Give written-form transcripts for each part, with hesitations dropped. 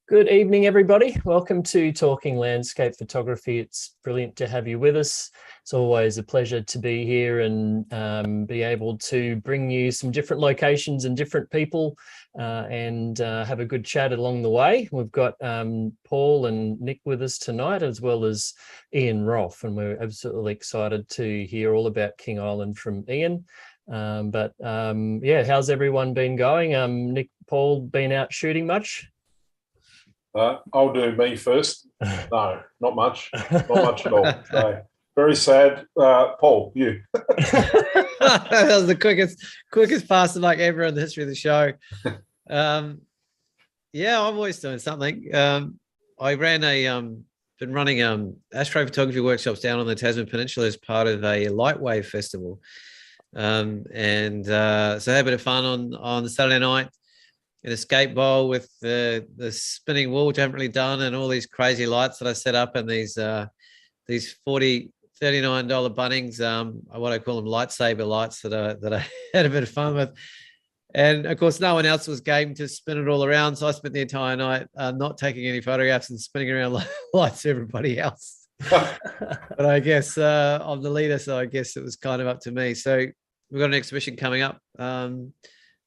Good evening, everybody. Welcome to Talking Landscape Photography. It's brilliant to have you with us. It's always a pleasure to be here and be able to bring you some different locations and different people and have a good chat along the way. We've got Paul and Nick with us tonight, as well as Ian Rolfe, and we're absolutely excited to hear all about King Island from Ian. Yeah, how's everyone been going? Nick, Paul, been out shooting much? I'll do me first. No, not much. Not much at all. So, very sad. Paul, you. That was the quickest pass like ever in the history of the show. Yeah, I'm always doing something. I ran been running astrophotography workshops down on the Tasman Peninsula as part of a lightwave festival. So I had a bit of fun on the Saturday night. An escape bowl with the spinning wheel, which I haven't really done, and all these crazy lights that I set up, and these $39 Bunnings, what I call them lightsaber lights that I had a bit of fun with. And of course, no one else was game to spin it all around, so I spent the entire night not taking any photographs and spinning around lights to everybody else. But I guess I'm the leader, so I guess it was kind of up to me. So we've got an exhibition coming up.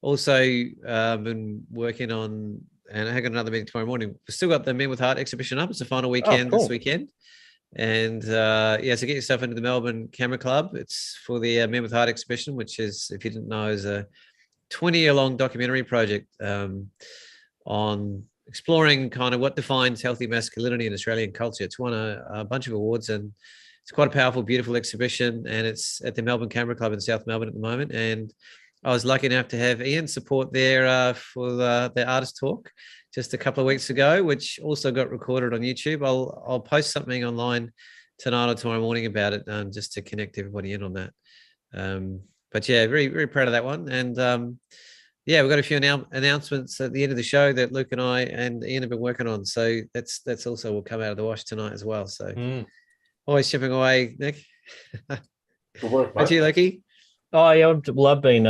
Also, been working on, and I got another meeting tomorrow morning. We've still got the Men with Heart exhibition up. It's the final weekend this weekend. And so get yourself into the Melbourne Camera Club. It's for the Men with Heart exhibition, which is, if you didn't know, is a 20-year-long documentary project on exploring kind of what defines healthy masculinity in Australian culture. It's won a bunch of awards, and it's quite a powerful, beautiful exhibition. And it's at the Melbourne Camera Club in South Melbourne at the moment. And I was lucky enough to have Ian support there for the artist talk just a couple of weeks ago, which also got recorded on YouTube. I'll post something online tonight or tomorrow morning about it, just to connect everybody in on that. But yeah, very, very proud of that one. And we've got a few announcements at the end of the show that Luke and I and Ian have been working on. So that's also will come out of the wash tonight as well. So always chipping away, Nick. Good work, mate. Aren't you, Lucky? Oh yeah, I've been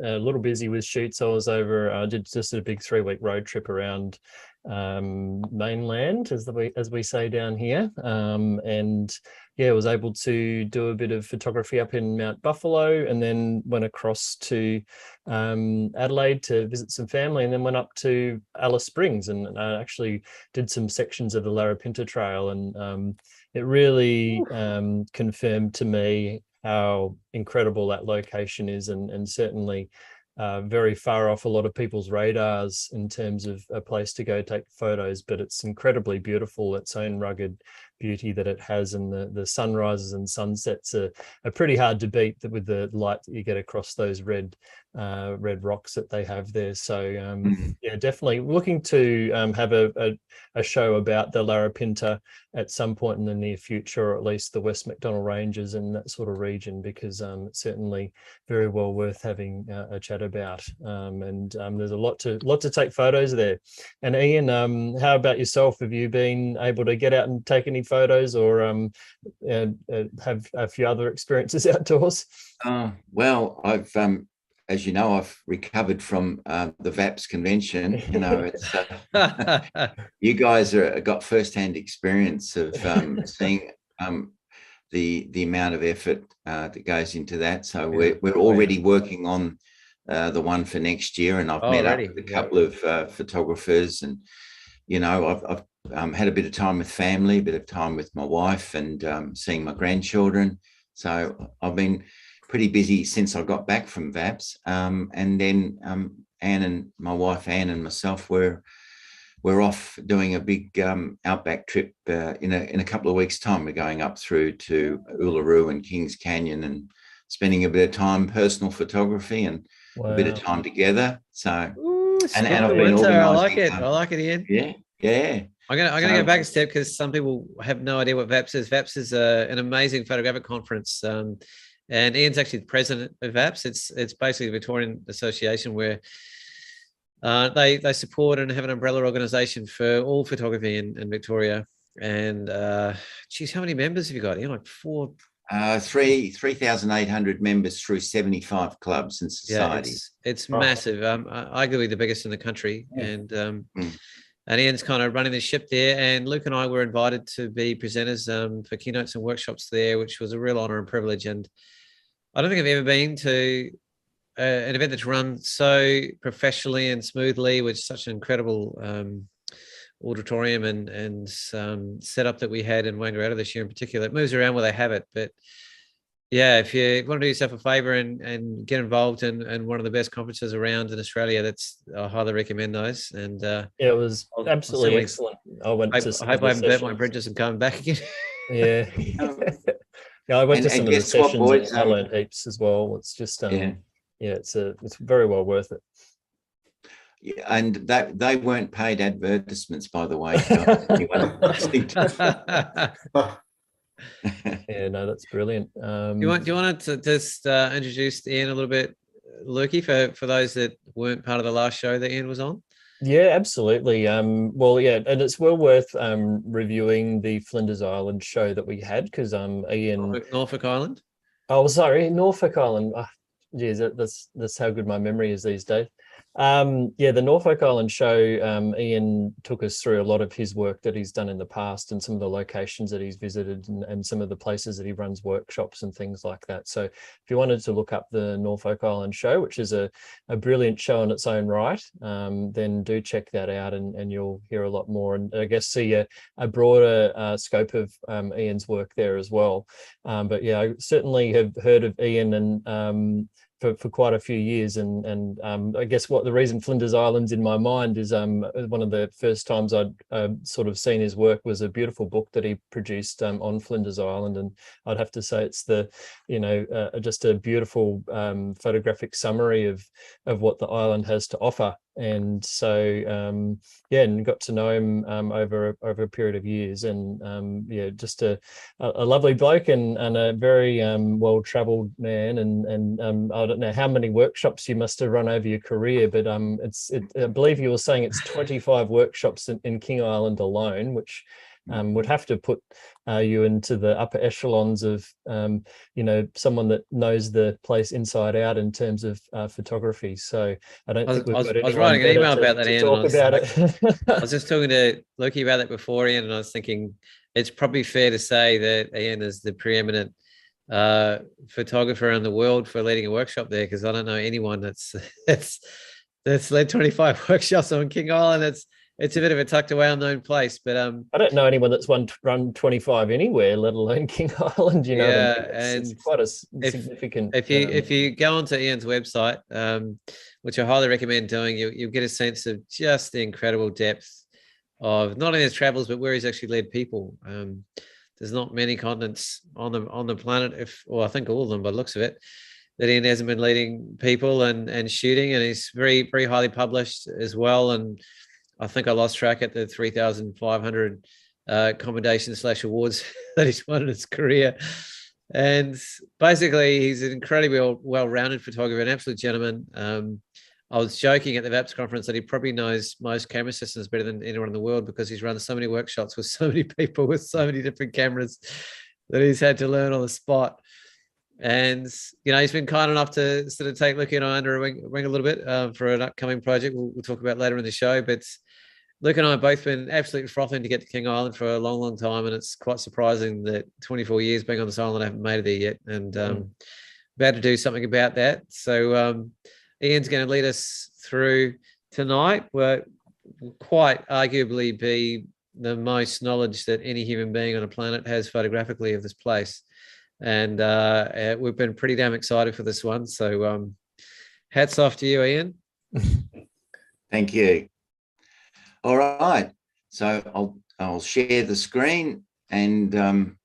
a little busy with shoots. I was over. I did just a big 3-week road trip around mainland, as we say down here, and yeah, was able to do a bit of photography up in Mount Buffalo, and then went across to Adelaide to visit some family, and then went up to Alice Springs, and I actually did some sections of the Larapinta Trail, and it really confirmed to me how incredible that location is, and certainly very far off a lot of people's radars in terms of a place to go take photos, but it's incredibly beautiful, its own rugged beauty that it has, and the sunrises and sunsets are pretty hard to beat with the light that you get across those red rocks that they have there. So yeah, definitely looking to have a show about the Larapinta at some point in the near future, or at least the West Macdonnell Ranges and that sort of region, because it's certainly very well worth having a chat about. And there's a lot to take photos there. And Ian, how about yourself? Have you been able to get out and take any photos, or have a few other experiences outdoors? Well, I've as you know, I've recovered from the VAPS convention. You know, it's you guys got firsthand experience of seeing the amount of effort that goes into that. So we're already working on the one for next year, and I've met up with a couple of photographers, and you know, I've had a bit of time with family, a bit of time with my wife, and seeing my grandchildren. So I've been pretty busy since I got back from VAPS, and then Anne and my wife Anne and myself we're off doing a big outback trip in a couple of weeks' time. We're going up through to Uluru and Kings Canyon and spending a bit of time personal photography and a bit of time together. So and I've been organising. I like it, Ian. Yeah. I'm gonna go back a step, because some people have no idea what VAPS is. VAPS is an amazing photographic conference. And Ian's actually the president of VAPS. It's basically the Victorian Association, where they support and have an umbrella organisation for all photography in Victoria. And geez, how many members have you got? Like 3,800 members through 75 clubs and societies. Yeah, it's massive. Arguably the biggest in the country, and Ian's kind of running the ship there. And Luke and I were invited to be presenters for keynotes and workshops there, which was a real honour and privilege. And I don't think I've ever been to an event that's run so professionally and smoothly, with such an incredible auditorium and setup that we had in Wangaratta this year in particular. It moves around where they have it, but yeah, if you want to do yourself a favour and get involved in one of the best conferences around in Australia, I highly recommend those. And it was absolutely excellent. I hope I haven't burnt my bridges and coming back again. Yeah. Yeah, I went to some of the sessions and I learned heaps as well. It's just it's very well worth it. Yeah, and they weren't paid advertisements, by the way. Yeah, no, that's brilliant. Do you want to just introduce Ian a little bit, Lukey, for those that weren't part of the last show that Ian was on? Yeah, absolutely. Well, yeah, and it's well worth reviewing the Flinders Island show that we had, because Ian, Norfolk Island. Oh, sorry, Norfolk Island. Oh, geez, that's how good my memory is these days. The Norfolk Island show, Ian took us through a lot of his work that he's done in the past and some of the locations that he's visited and some of the places that he runs workshops and things like that. So if you wanted to look up the Norfolk Island show, which is a brilliant show in its own right, then do check that out and you'll hear a lot more, and I guess see a broader scope of Ian's work there as well. But yeah, I certainly have heard of Ian and for quite a few years, and I guess what the reason Flinders Island's in my mind is one of the first times I'd sort of seen his work was a beautiful book that he produced on Flinders Island, and I'd have to say it's just a beautiful photographic summary of what the island has to offer. And so and got to know him over a period of years, and just a lovely bloke and a very well-traveled man, and I don't know how many workshops you must have run over your career, but I believe you were saying it's 25 workshops in King Island alone, which would have to put you into the upper echelons of someone that knows the place inside out in terms of photography. So I don't think we've got anyone. I was writing an email about that, Ian. I was just talking to Loki about that before, Ian, and I was thinking it's probably fair to say that Ian is the preeminent photographer in the world for leading a workshop there, because I don't know anyone that's led 25 workshops on King Island. It's a bit of a tucked away unknown place, but I don't know anyone that's run 25 anywhere, let alone King Island. It's quite a significant. If you go onto Ian's website, which I highly recommend doing, you'll get a sense of just the incredible depth of not only his travels but where he's actually led people. There's not many continents on the planet, I think all of them by the looks of it, that Ian hasn't been leading people and shooting, and he's very, very highly published as well. And I think I lost track at the 3,500 commendations/awards that he's won in his career. And basically, he's an incredibly well-rounded photographer, an absolute gentleman. I was joking at the VAPS conference that he probably knows most camera systems better than anyone in the world, because he's run so many workshops with so many people with so many different cameras that he's had to learn on the spot. And, he's been kind enough to sort of take Luke and I under a wing a little bit for an upcoming project we'll talk about later in the show. But Luke and I have both been absolutely frothing to get to King Island for a long, long time. And it's quite surprising that 24 years being on this island, I haven't made it there yet. And about to do something about that. So Ian's going to lead us through tonight, where will quite arguably be the most knowledge that any human being on a planet has photographically of this place. And we've been pretty damn excited for this one. So hats off to you, Ian. Thank you. All right. So I'll share the screen and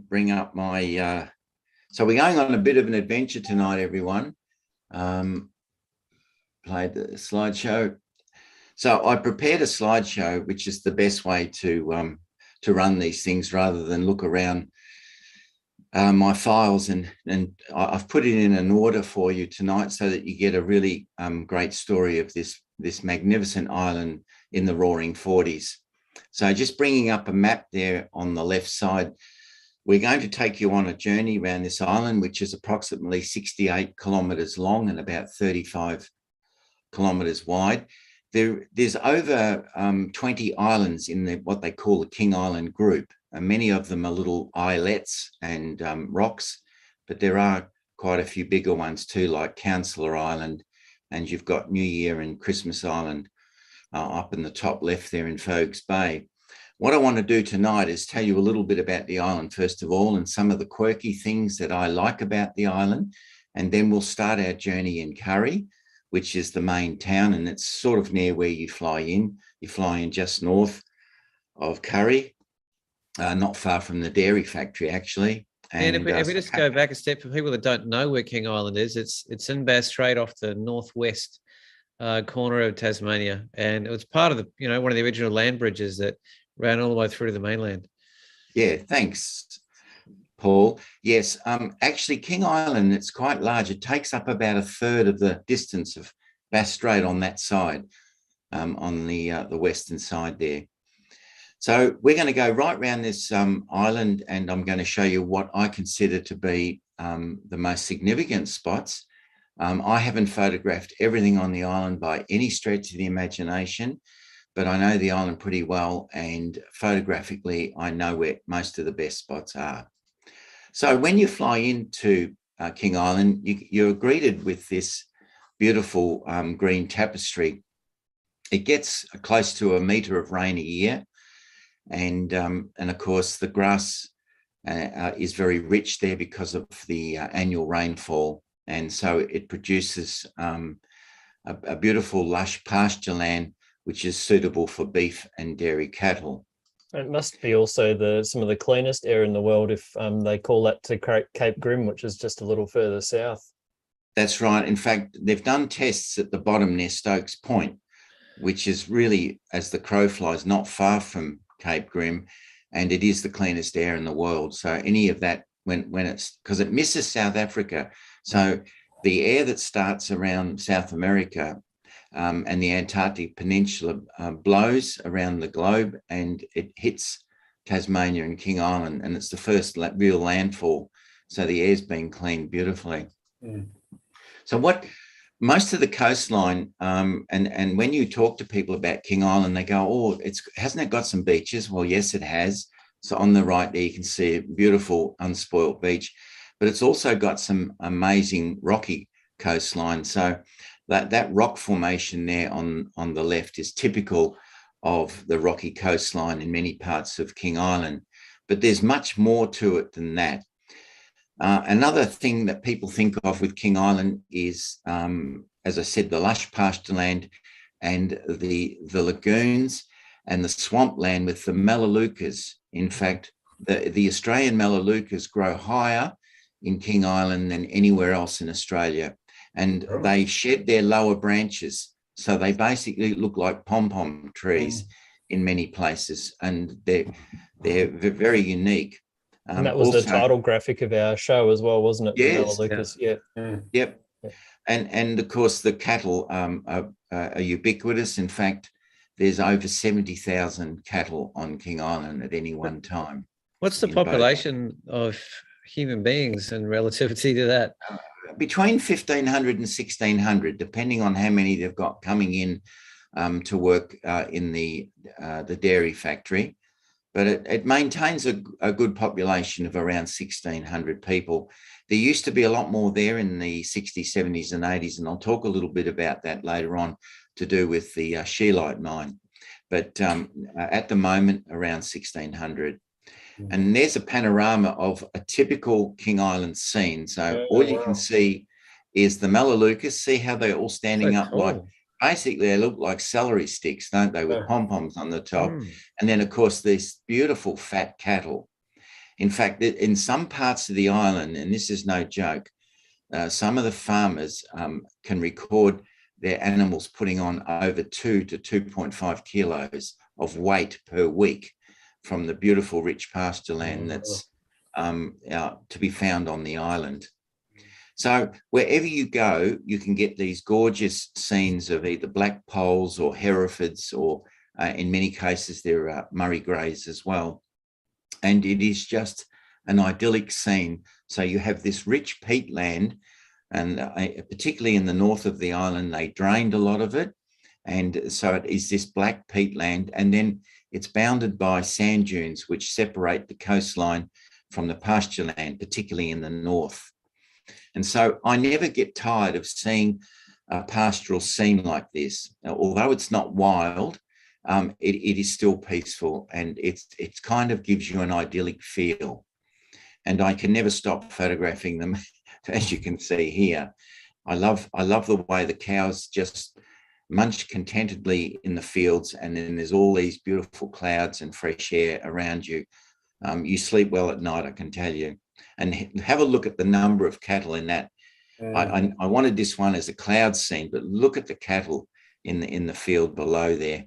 bring up my... So we're going on a bit of an adventure tonight, everyone. Played the slideshow. So I prepared a slideshow, which is the best way to run these things rather than look around my files, and I've put it in an order for you tonight so that you get a really great story of this magnificent island in the Roaring 40s. So just bringing up a map there on the left side. we're going to take you on a journey around this island, which is approximately 68 kilometres long and about 35 kilometres wide. There's over 20 islands in what they call the King Island group, and many of them are little islets and rocks, but there are quite a few bigger ones too, like Councillor Island, and you've got New Year and Christmas Island up in the top left there in Stokes Bay. What I want to do tonight is tell you a little bit about the island, first of all, and some of the quirky things that I like about the island. And then we'll start our journey in Curry, which is the main town, and it's sort of near where you fly in. You fly in just north of Curry, not far from the dairy factory, actually. And if we just go back a step, for people that don't know where King Island is, it's in Bass Strait off the northwest corner of Tasmania, and it was part of the one of the original land bridges that ran all the way through to the mainland. Yeah, thanks, Paul. Yes, actually, King Island, it's quite large. It takes up about a third of the distance of Bass Strait on that side, on the western side there. So we're going to go right around this island, and I'm going to show you what I consider to be the most significant spots. I haven't photographed everything on the island by any stretch of the imagination, but I know the island pretty well, and photographically, I know where most of the best spots are. So when you fly into King Island, you're greeted with this beautiful green tapestry. It gets close to 1 metre of rain a year, and of course the grass is very rich there because of the annual rainfall, and so it produces a beautiful lush pasture land which is suitable for beef and dairy cattle. It must be also some of the cleanest air in the world if they call that to Cape Grim, which is just a little further south. That's right. In fact, they've done tests at the bottom near Stokes Point, which is really, as the crow flies, not far from Cape Grim, and it is the cleanest air in the world. So any of that, when it's, because it misses South Africa, so the air that starts around South America and the Antarctic Peninsula blows around the globe, and it hits Tasmania and King Island, and it's the first real landfall. So the air's been cleaned beautifully. Mm. So most of the coastline, and when you talk to people about King Island, they go, "Oh, hasn't it got some beaches?" Well, yes, it has. So on the right there, you can see a beautiful unspoilt beach, but it's also got some amazing rocky coastline. So that rock formation there on the left is typical of the rocky coastline in many parts of King Island, but there's much more to it than that. Another thing that people think of with King Island is, as I said, the lush pasture land and the lagoons and the swampland with the Melaleucas. In fact, the Australian Melaleucas grow higher in King Island than anywhere else in Australia, and they shed their lower branches, so they basically look like pom-pom trees in many places, and they're very unique. And that was also the title graphic of our show as well, wasn't it? Yes. Melaleucas, yeah. Yep. Yeah. And of course the cattle are ubiquitous. In fact, there's over 70,000 cattle on King Island at any one time. What's the population of human beings in relativity to that? Between 1,500 and 1,600, depending on how many they've got coming in to work in the dairy factory. But it maintains a good population of around 1,600 people. There used to be a lot more there in the 60s, 70s and 80s, and I'll talk a little bit about that later on, to do with the scheelite mine. But at the moment, around 1,600. And there's a panorama of a typical King Island scene. So all you can see is the Melaleucas. See how they're all standing up like, basically they look like celery sticks, don't they, with pom-poms on the top. And then, of course, these beautiful fat cattle. In fact, in some parts of the island, and this is no joke, some of the farmers can record their animals putting on over 2 to 2.5 kilos of weight per week from the beautiful rich pasture land that's to be found on the island. So wherever you go, you can get these gorgeous scenes of either black poles or Herefords, or in many cases there are Murray Greys as well. And it is just an idyllic scene. So you have this rich peatland, and particularly in the north of the island, they drained a lot of it. And so it is this black peatland, and then it's bounded by sand dunes, which separate the coastline from the pasture land, particularly in the north. And so I never get tired of seeing a pastoral scene like this. Although it's not wild, it is still peaceful, and it's kind of gives you an idyllic feel. And I can never stop photographing them, as you can see here. I love the way the cows just munch contentedly in the fields, and then there's all these beautiful clouds and fresh air around you. You sleep well at night, I can tell you. And have a look at the number of cattle in that. I wanted this one as a cloud scene, but look at the cattle in the field below there.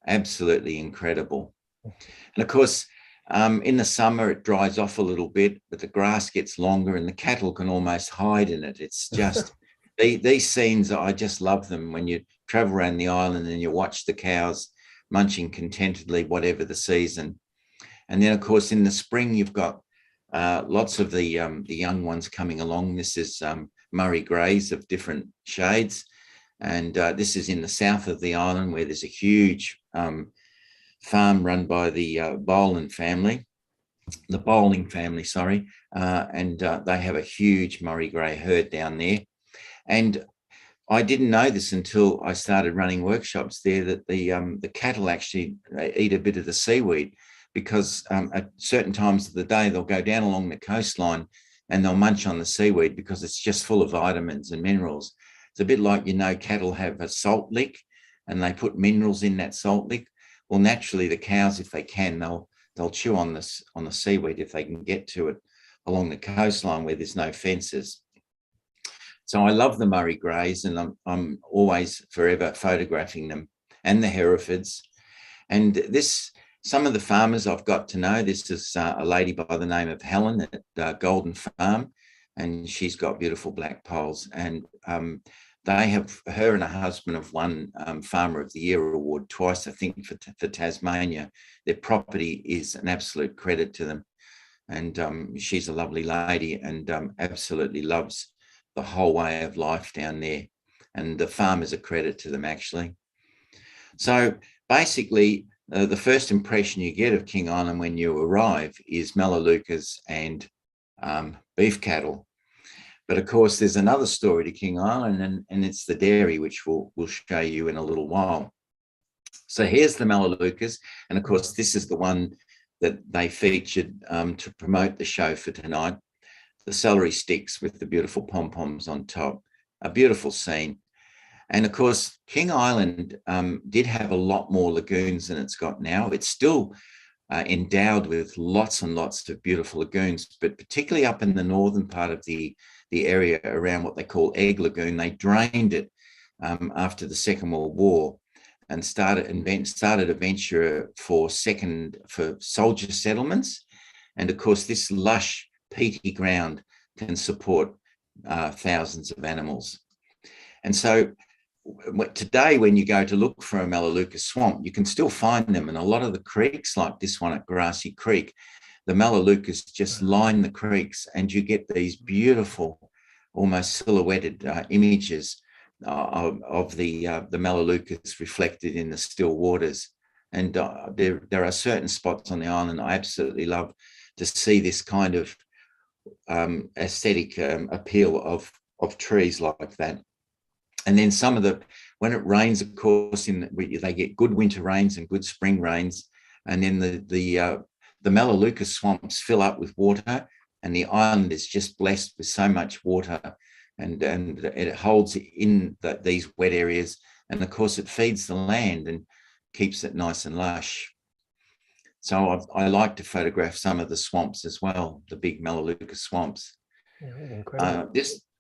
Absolutely incredible. And of course, in the summer, it dries off a little bit, but the grass gets longer and the cattle can almost hide in it. It's just, these scenes, I just love them when you travel around the island and you watch the cows munching contentedly, whatever the season. And then, of course, in the spring, you've got lots of the young ones coming along. This is Murray Greys of different shades. And this is in the south of the island, where there's a huge farm run by the Bowling family, and they have a huge Murray Grey herd down there. And I didn't know this until I started running workshops there, that the cattle actually eat a bit of the seaweed, because at certain times of the day they'll go down along the coastline and they'll munch on the seaweed because it's just full of vitamins and minerals. It's a bit like, cattle have a salt lick and they put minerals in that salt lick. Well, naturally, the cows, if they can, they'll chew on the seaweed if they can get to it along the coastline where there's no fences. So I love the Murray Greys, and I'm always forever photographing them, and the Herefords. And some of the farmers I've got to know. This is a lady by the name of Hoelen at Golden Farm, and she's got beautiful black poles. And her and her husband have won Farmer of the Year award twice, I think, for Tasmania. Their property is an absolute credit to them. And she's a lovely lady, and absolutely loves the whole way of life down there. And the farm is a credit to them, actually. So basically, the first impression you get of King Island when you arrive is Melaleucas and beef cattle. But of course, there's another story to King Island, and it's the dairy, which we'll show you in a little while. So here's the Melaleucas. And of course, this is the one that they featured to promote the show for tonight. The celery sticks with the beautiful pom-poms on top. A beautiful scene. And of course, King Island did have a lot more lagoons than it's got now. It's still endowed with lots and lots of beautiful lagoons, but particularly up in the northern part of the area around what they call Egg Lagoon, they drained it after the Second World War and started a venture for soldier settlements. And of course, this lush, peaty ground can support thousands of animals. And so today, when you go to look for a Melaleuca swamp, you can still find them. And a lot of the creeks, like this one at Grassy Creek, the Melaleucas just line the creeks, and you get these beautiful, almost silhouetted images of the Melaleucas reflected in the still waters. And there are certain spots on the island I absolutely love to see this kind of aesthetic appeal of trees like that. And then when it rains, of course, they get good winter rains and good spring rains. And then the Melaleuca swamps fill up with water, and the island is just blessed with so much water, and it holds in these wet areas. And of course, it feeds the land and keeps it nice and lush. So I like to photograph some of the swamps as well, the big Melaleuca swamps. Yeah, incredible.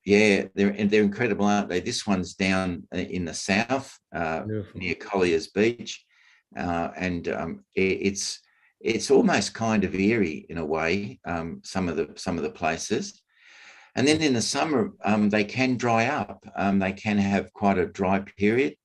They're incredible, aren't they? This one's down in the south near Collier's Beach, and it's almost kind of eerie in a way. Some of the places, and then in the summer they can dry up. They can have quite a dry period.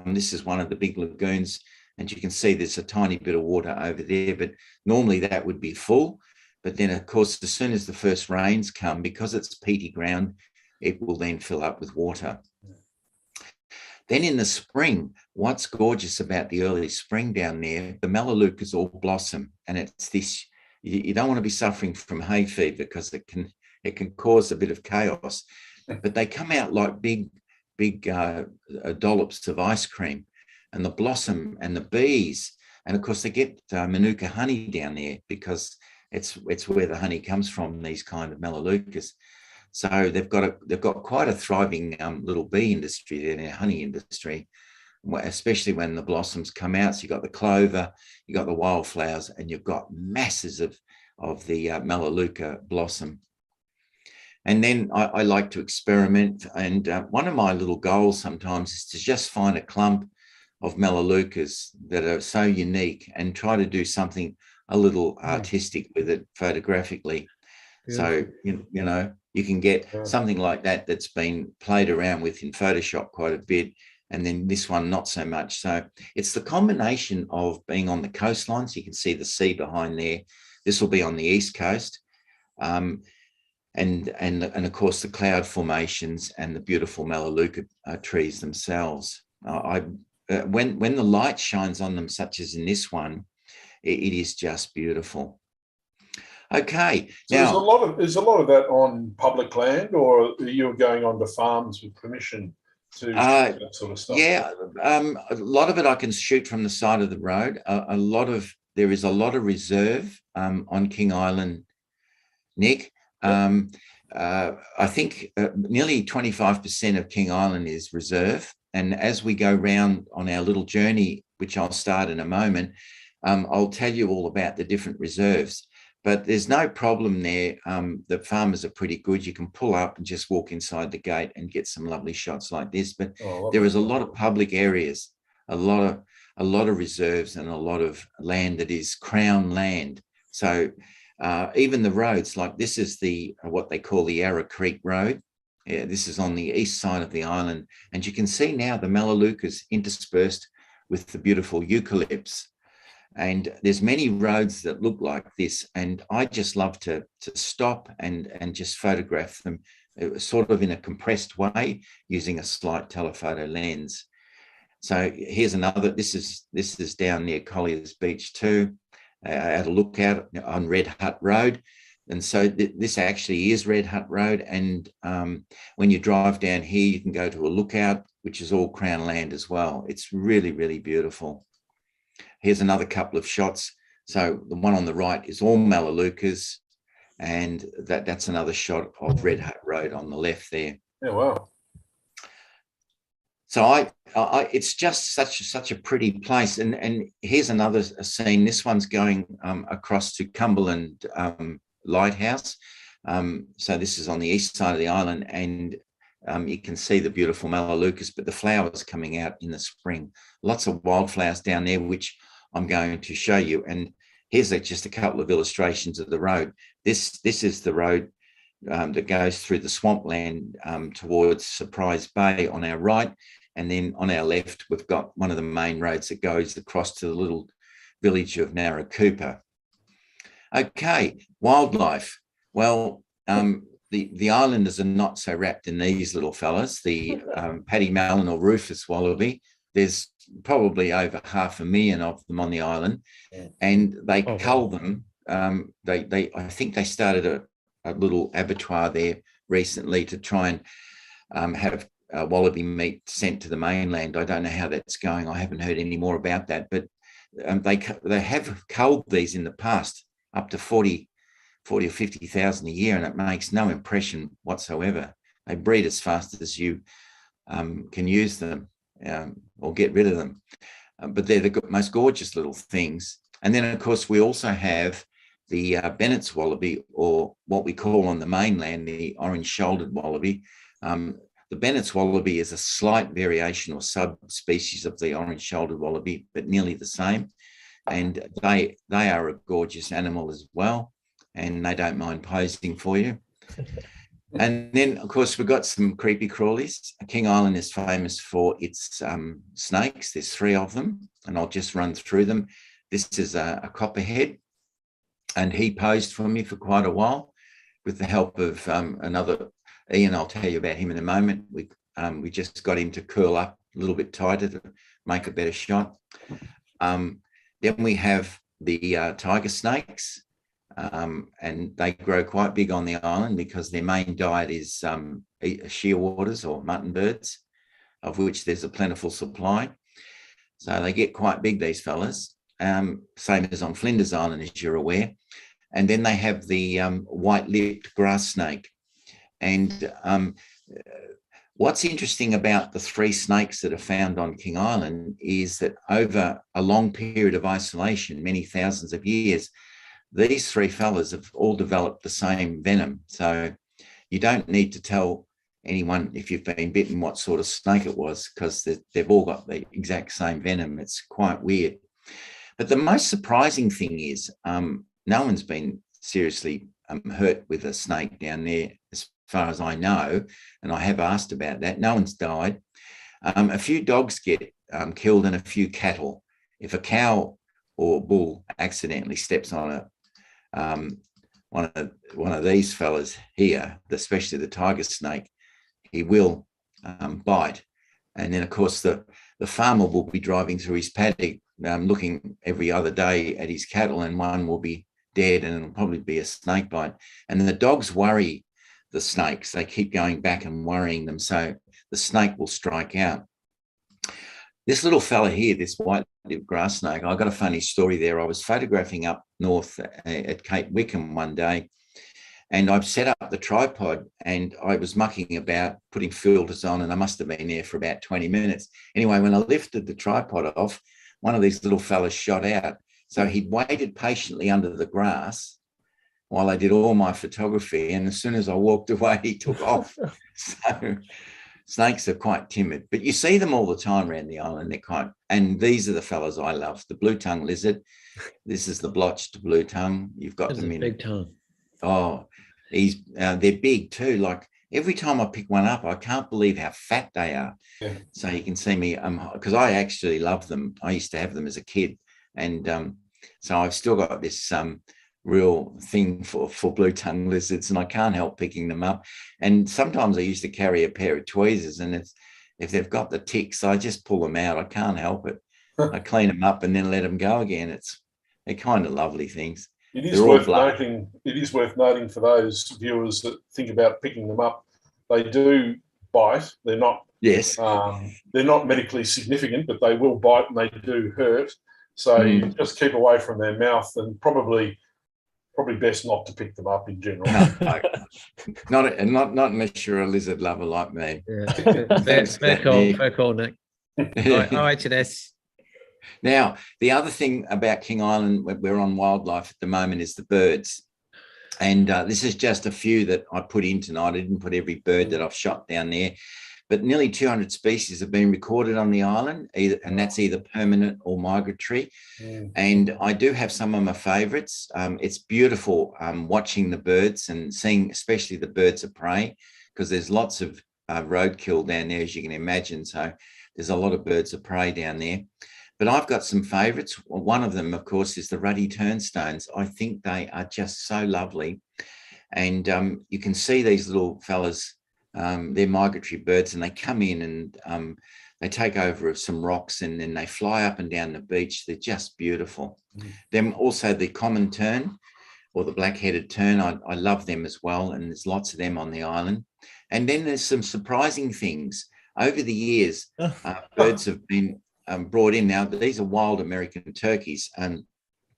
This is one of the big lagoons, and you can see there's a tiny bit of water over there, but normally that would be full. But then, of course, as soon as the first rains come, because it's peaty ground, it will then fill up with water. Then in the spring, what's gorgeous about the early spring down there, the Melaleucas all blossom, and it's this, you don't want to be suffering from hay fever because it can cause a bit of chaos, but they come out like big dollops of ice cream, and the blossom and the bees, and of course they get Manuka honey down there because it's where the honey comes from, these kind of Melaleucas. So they've got quite a thriving little bee industry there, their honey industry, especially when the blossoms come out. So you've got the clover, you've got the wildflowers, and you've got masses of the Melaleuca blossom. And then I like to experiment. And one of my little goals sometimes is to just find a clump of Melaleucas that are so unique and try to do something a little artistic with it photographically. Beautiful. So, you know, you can get something like that that's been played around with in Photoshop quite a bit, and then this one not so much. So it's the combination of being on the coastline, so you can see the sea behind there. This will be on the east coast, and of course the cloud formations and the beautiful Melaleuca trees themselves. When the light shines on them, such as in this one, it is just beautiful. Okay. So now, there's a lot of that on public land, or you're going onto farms with permission to that sort of stuff? Yeah, a lot of it I can shoot from the side of the road. There is a lot of reserve on King Island, Nick. I think nearly 25% of King Island is reserve. And as we go round on our little journey, which I'll start in a moment, I'll tell you all about the different reserves. But there's no problem there. The farmers are pretty good. You can pull up and just walk inside the gate and get some lovely shots like this. But there is a lot of public areas, a lot of reserves, and a lot of land that is Crown land. So even the roads, like this is what they call the Yarra Creek Road. Yeah, this is on the east side of the island. And you can see now the Melaleucas interspersed with the beautiful eucalypts. And there's many roads that look like this, and I just love to stop and just photograph them sort of in a compressed way using a slight telephoto lens. So here's another. This is down near Collier's Beach too, at a lookout on Red Hut Road. And so this actually is Red Hut Road. And when you drive down here, you can go to a lookout, which is all Crown land as well. It's really, really beautiful. Here's another couple of shots. So the one on the right is all Melaleucas, and that's another shot of Red Hut Road on the left there. Yeah, wow. So it's just such a pretty place. And here's another scene. This one's going across to Cumberland Lighthouse. So this is on the east side of the island, and you can see the beautiful Melaleucas, but the flowers coming out in the spring. Lots of wildflowers down there, which I'm going to show you. And here's just a couple of illustrations of the road. This is the road that goes through the swampland towards Surprise Bay on our right. And then on our left, we've got one of the main roads that goes across to the little village of Narracoopa. Okay, wildlife. Well, the islanders are not so wrapped in these little fellas. The Paddy Malin or Rufus wallaby, there's probably over 500,000 of them on the island, and they cull them. I think they started a little abattoir there recently to try and have wallaby meat sent to the mainland. I don't know how that's going. I haven't heard any more about that, but they have culled these in the past, up to 40 or 50,000 a year, and it makes no impression whatsoever. They breed as fast as you can use them or get rid of them. But they're the most gorgeous little things. And then, of course, we also have the Bennett's wallaby, or what we call on the mainland the orange-shouldered wallaby. The Bennett's wallaby is a slight variation or subspecies of the orange-shouldered wallaby, but nearly the same. And they are a gorgeous animal as well, and they don't mind posing for you. And then, of course, we've got some creepy crawlies. King Island is famous for its snakes. There's 3 of them, and I'll just run through them. This is a copperhead. and he posed for me for quite a while with the help of another Ian. I'll tell you about him in a moment. We just got him to curl up a little bit tighter to make a better shot. Then we have the tiger snakes, and they grow quite big on the island because their main diet is shearwaters or mutton birds, of which there's a plentiful supply. So they get quite big, these fellas, same as on Flinders Island, as you're aware. And then they have the white-lipped grass snake. And what's interesting about the 3 snakes that are found on King Island is that over a long period of isolation, many thousands of years, these 3 fellas have all developed the same venom. So you don't need to tell anyone if you've been bitten what sort of snake it was, because they've all got the exact same venom. It's quite weird. But the most surprising thing is no one's been seriously hurt with a snake down there, as far as I know, and I have asked about that. No one's died. A few dogs get killed and a few cattle. If a cow or bull accidentally steps on one of these fellas here, especially the tiger snake, he will bite. And then, of course, the farmer will be driving through his paddock looking every other day at his cattle, and one will be dead, and it'll probably be a snake bite. And the dogs worry the snakes. They keep going back and worrying them, so the snake will strike out. This little fella here, this white-lipped grass snake, I got a funny story there. I was photographing up north at Cape Wickham one day, and I've set up the tripod, and I was mucking about putting filters on, and I must have been there for about 20 minutes. Anyway, when I lifted the tripod off, one of these little fellas shot out. So he'd waited patiently under the grass while I did all my photography, and as soon as I walked away, he took off. So snakes are quite timid, but you see them all the time around the island. And these are the fellas I love. The blue-tongue lizard. This is the blotched blue tongue. You've got them in big tongue. Oh, they're big too. Like every time I pick one up, I can't believe how fat they are. Yeah. So you can see me, because I actually love them. I used to have them as a kid, and so I've still got this real thing for blue tongue lizards, and I can't help picking them up. And sometimes I used to carry a pair of tweezers, and if they've got the ticks, I just pull them out. I can't help it. I clean them up and then let them go again. They're kind of lovely things. It is worth noting for those viewers that think about picking them up. They do bite. They're not. Yes. They're not medically significant, but they will bite and they do hurt. So you just keep away from their mouth, and probably best not to pick them up in general. No. Not unless you're a lizard lover like me. Yeah. Fair call, Nick. OHS. Now, the other thing about King Island, we're on wildlife at the moment, is the birds. And this is just a few that I put in tonight. I didn't put every bird that I've shot down there, but nearly 200 species have been recorded on the island, and that's either permanent or migratory. And I do have some of my favourites. It's beautiful watching the birds and seeing especially the birds of prey, because there's lots of roadkill down there, as you can imagine. So there's a lot of birds of prey down there. But I've got some favourites. One of them, of course, is the ruddy turnstones. I think they are just so lovely. And you can see these little fellas, they're migratory birds, and they come in and they take over some rocks, and then they fly up and down the beach. They're just beautiful. Then also the common tern, or the black-headed tern, I love them as well, and there's lots of them on the island. And then there's some surprising things. Over the years, birds have been brought in. Now, these are wild American turkeys, and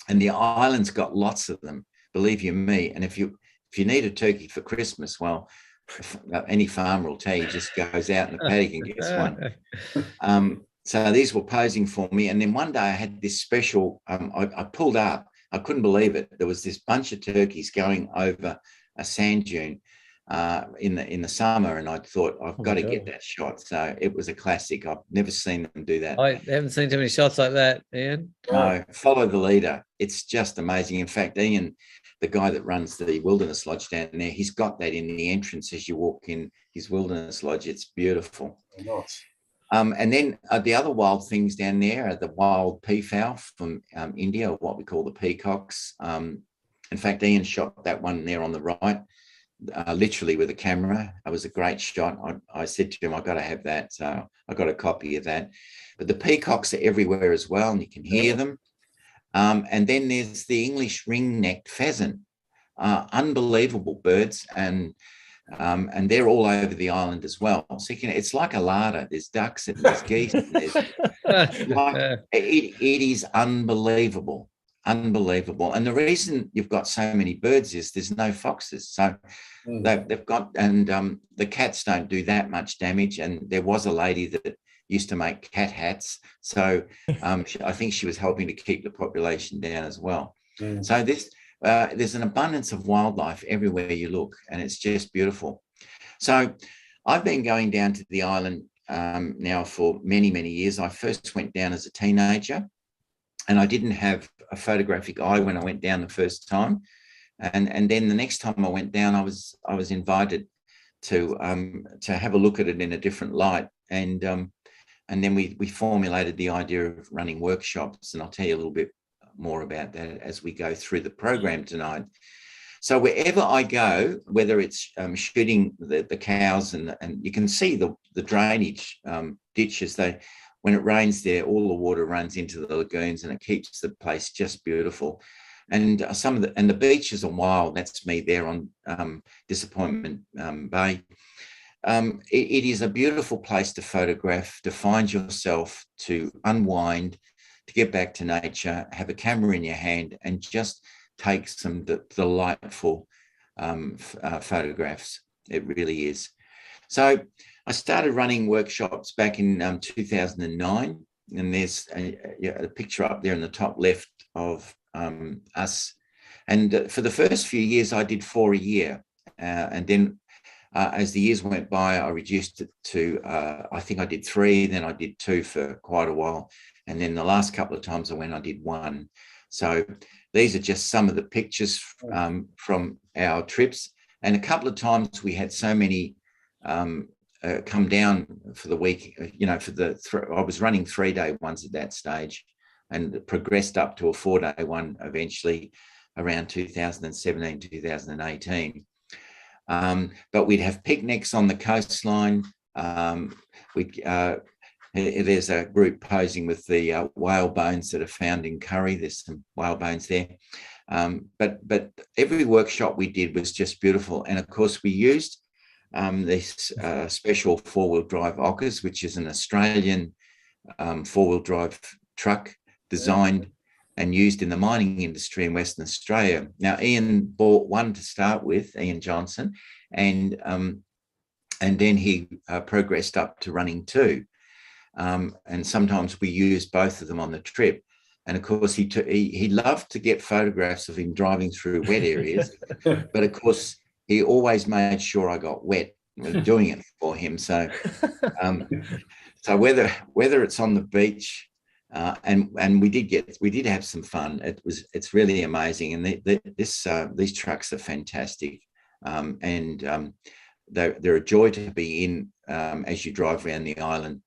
the island's got lots of them, believe you me. And if you need a turkey for Christmas, well, any farmer will tell you, just goes out in the paddock and gets one. So these were posing for me. And then one day I had this special, I pulled up, I couldn't believe it. There was this bunch of turkeys going over a sand dune in the summer, and I thought, I've got to get that shot. So it was a classic. I've never seen them do that. I haven't seen too many shots like that, Ian. No, follow the leader. It's just amazing. In fact, Ian, the guy that runs the Wilderness Lodge down there, he's got that in the entrance as you walk in his Wilderness Lodge. It's beautiful. Nice. And then the other wild things down there are the wild peafowl from India, or what we call the peacocks. And In fact, Ian shot that one there on the right, literally with a camera. It was a great shot. I said to him, I've got to have that. So I got a copy of that. But the peacocks are everywhere as well, and you can hear them. And then there's the English ring-necked pheasant. Unbelievable birds, and they're all over the island as well. So it's like a larder. There's ducks and there's geese. And it is unbelievable. Unbelievable. And the reason you've got so many birds is there's no foxes. So they've got, and the cats don't do that much damage. And there was a lady that used to make cat hats. So I think she was helping to keep the population down as well. So there's an abundance of wildlife everywhere you look, and it's just beautiful. So I've been going down to the island now for many, many years. I first went down as a teenager, and I didn't have a photographic eye when I went down the first time. And then the next time I went down, I was invited to have a look at it in a different light. And then we formulated the idea of running workshops, and I'll tell you a little bit more about that as we go through the program tonight. So wherever I go, whether it's shooting the cows, and you can see the drainage ditches, when it rains there, all the water runs into the lagoons, and it keeps the place just beautiful. And the beaches are wild. That's me there on Disappointment Bay. It is a beautiful place to photograph, to find yourself, to unwind, to get back to nature, have a camera in your hand, and just take some delightful photographs. It really is. So I started running workshops back in 2009, and there's a picture up there in the top left of us. And for the first few years, I did 4 a year. And then as the years went by, I reduced it to, I think I did 3, then I did 2 for quite a while. And then the last couple of times I went, I did 1. So these are just some of the pictures from our trips. And a couple of times we had so many come down for the week, I was running 3-day ones at that stage, and progressed up to a 4-day one eventually around 2017, 2018. But we'd have picnics on the coastline. There's a group posing with the whale bones that are found in Curry. There's some whale bones there. But every workshop we did was just beautiful. And of course, we used this special 4-wheel drive Ockers, which is an Australian 4-wheel drive truck designed and used in the mining industry in Western Australia. Now, Ian bought one to start with, Ian Johnson, and then he progressed up to running 2. And sometimes we used both of them on the trip. And of course, he loved to get photographs of him driving through wet areas. But of course, he always made sure I got wet doing it for him. So, so whether it's on the beach, and we did have some fun. It's really amazing. And these trucks are fantastic. And they're a joy to be in as you drive around the island.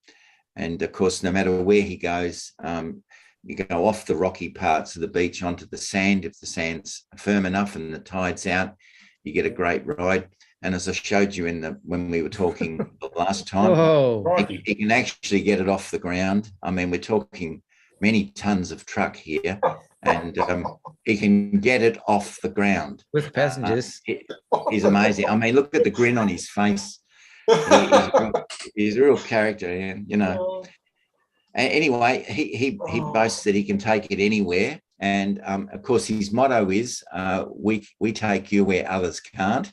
And of course, no matter where he goes, you go off the rocky parts of the beach onto the sand. If the sand's firm enough and the tide's out, you get a great ride. And as I showed you when we were talking the last time, he can actually get it off the ground. I mean, we're talking many tons of truck here, and he can get it off the ground with passengers. He's amazing. I mean, look at the grin on his face. He's a real character, you know. Anyway, he boasts that he can take it anywhere, and of course his motto is we take you where others can't,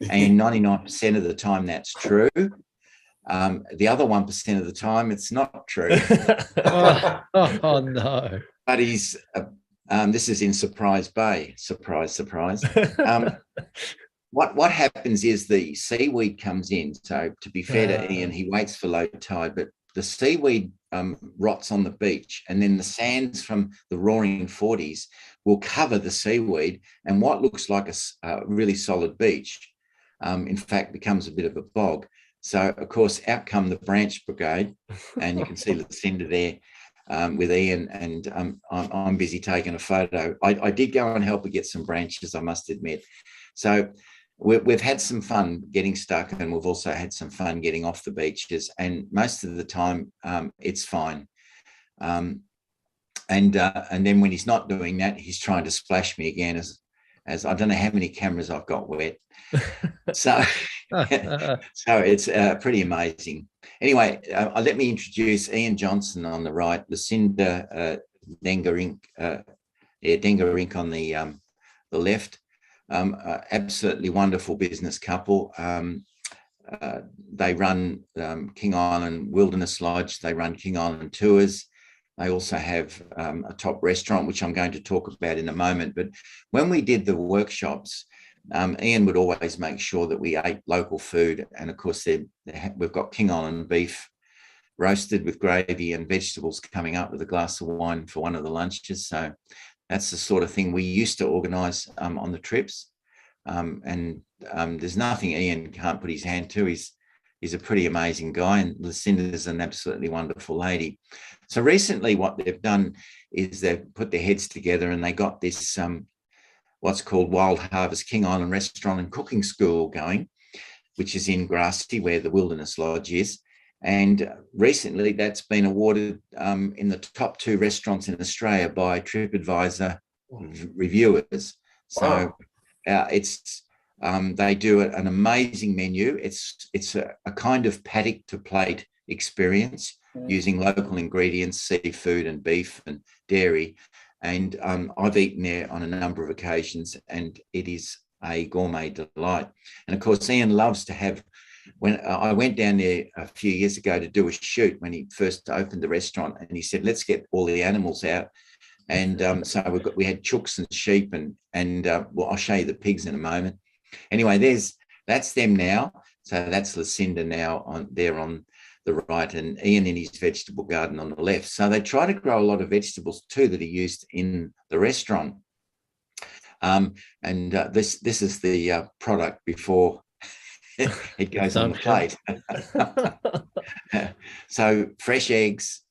and 99% of the time that's true. The other 1% of the time it's not true. Oh no! But he's this is in Surprise Bay. Surprise. What happens is the seaweed comes in. So to be fair to Ian, he waits for low tide, but the seaweed rots on the beach, and then the sands from the roaring 40s will cover the seaweed, and what looks like a really solid beach, in fact, becomes a bit of a bog. So, of course, out come the branch brigade, and you can see Lucinda there. with Ian, and I'm busy taking a photo. I did go and help her get some branches, I must admit. So we've had some fun getting stuck, and we've also had some fun getting off the beaches, and most of the time it's fine. And then when he's not doing that, he's trying to splash me again, as I don't know how many cameras I've got wet. So it's pretty amazing. Anyway, let me introduce Ian Johnson on the right, Lucinda Dengerink on the left. Absolutely wonderful business couple. They run King Island Wilderness Lodge. They run King Island tours. They also have a top restaurant, which I'm going to talk about in a moment. But when we did the workshops, Ian would always make sure that we ate local food. And of course, we've got King Island beef roasted with gravy and vegetables coming up with a glass of wine for one of the lunches. So that's the sort of thing we used to organise on the trips. And there's nothing Ian can't put his hand to. He's a pretty amazing guy, and Lucinda's an absolutely wonderful lady. So recently what they've done is they've put their heads together, and they got this what's called Wild Harvest King Island Restaurant and Cooking School going, which is in Grassy, where the Wilderness Lodge is. And recently that's been awarded in the top 2 restaurants in Australia by TripAdvisor reviewers. So they do an amazing menu. It's a kind of paddock to plate experience using local ingredients, seafood and beef and dairy. And I've eaten there on a number of occasions, and it is a gourmet delight. And of course, Ian loves to have, when I went down there a few years ago to do a shoot when he first opened the restaurant, and he said, let's get all the animals out. And so we had chooks and sheep, and well, I'll show you the pigs in a moment. Anyway, that's them now. So that's Lucinda now on the right, and Ian in his vegetable garden on the left. So they try to grow a lot of vegetables too that are used in the restaurant. This is the product before it goes on the plate. So fresh eggs,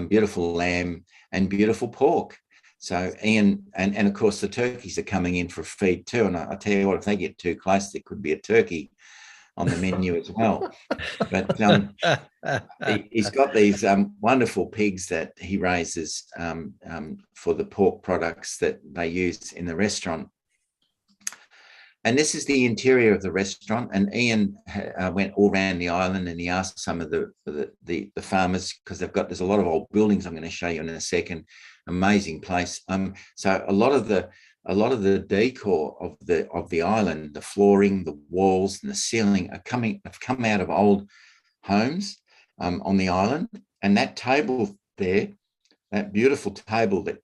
beautiful lamb, and beautiful pork. So Ian, and of course the turkeys are coming in for a feed too. And I tell you what, if they get too close, there could be a turkey on the menu as well. But he's got these wonderful pigs that he raises for the pork products that they use in the restaurant. And this is the interior of the restaurant. And Ian went all around the island, and he asked some of the farmers, because there's a lot of old buildings I'm going to show you in a second. Amazing place. So a lot of the decor of the island, the flooring, the walls, and the ceiling have come out of old homes on the island. And that table there, that beautiful table that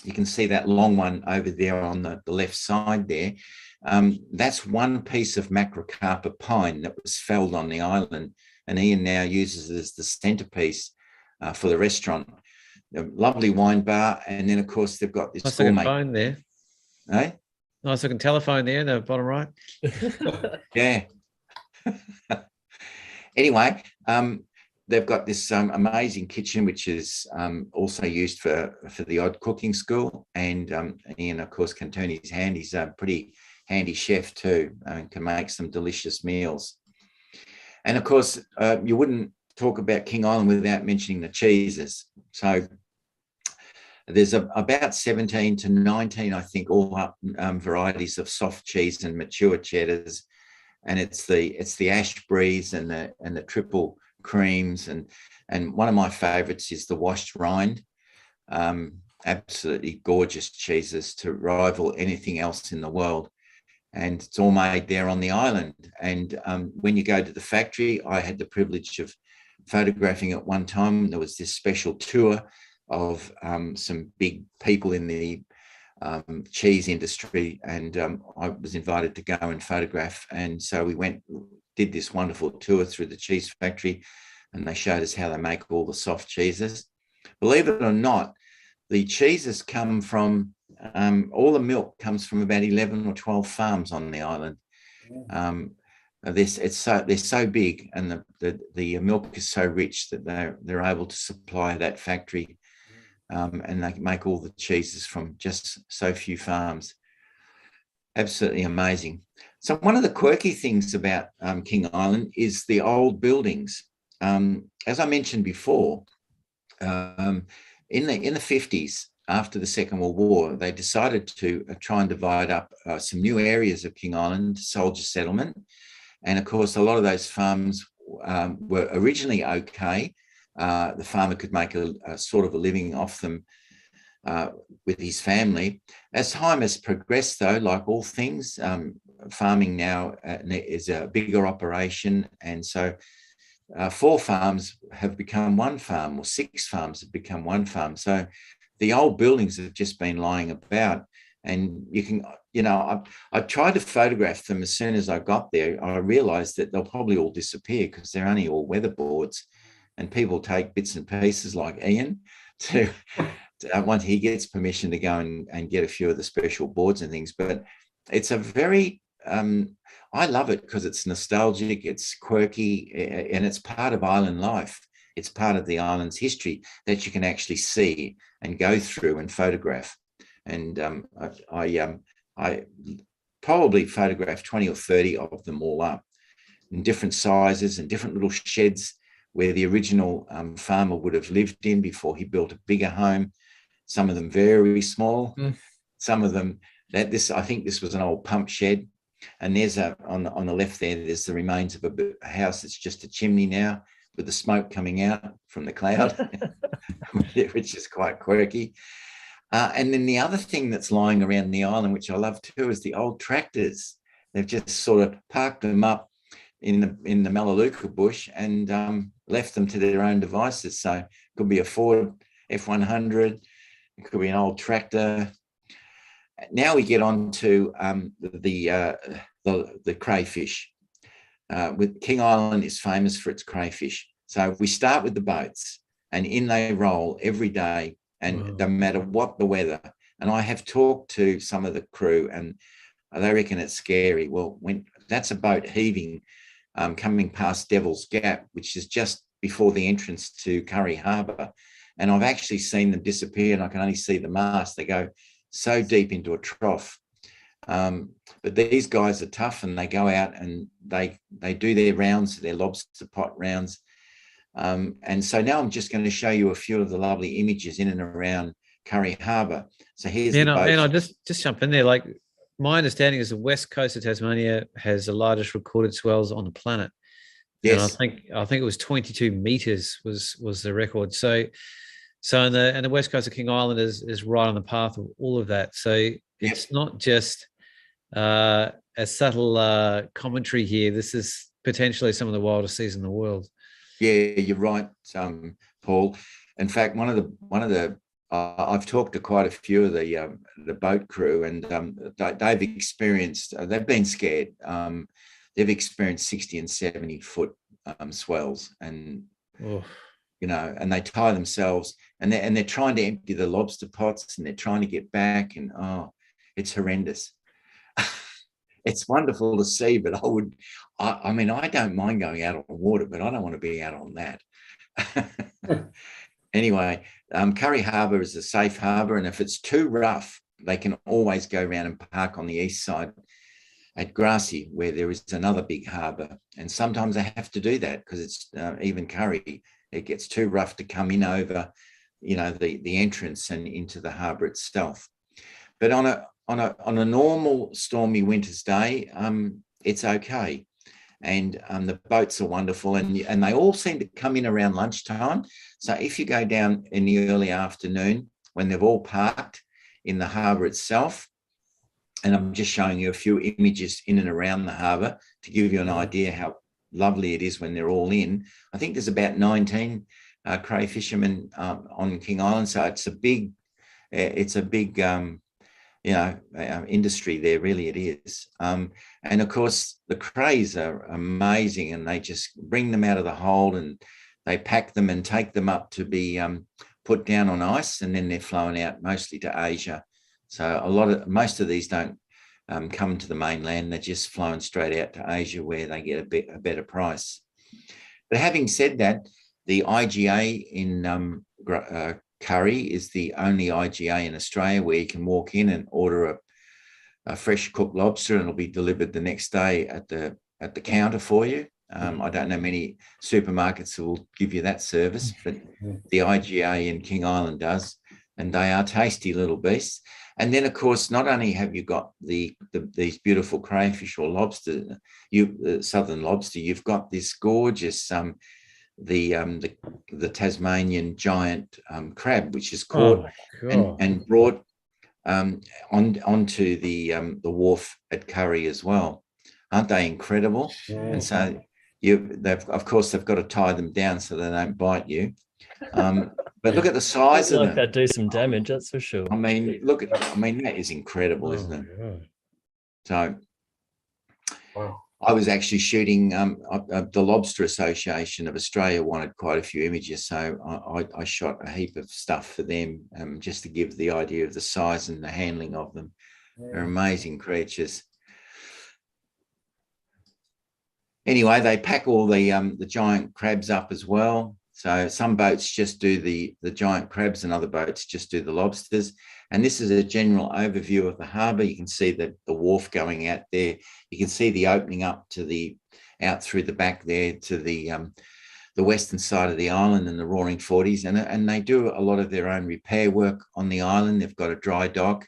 you can see, that long one over there on the left side there, that's one piece of macrocarpa pine that was felled on the island, and Ian now uses it as the centerpiece for the restaurant. A lovely wine bar, and then of course they've got this nice looking phone there. Eh? Nice looking telephone there in the bottom right. Yeah. Anyway, they've got this amazing kitchen, which is also used for the odd cooking school. And Ian, of course, can turn his hand. He's a pretty handy chef too, and can make some delicious meals. And of course, you wouldn't talk about King Island without mentioning the cheeses. So there's about 17 to 19, I think, all up varieties of soft cheese and mature cheddars. And it's the Ashberries and the triple creams, and one of my favorites is the washed rind. Absolutely gorgeous cheeses to rival anything else in the world, and it's all made there on the island. And when you go to the factory, I had the privilege of photographing at one time. There was this special tour of some big people in the cheese industry, and I was invited to go and photograph. And so we did this wonderful tour through the cheese factory, and they showed us how they make all the soft cheeses. Believe it or not, the cheeses come from, all the milk comes from about 11 or 12 farms on the island. they're so big, and the milk is so rich that they're able to supply that factory, and they can make all the cheeses from just so few farms. Absolutely amazing. So one of the quirky things about King Island is the old buildings. As I mentioned before, in the 50s, after the Second World War, they decided to try and divide up some new areas of King Island, soldier settlement. And of course, a lot of those farms were originally okay. The farmer could make a sort of a living off them with his family. As time has progressed, though, like all things, farming now is a bigger operation. And so 4 farms have become 1 farm, or 6 farms have become 1 farm. So the old buildings have just been lying about. And you can, I tried to photograph them as soon as I got there. I realized that they'll probably all disappear because they're only all weatherboards, and people take bits and pieces like Ian to once he gets permission to go and get a few of the special boards and things. But it's a very, I love it because it's nostalgic, it's quirky, and it's part of island life. It's part of the island's history that you can actually see and go through and photograph. And I probably photographed 20 or 30 of them all up in different sizes and different little sheds where the original farmer would have lived in before he built a bigger home. Some of them very small, some of them I think this was an old pump shed. And there's on the left there's the remains of a house that's just a chimney now with the smoke coming out from the cloud, which is quite quirky. And then the other thing that's lying around the island, which I love too, is the old tractors. They've just sort of parked them up in the Melaleuca bush and left them to their own devices. So it could be a Ford F100, it could be an old tractor. Now we get on to the crayfish. With King Island is famous for its crayfish. So we start with the boats, and in they roll every day, and no matter what the weather. And I have talked to some of the crew, and they reckon it's scary. Well, when that's a boat heaving, coming past Devil's Gap, which is just before the entrance to Curry Harbour, and I've actually seen them disappear, and I can only see the mast. They go so deep into a trough. But these guys are tough, and they go out and they do their rounds, their lobster pot rounds. And so now I'm just going to show you a few of the lovely images in and around Curry Harbour. So here's the boat. And I'll just jump in there. Like, my understanding is the west coast of Tasmania has the largest recorded swells on the planet. Yes. And I think it was 22 meters was the record. So in the west coast of King Island is right on the path of all of that. So it's not just a subtle commentary here. This is potentially some of the wildest seas in the world. Yeah, you're right, Paul. In fact, one of the I've talked to quite a few of the boat crew, and they've been scared. They've experienced 60 and 70 foot swells, and and they tie themselves, and they're trying to empty the lobster pots, and they're trying to get back, and it's horrendous. It's wonderful to see, but I mean, I don't mind going out on water, but I don't want to be out on that. Anyway, Curry Harbour is a safe harbour, and if it's too rough, they can always go around and park on the east side at Grassy, where there is another big harbour. And sometimes they have to do that because it's even Curry, it gets too rough to come in over, the entrance and into the harbour itself. But on a normal stormy winter's day, it's okay. And the boats are wonderful, and they all seem to come in around lunchtime. So if you go down in the early afternoon when they've all parked in the harbour itself, and I'm just showing you a few images in and around the harbour to give you an idea how lovely it is when they're all in. I think there's about 19 cray fishermen on King Island, so it's a big industry there, really it is. And of course, the crays are amazing, and they just bring them out of the hold and they pack them and take them up to be put down on ice, and then they're flown out mostly to Asia. So most of these don't come to the mainland. They're just flowing straight out to Asia where they get a better price. But having said that, the IGA in curry is the only IGA in Australia where you can walk in and order a fresh cooked lobster and it'll be delivered the next day at the counter for you. I don't know many supermarkets that will give you that service, but the IGA in King Island does, and they are tasty little beasts. And then, of course, not only have you got these beautiful crayfish or lobster, southern lobster, you've got this gorgeous the Tasmanian giant crab, which is caught and brought onto the wharf at Curry as well. Aren't they incredible? And so of course they've got to tie them down so they don't bite you. But look at the size of them. That do some damage, that's for sure. I mean, that is incredible, isn't it? Yeah. So Wow. I was actually shooting, the Lobster Association of Australia wanted quite a few images, so I shot a heap of stuff for them just to give the idea of the size and the handling of them. They're amazing creatures. Anyway, they pack all the giant crabs up as well. So some boats just do the giant crabs and other boats just do the lobsters. And this is a general overview of the harbour. You can see the wharf going out there. You can see the opening up to out through the back there to the western side of the island and the Roaring Forties. And they do a lot of their own repair work on the island. They've got a dry dock.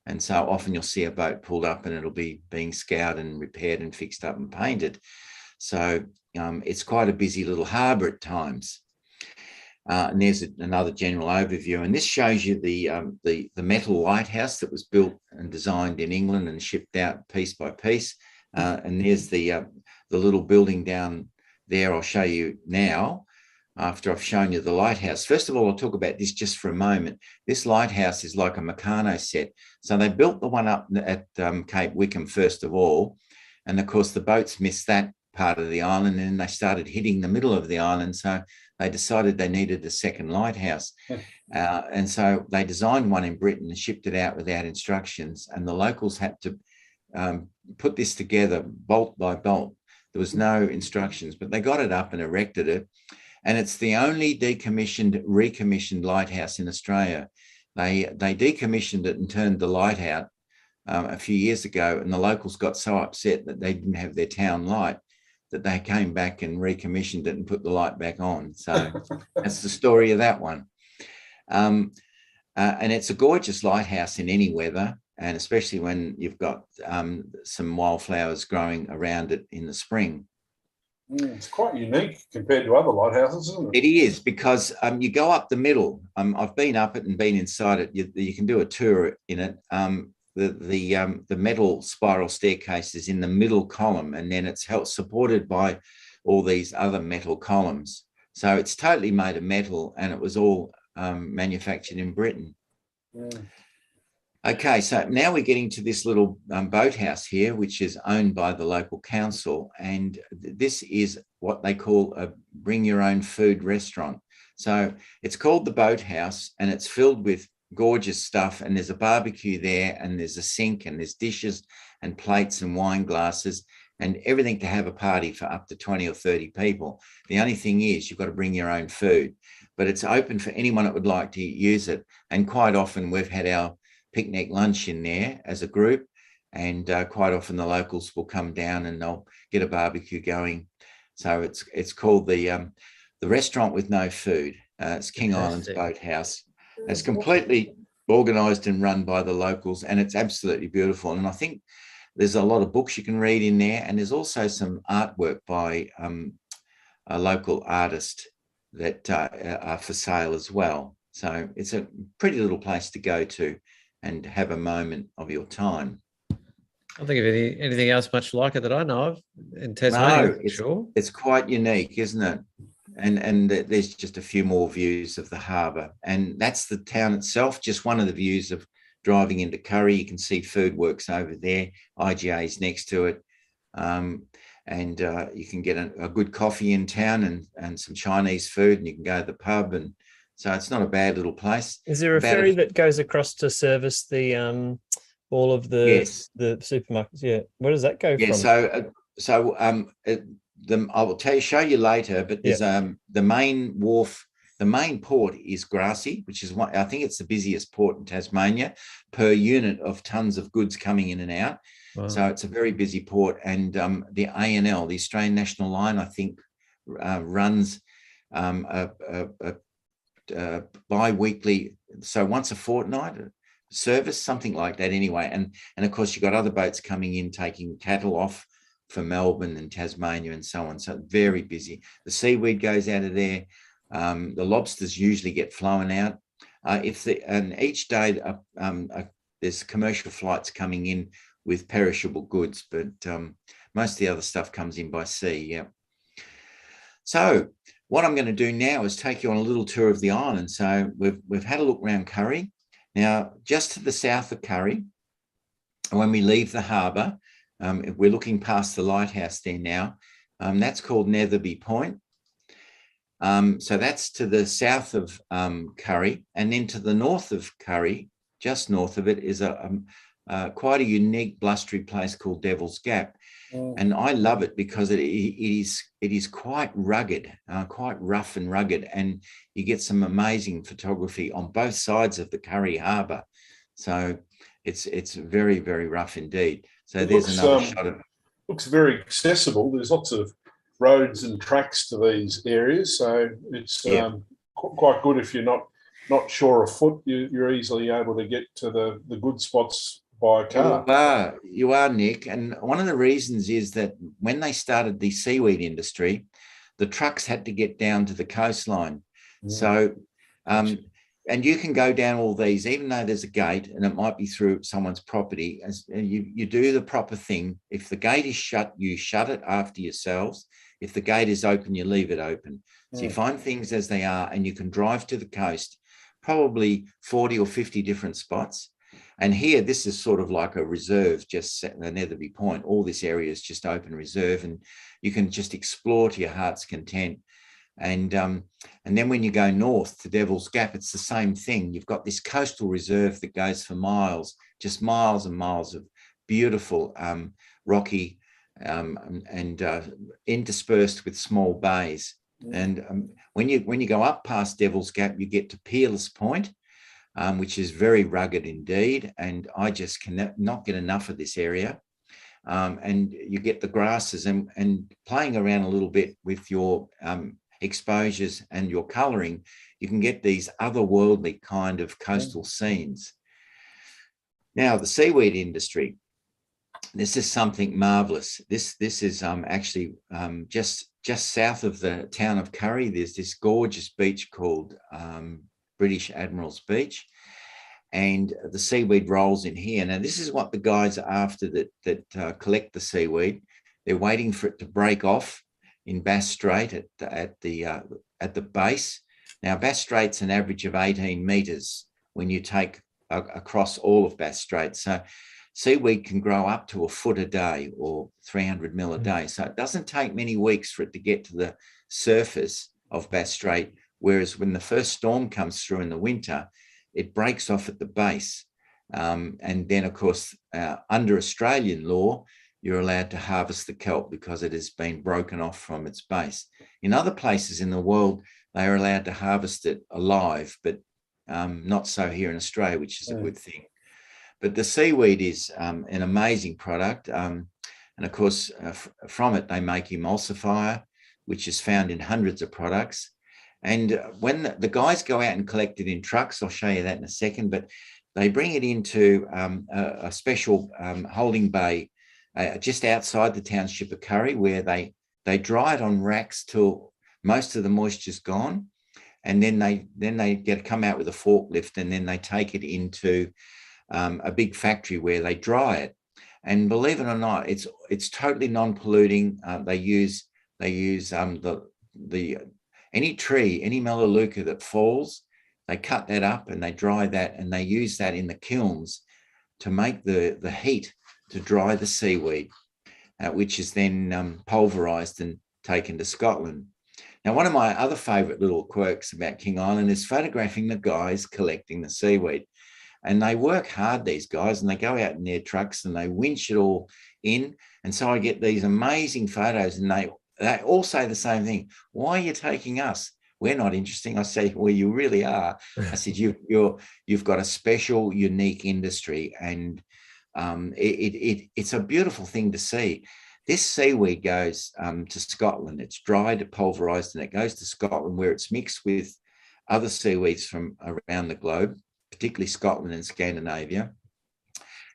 And so often you'll see a boat pulled up and it'll be being scoured and repaired and fixed up and painted. So it's quite a busy little harbour at times. And there's another general overview. And this shows you the metal lighthouse that was built and designed in England and shipped out piece by piece. And there's the little building down there I'll show you now after I've shown you the lighthouse. First of all, I'll talk about this just for a moment. This lighthouse is like a Meccano set. So they built the one up at Cape Wickham first of all. And of course, the boats missed that part of the island and they started hitting the middle of the island. So they decided they needed a second lighthouse. And so they designed one in Britain and shipped it out without instructions. And the locals had to put this together bolt by bolt. There was no instructions, but they got it up and erected it. And it's the only recommissioned lighthouse in Australia. They decommissioned it and turned the light out a few years ago. And the locals got so upset that they didn't have their town light that they came back and recommissioned it and put the light back on. So that's the story of that one. And it's a gorgeous lighthouse in any weather, and especially when you've got some wildflowers growing around it in the spring. It's quite unique compared to other lighthouses, isn't it? It is, because you go up the middle. I've been up it and been inside it. You can do a tour in it. The metal spiral staircase is in the middle column, and then it's supported by all these other metal columns. So it's totally made of metal, and it was all manufactured in Britain. Okay, so now we're getting to this little boathouse here, which is owned by the local council, and this is what they call a bring your own food restaurant. So it's called the Boathouse, and it's filled with gorgeous stuff, and there's a barbecue there, and there's a sink, and there's dishes and plates and wine glasses and everything to have a party for up to 20 or 30 people. The only thing is you've got to bring your own food, but it's open for anyone that would like to use it. And quite often we've had our picnic lunch in there as a group, and quite often the locals will come down and they'll get a barbecue going. So it's called the restaurant with no food. It's King Island's Boathouse. It's completely organised and run by the locals, and it's absolutely beautiful. And I think there's a lot of books you can read in there, and there's also some artwork by a local artist that are for sale as well. So it's a pretty little place to go to and have a moment of your time. I think of anything else much like it that I know of in Tasmania. No, it's quite unique, isn't it? And there's just a few more views of the harbour, and that's the town itself. Just one of the views of driving into Curry. You can see Food Works over there. IGA's next to it, and you can get a good coffee in town and some Chinese food, and you can go to the pub, and so it's not a bad little place. Is there a ferry that goes across to service the all of Yes. the supermarkets. Yeah, where does that go Yeah. from? I will show you later, but there's the main wharf. The main port is Grassy, which is I think it's the busiest port in Tasmania per unit of tons of goods coming in and out. Wow. So it's a very busy port. And the ANL, the Australian National Line, I think runs a bi-weekly, so once a fortnight service, something like that anyway. And of course, you've got other boats coming in, taking cattle off for Melbourne and Tasmania and so on. So very busy. The seaweed goes out of there. The lobsters usually get flown out. And each day there's commercial flights coming in with perishable goods, but most of the other stuff comes in by sea. Yeah. So what I'm going to do now is take you on a little tour of the island. So we've had a look around Curry. Now, just to the south of Curry, when we leave the harbour, we're looking past the lighthouse there now. That's called Netherby Point. So that's to the south of Curry, and then to the north of Curry, just north of it, is quite a unique blustery place called Devil's Gap. And I love it because it is quite rugged, quite rough and rugged, and you get some amazing photography on both sides of the Curry Harbour. So it's very, very rough indeed. So there's another shot of it. Looks very accessible. There's lots of roads and tracks to these areas, so it's quite good if you're not sure of foot. You're easily able to get to the good spots by car. You are, Nick. And one of the reasons is that when they started the seaweed industry, the trucks had to get down to the coastline. So, and you can go down all these, even though there's a gate and it might be through someone's property, you do the proper thing. If the gate is shut, you shut it after yourselves. If the gate is open, you leave it open. So you find things as they are, and you can drive to the coast, probably 40 or 50 different spots. And here, this is sort of like a reserve, just at the Netherby Point. All this area is just open reserve, and you can just explore to your heart's content. And then when you go north to Devil's Gap, it's the same thing. You've got this coastal reserve that goes for miles, just miles and miles of beautiful rocky and interspersed with small bays. And when you go up past Devil's Gap, you get to Peerless Point, which is very rugged indeed. And I just cannot get enough of this area. And you get the grasses and playing around a little bit with your exposures and your colouring, you can get these otherworldly kind of coastal scenes. Now, the seaweed industry, this is something marvellous. This is actually just south of the town of Curry. There's this gorgeous beach called British Admiral's Beach, and the seaweed rolls in here. Now, this is what the guys are after that collect the seaweed. They're waiting for it to break off in Bass Strait at the base. Now, Bass Strait's an average of 18 metres when you take across all of Bass Strait. So seaweed can grow up to a foot a day or 300 mil a day. So it doesn't take many weeks for it to get to the surface of Bass Strait, whereas when the first storm comes through in the winter, it breaks off at the base. And then, of course, under Australian law, you're allowed to harvest the kelp because it has been broken off from its base. In other places in the world, they are allowed to harvest it alive, but not so here in Australia, which is a good thing. But the seaweed is an amazing product. And of course, from it, they make emulsifier, which is found in hundreds of products. And when the guys go out and collect it in trucks, I'll show you that in a second, but they bring it into a special holding bay just outside the township of Curry, where they dry it on racks till most of the moisture's gone. And then they come out with a forklift, and then they take it into a big factory where they dry it. And believe it or not, it's totally non-polluting. They use any tree, any Melaleuca that falls, they cut that up and they dry that, and they use that in the kilns to make the heat to dry the seaweed, which is then pulverised and taken to Scotland. Now, one of my other favourite little quirks about King Island is photographing the guys collecting the seaweed. And they work hard, these guys, and they go out in their trucks and they winch it all in. And so I get these amazing photos, and they all say the same thing. Why are you taking us? We're not interesting. I say, well, you really are. I said, you've got a special, unique industry, and it's a beautiful thing to see. This seaweed goes to Scotland. It's dried, pulverized, and it goes to Scotland, where it's mixed with other seaweeds from around the globe, particularly Scotland and Scandinavia.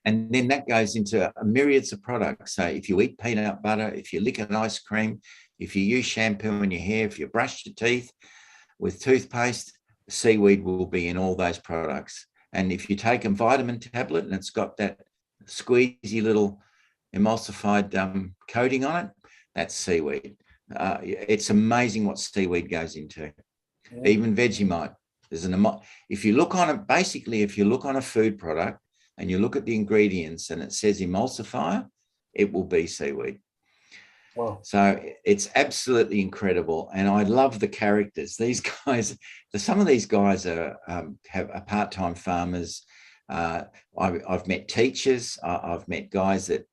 And then that goes into myriads of products. So if you eat peanut butter, if you lick an ice cream, if you use shampoo in your hair, if you brush your teeth with toothpaste, seaweed will be in all those products. And if you take a vitamin tablet and it's got that squeezy little emulsified coating on it, that's seaweed. It's amazing what seaweed goes into. Yeah. Even Vegemite. If you look on it, basically, if you look on a food product and you look at the ingredients and it says emulsifier, it will be seaweed. Wow. So it's absolutely incredible. And I love the characters. These guys, some of these guys are part-time farmers. I've met teachers. I've met guys that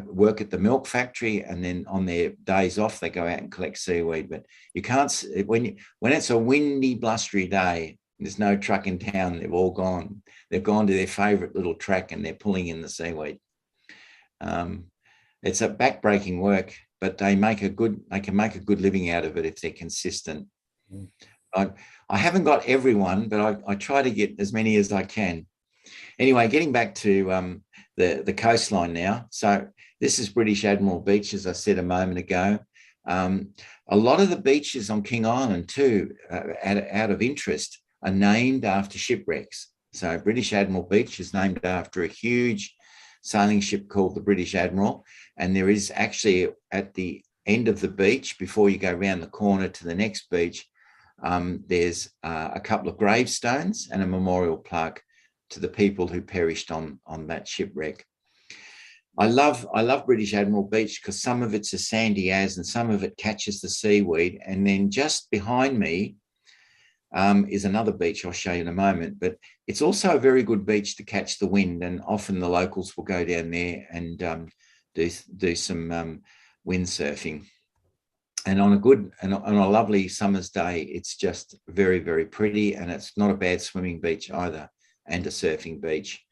work at the milk factory, and then on their days off, they go out and collect seaweed. But you can't, when it's a windy, blustery day, there's no truck in town, they've all gone. They've gone to their favorite little track and they're pulling in the seaweed. It's a backbreaking work, but they can make a good living out of it if they're consistent. I haven't got everyone, but I try to get as many as I can. Anyway, getting back to the coastline now. So this is British Admiral Beach, as I said a moment ago. A lot of the beaches on King Island too, out of interest, are named after shipwrecks. So British Admiral Beach is named after a huge sailing ship called the British Admiral. And there is actually at the end of the beach, before you go around the corner to the next beach, there's a couple of gravestones and a memorial plaque to the people who perished on that shipwreck. I love British Admiral Beach because some of it's a sandy as and some of it catches the seaweed. And then just behind me is another beach I'll show you in a moment, but it's also a very good beach to catch the wind, and often the locals will go down there and do some windsurfing. And on a lovely summer's day, it's just very, very pretty, and it's not a bad swimming beach either, and a surfing beach.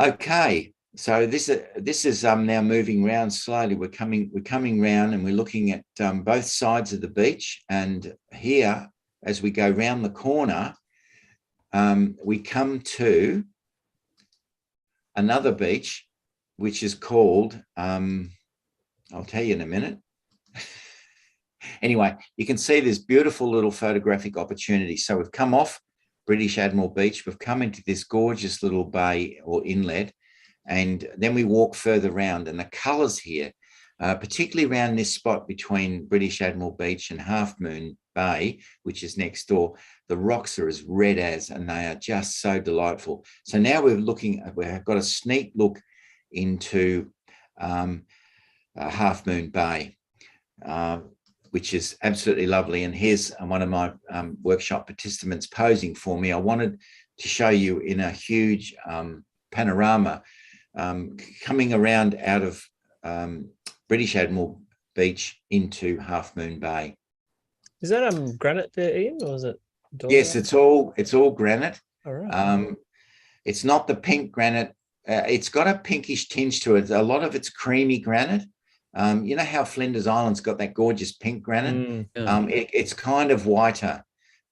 Okay, so this is now moving round slowly. We're coming round, and we're looking at both sides of the beach. And here, as we go round the corner, we come to another beach, which is called, I'll tell you in a minute. Anyway, you can see this beautiful little photographic opportunity. So we've come off British Admiral Beach, we've come into this gorgeous little bay or inlet, and then we walk further round, and the colours here, particularly around this spot between British Admiral Beach and Half Moon Bay, which is next door, the rocks are as red as, and they are just so delightful. So now we've got a sneak look into Half Moon Bay, which is absolutely lovely. And here's one of my workshop participants posing for me. I wanted to show you in a huge panorama coming around out of British Admiral Beach into Half Moon Bay. Is that granite there, Ian, or is it? Yes, it's all granite. All right. It's not the pink granite. It's got a pinkish tinge to it. A lot of it's creamy granite. You know how Flinders Island's got that gorgeous pink granite? It's kind of whiter,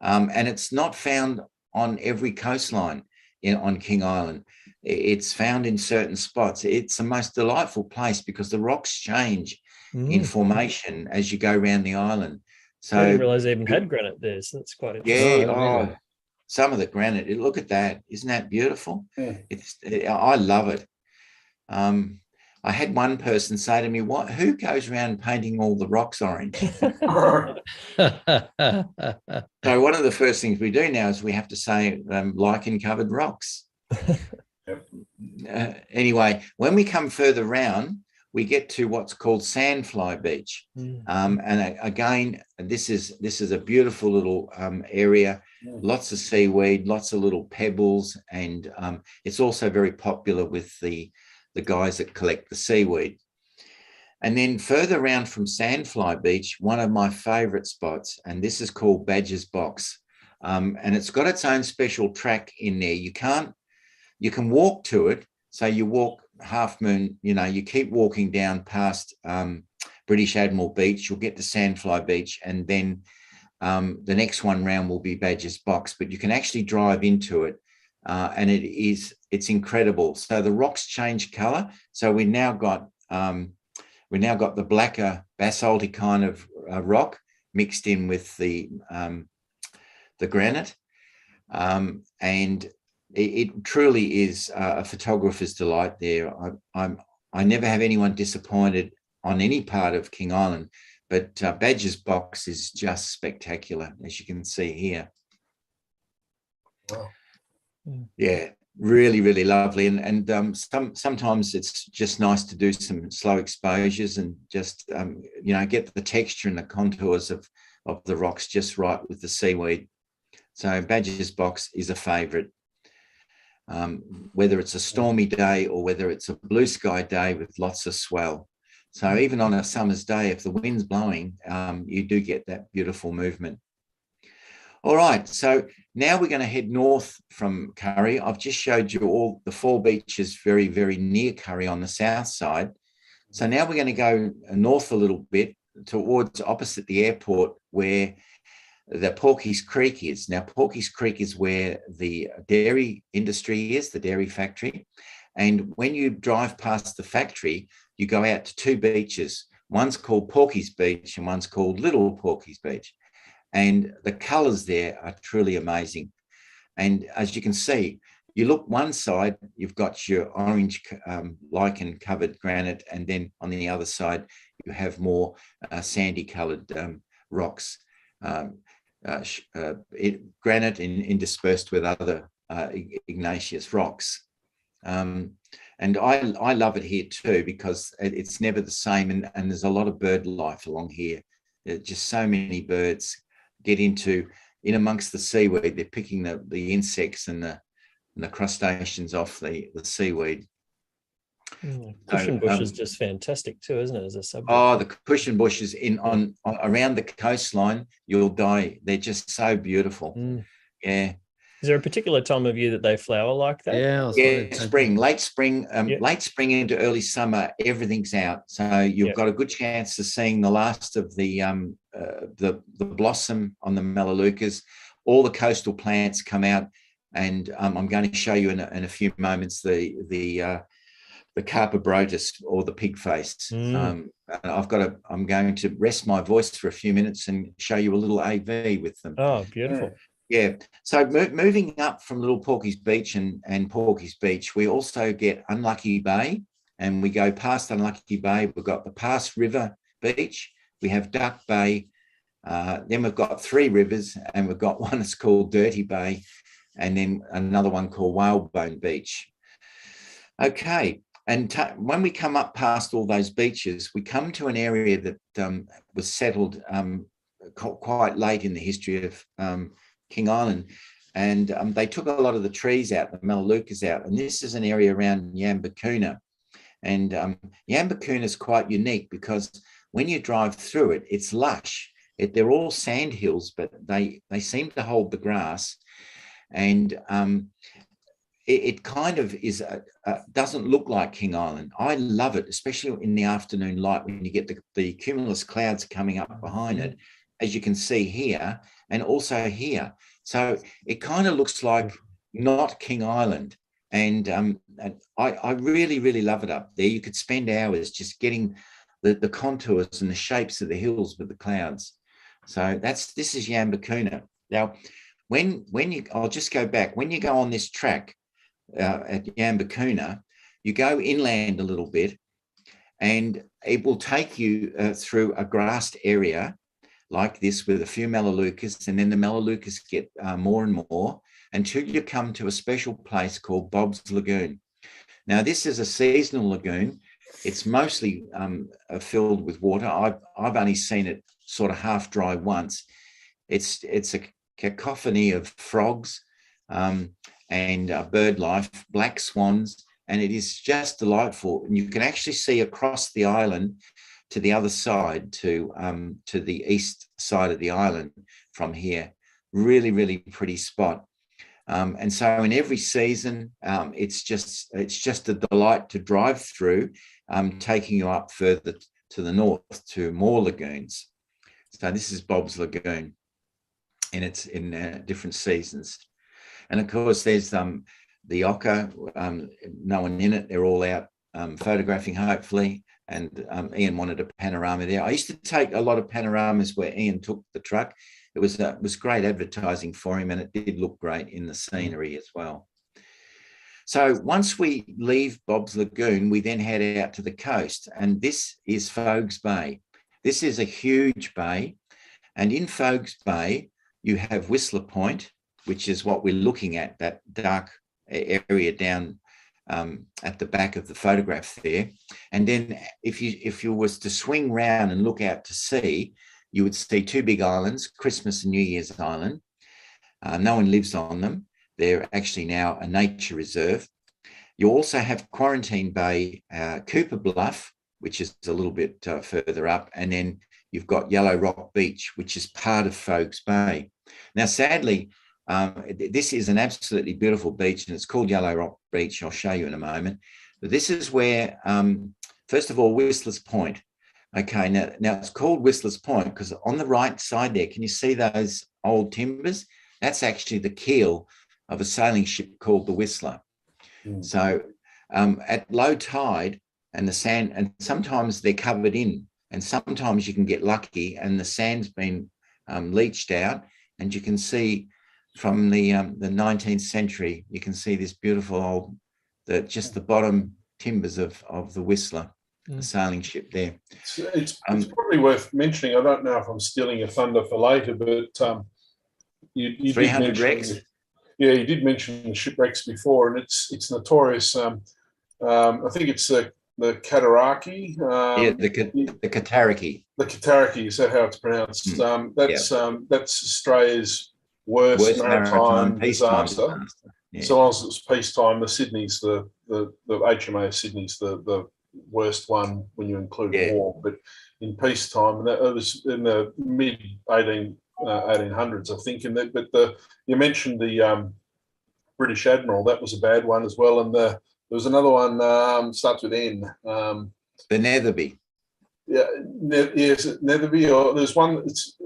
and it's not found on every coastline on King Island. It's found in certain spots. It's the most delightful place because the rocks change in formation as you go around the island. So I didn't realize they even had granite there, so that's quite interesting. Yeah, some of the granite. Look at that. Isn't that beautiful? Yeah. I love it. I had one person say to me, who goes around painting all the rocks orange? So one of the first things we do now is we have to say lichen-covered rocks. Anyway, when we come further round, we get to what's called Sandfly Beach. And again, this is a beautiful little area, lots of seaweed, lots of little pebbles, and it's also very popular with the guys that collect the seaweed. And then further around from Sandfly Beach, one of my favorite spots, and this is called Badger's Box. And it's got its own special track in there. You can walk to it. So you walk Half Moon, you keep walking down past British Admiral Beach, you'll get to Sandfly Beach, and then the next one round will be Badger's Box, but you can actually drive into it. And it's incredible. So the rocks change color. So we now got the blacker basaltic kind of rock mixed in with the granite, and it truly is a photographer's delight there. I never have anyone disappointed on any part of King Island, but Badger's Box is just spectacular, as you can see here. Wow. Yeah, really, really lovely. And sometimes it's just nice to do some slow exposures and just, get the texture and the contours of the rocks just right with the seaweed. So Badger's Box is a favourite. Whether it's a stormy day or whether it's a blue sky day with lots of swell. So even on a summer's day, if the wind's blowing, you do get that beautiful movement. All right, so now we're going to head north from Curry. I've just showed you all the 4 beaches very, very near Curry on the south side. So now we're going to go north a little bit towards opposite the airport where the Porky's Creek is. Now, Porky's Creek is where the dairy industry is, the dairy factory. And when you drive past the factory, you go out to 2 beaches. One's called Porky's Beach and one's called Little Porky's Beach. And the colours there are truly amazing. And as you can see, you look one side, you've got your orange lichen covered granite, and then on the other side, you have more sandy coloured rocks. Granite interspersed with other igneous rocks. And I love it here too, because it's never the same, and there's a lot of bird life along here. There's just so many birds get in amongst the seaweed. They're picking the insects and the crustaceans off the seaweed. Cushion bush is just fantastic too, isn't it, as a subject? Oh, the cushion bushes on around the coastline, you'll die. They're just so beautiful. Yeah. Is there a particular time of year that they flower like that? Yeah, spring, late spring, late spring into early summer, everything's out. So you've got a good chance of seeing the last of the blossom on the Melaleucas. All the coastal plants come out, and I'm going to show you in a few moments the Carpobrotus, or the pig face. I'm going to rest my voice for a few minutes and show you a little AV with them. Oh, beautiful. Yeah. So moving up from Little Porky's Beach and Porky's Beach, we also get Unlucky Bay, and we go past Unlucky Bay. We've got the Pass River Beach. We have Duck Bay. Then we've got 3 rivers, and we've got one that's called Dirty Bay, and then another one called Whalebone Beach. Okay. And when we come up past all those beaches, we come to an area that was settled quite late in the history of King Island, and they took a lot of the trees out, the Melaleucas out, and this is an area around Yambakuna. And Yambakuna is quite unique because when you drive through it, it's lush. They're all sand hills, but they seem to hold the grass, and it kind of is doesn't look like King Island. I love it, especially in the afternoon light when you get the cumulus clouds coming up behind it, as you can see here, and also here. So it kind of looks like not King Island. And I really, really love it up there. You could spend hours just getting the contours and the shapes of the hills with the clouds. So this is Yambakuna. Now, I'll just go back. When you go on this track at Yambakuna, you go inland a little bit, and it will take you through a grassed area like this with a few Melaleucas, and then the Melaleucas get more and more until you come to a special place called Bob's Lagoon. Now, this is a seasonal lagoon, It's mostly filled with water. I've only seen it sort of half dry once. It's a cacophony of frogs and bird life, black swans, and it is just delightful. And you can actually see across the island to the other side, to the east side of the island from here. Really, really pretty spot. And so in every season, it's just a delight to drive through, taking you up further to the north to more lagoons. So this is Bob's Lagoon, and it's in different seasons. And of course, there's the Ocker, no one in it. They're all out photographing, hopefully. And Ian wanted a panorama there. I used to take a lot of panoramas where Ian took the truck. It was great advertising for him, and it did look great in the scenery as well. So once we leave Bob's Lagoon, we then head out to the coast, and this is Fogues Bay. This is a huge bay, and in Fogues Bay, you have Whistler Point, which is what we're looking at, that dark area down at the back of the photograph there. And then if you was to swing round and look out to sea, you would see two big islands, Christmas and New Year's Island. No one lives on them. They're actually now a nature reserve. You also have Quarantine Bay, Cooper Bluff, which is a little bit further up. And then you've got Yellow Rock Beach, which is part of Fogues Bay. Now, sadly, this is an absolutely beautiful beach, and it's called Yellow Rock Beach. I'll show you in a moment. But this is where, first of all, Whistler's Point. Okay, now it's called Whistler's Point because on the right side there, can you see those old timbers? That's actually the keel of a sailing ship called the Whistler. Mm. So at low tide and the sand, and sometimes they're covered in, and sometimes you can get lucky and the sand's been leached out, and you can see from the 19th century, you can see this beautiful old, just the bottom timbers of the Whistler. The sailing ship there. It's probably worth mentioning. I don't know if I'm stealing your thunder for later, but you 300 wrecks. Yeah, you did mention shipwrecks before, and it's notorious. I think it's the Cataraqui. The Cataraqui. The Cataraqui, is that how it's pronounced? That's Australia's worst maritime disaster. Yeah. So as it was peacetime, the Sydney's the HMAS Sydney's the worst one when you include war, but in peacetime, and that was in the mid 1800s, I think. But you mentioned the British Admiral, that was a bad one as well, and there was another one starts with N. The Netherby. Yeah, yes, Netherby, or there's one it's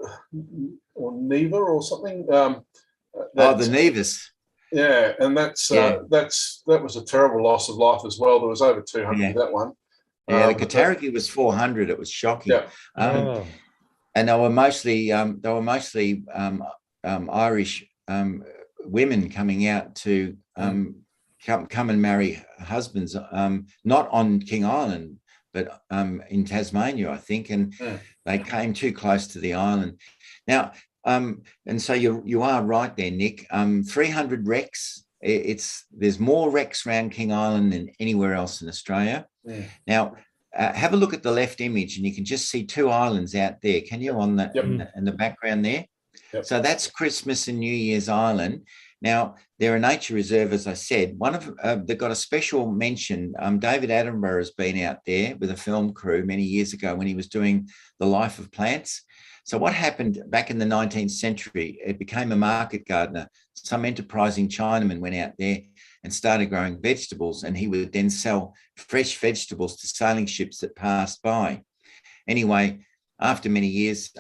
or Neva or something. The Nevis. Yeah, and that was a terrible loss of life as well. There was over 200 that one. Yeah, the Cataraqui was 400. It was shocking. Yeah. And they were mostly Irish women coming out to come and marry husbands, not on King Island, but in Tasmania, I think, and they came too close to the island. Now. And so you are right there, Nick. 300 wrecks. There's more wrecks around King Island than anywhere else in Australia. Yeah. Now, have a look at the left image, and you can just see two islands out there. Can you in the background there? Yep. So that's Christmas and New Year's Island. Now they're a nature reserve, as I said. One of they've got a special mention. David Attenborough has been out there with a film crew many years ago when he was doing The Life of Plants. So what happened back in the 19th century, it became a market gardener. Some enterprising Chinaman went out there and started growing vegetables, and he would then sell fresh vegetables to sailing ships that passed by. Anyway, after many years,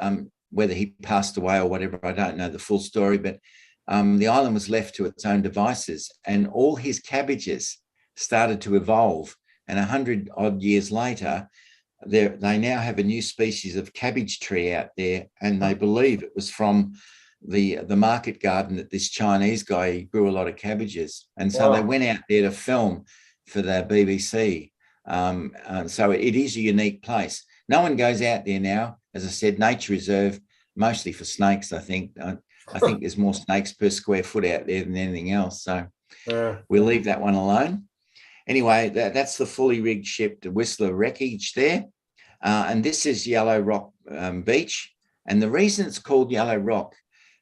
whether he passed away or whatever, I don't know the full story, but the island was left to its own devices, and all his cabbages started to evolve. And 100 odd years later, they now have a new species of cabbage tree out there, and they believe it was from the market garden that this Chinese guy grew a lot of cabbages. And so they went out there to film for the BBC. So it is a unique place. No one goes out there now. As I said, nature reserve, mostly for snakes, I think. I think there's more snakes per square foot out there than anything else. So we'll leave that one alone. anyway, that's the fully rigged ship, the Whistler wreckage there. And this is Yellow Rock Beach. And the reason it's called Yellow Rock,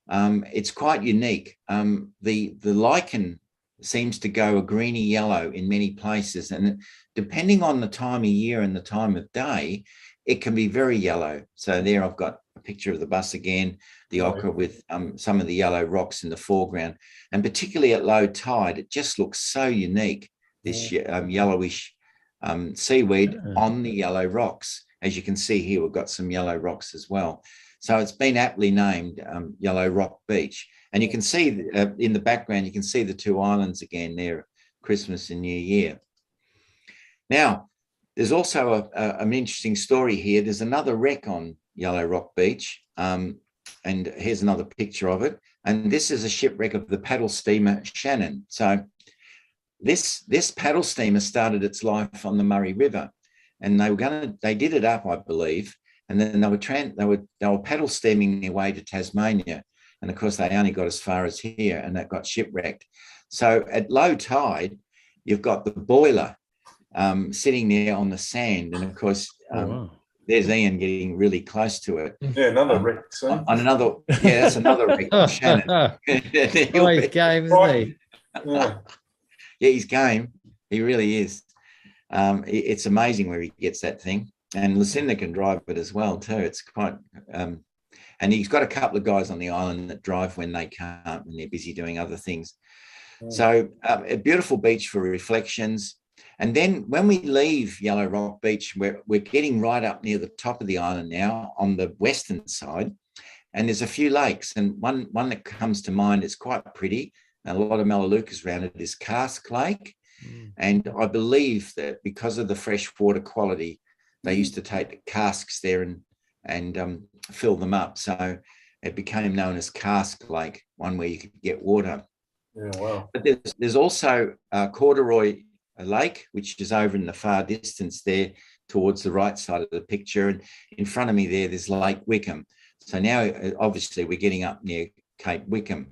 it's quite unique. The lichen seems to go a greeny yellow in many places. And depending on the time of year and the time of day, it can be very yellow. So there I've got a picture of the bus again, the ochre with some of the yellow rocks in the foreground. And particularly at low tide, it just looks so unique, this yellowish seaweed on the yellow rocks. As you can see here, we've got some yellow rocks as well. So it's been aptly named Yellow Rock Beach. And you can see in the background, you can see the two islands again there, Christmas and New Year. Now, there's also an interesting story here. There's another wreck on Yellow Rock Beach. And here's another picture of it. And this is a shipwreck of the paddle steamer Shannon. So this paddle steamer started its life on the Murray River. And they did it up, I believe. And then they were paddle steaming their way to Tasmania. And of course, they only got as far as here and that got shipwrecked. So at low tide, you've got the boiler sitting there on the sand. And of course, there's Ian getting really close to it. Yeah, another wreck. That's another wreck. Shannon. Oh, he's game, isn't he? Yeah, he's game. He really is. It's amazing where he gets that thing. And Lucinda can drive it as well too. It's quite, and he's got a couple of guys on the island that drive when they can't, when they're busy doing other things. So a beautiful beach for reflections. And then when we leave Yellow Rock Beach, we're getting right up near the top of the island now on the western side. And there's a few lakes, and one that comes to mind is quite pretty. A lot of Melaleucas around it is Cask Lake. And I believe that because of the fresh water quality, they used to take the casks there and fill them up. So it became known as Cask Lake, one where you could get water. Yeah, wow. But there's also Corduroy Lake, which is over in the far distance there towards the right side of the picture. And in front of me there's Lake Wickham. So now, obviously, we're getting up near Cape Wickham.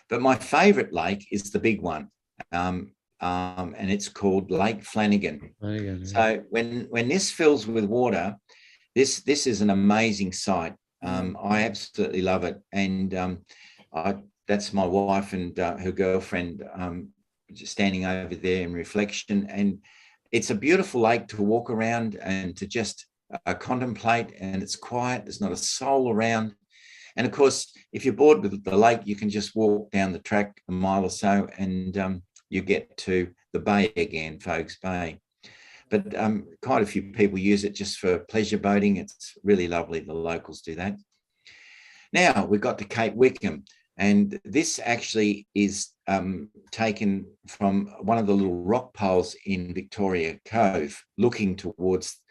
But my favourite lake is the big one. And it's called Lake Flanagan. So when this fills with water, this is an amazing sight. I absolutely love it. And that's my wife and her girlfriend just standing over there in reflection. And it's a beautiful lake to walk around and to just contemplate. And it's quiet. There's not a soul around. And of course, if you're bored with the lake, you can just walk down the track a mile or so and you get to the bay again, Fogues Bay. But quite a few people use it just for pleasure boating. It's really lovely. The locals do that. Now we've got to Cape Wickham, and this actually is taken from one of the little rock poles in Victoria Cove, looking towards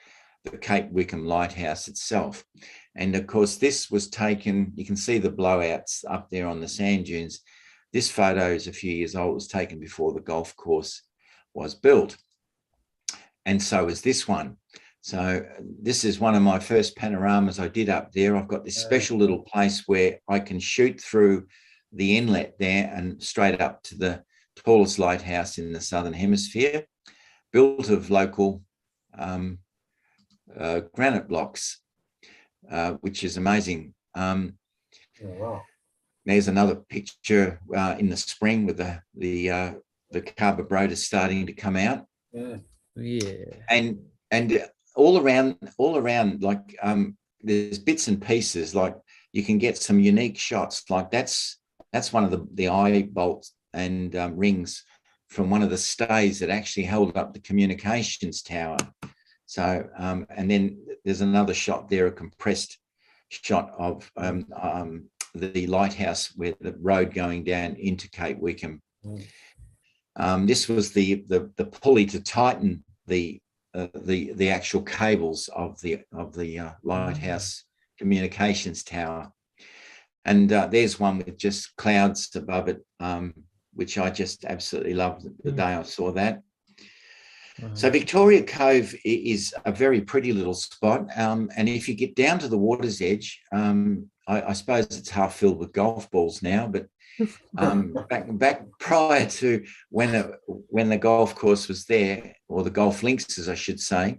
the Cape Wickham Lighthouse itself. And of course, this was taken, you can see the blowouts up there on the sand dunes. This photo is a few years old. It was taken before the golf course was built. And so is this one. So this is one of my first panoramas I did up there. I've got this special little place where I can shoot through the inlet there and straight up to the tallest lighthouse in the Southern Hemisphere, built of local granite blocks, which is amazing. Wow. There's another picture in the spring with the Carver Broder starting to come out. Yeah. And all around, like there's bits and pieces. Like you can get some unique shots. Like that's one of the eye bolts and rings from one of the stays that actually held up the communications tower. So and then there's another shot there, a compressed shot of the lighthouse with the road going down into Cape Wickham. This was the pulley to tighten the actual cables of the lighthouse communications tower. And there's one with just clouds above it, which I just absolutely loved the day I saw that. So Victoria Cove is a very pretty little spot. And if you get down to the water's edge, I suppose it's half filled with golf balls now, but back prior to when the golf course was there, or the golf links, as I should say.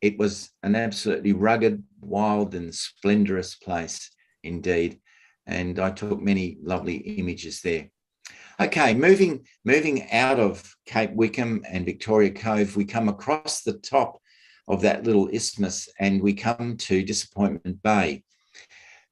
It was an absolutely rugged, wild, and splendorous place indeed, and I took many lovely images there. Okay, moving out of Cape Wickham and Victoria Cove, we come across the top of that little isthmus and we come to Disappointment Bay.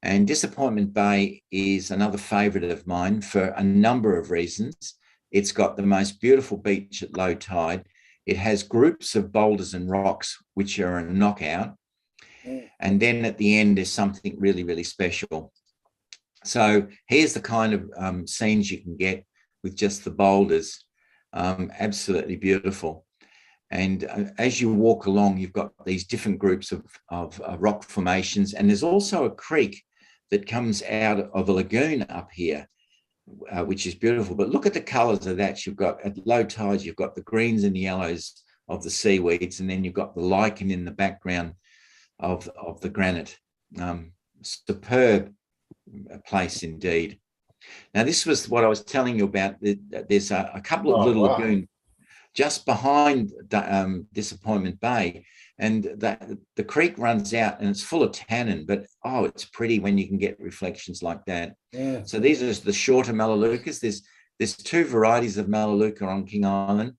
And Disappointment Bay is another favourite of mine for a number of reasons. It's got the most beautiful beach at low tide. It has groups of boulders and rocks, which are a knockout. And then at the end, there's something really, really special. So here's the kind of scenes you can get with just the boulders. Absolutely beautiful. And as you walk along, you've got these different groups of rock formations. And there's also a creek that comes out of a lagoon up here, which is beautiful. But look at the colours of that. You've got, at low tides, you've got the greens and yellows of the seaweeds, and then you've got the lichen in the background of the granite. Superb place indeed. Now, this was what I was telling you about. There's a couple of little lagoons just behind Disappointment Bay, and the creek runs out and it's full of tannin, but oh, it's pretty when you can get reflections like that. Yeah. So these are the shorter Melaleucas. There's two varieties of Melaleuca on King Island.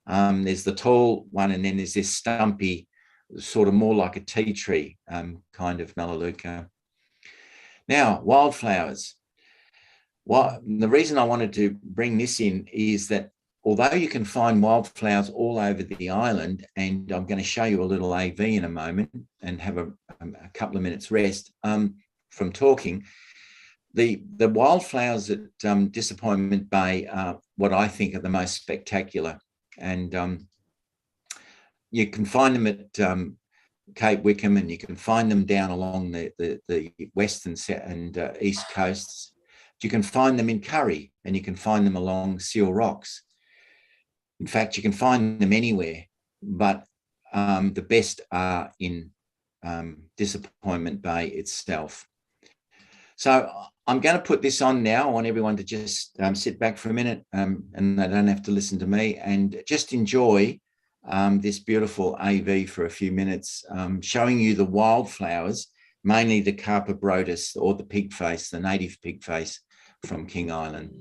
There's the tall one, and then there's this stumpy, sort of more like a tea tree kind of Melaleuca. Now, wildflowers. The reason I wanted to bring this in is that although you can find wildflowers all over the island, and I'm going to show you a little AV in a moment and have a couple of minutes rest from talking, the wildflowers at Disappointment Bay are what I think are the most spectacular. And you can find them at Cape Wickham, and you can find them down along the western and east coasts. You can find them in Curry, and you can find them along Seal Rocks. In fact, you can find them anywhere, but the best are in Disappointment Bay itself. So I'm going to put this on now. I want everyone to just sit back for a minute, and they don't have to listen to me, and just enjoy this beautiful AV for a few minutes, showing you the wildflowers, mainly the Carpa brodus, or the pigface, the native pigface from King Island.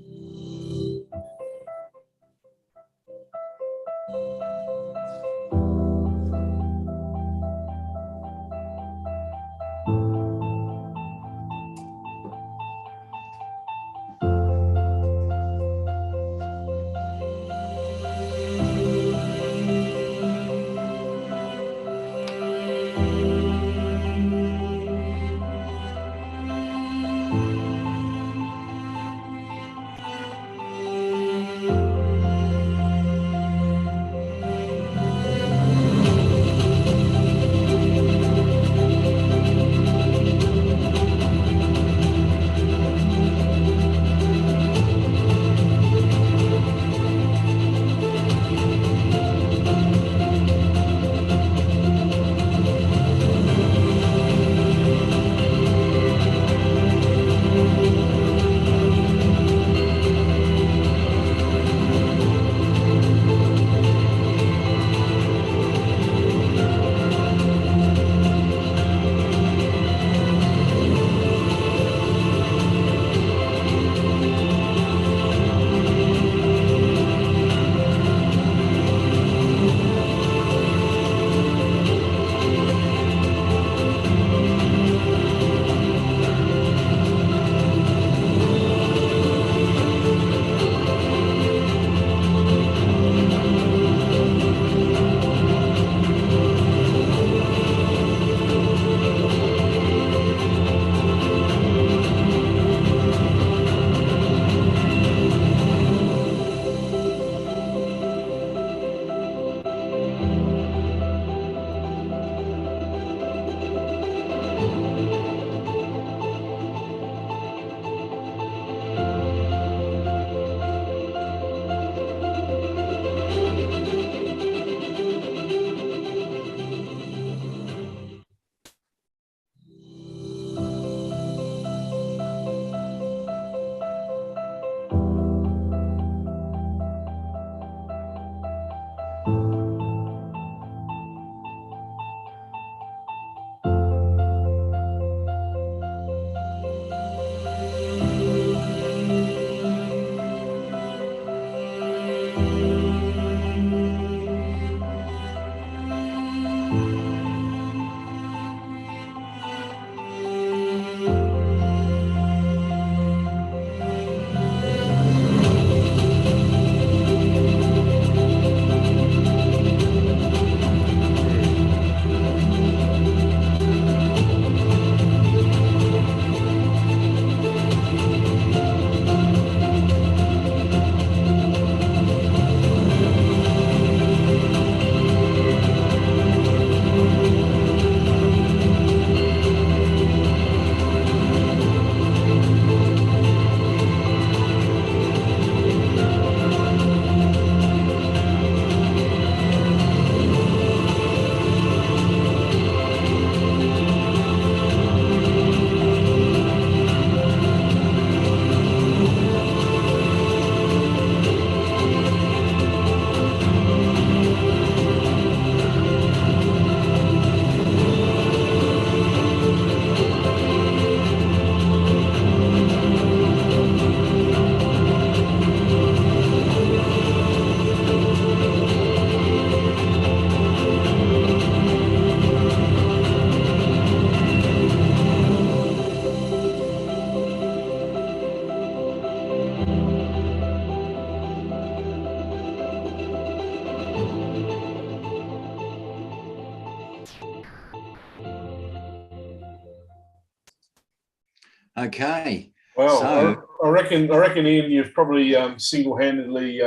Okay. Well, So I reckon, Ian, you've probably single-handedly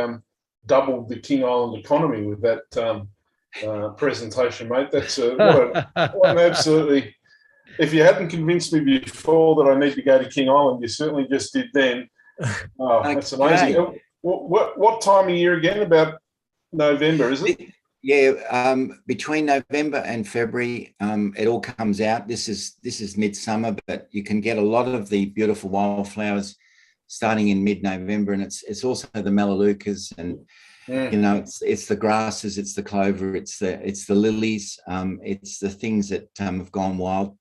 doubled the King Island economy with that presentation, mate. That's what an absolutely. If you hadn't convinced me before that I need to go to King Island, you certainly just did then. Oh, that's amazing. Okay. What time of year again? About November, is it? Yeah, between November and February, it all comes out. This is midsummer, but you can get a lot of the beautiful wildflowers starting in mid-November, and it's also the Melaleucas, and you know, it's the grasses, it's the clover, it's the lilies, it's the things that have gone wild.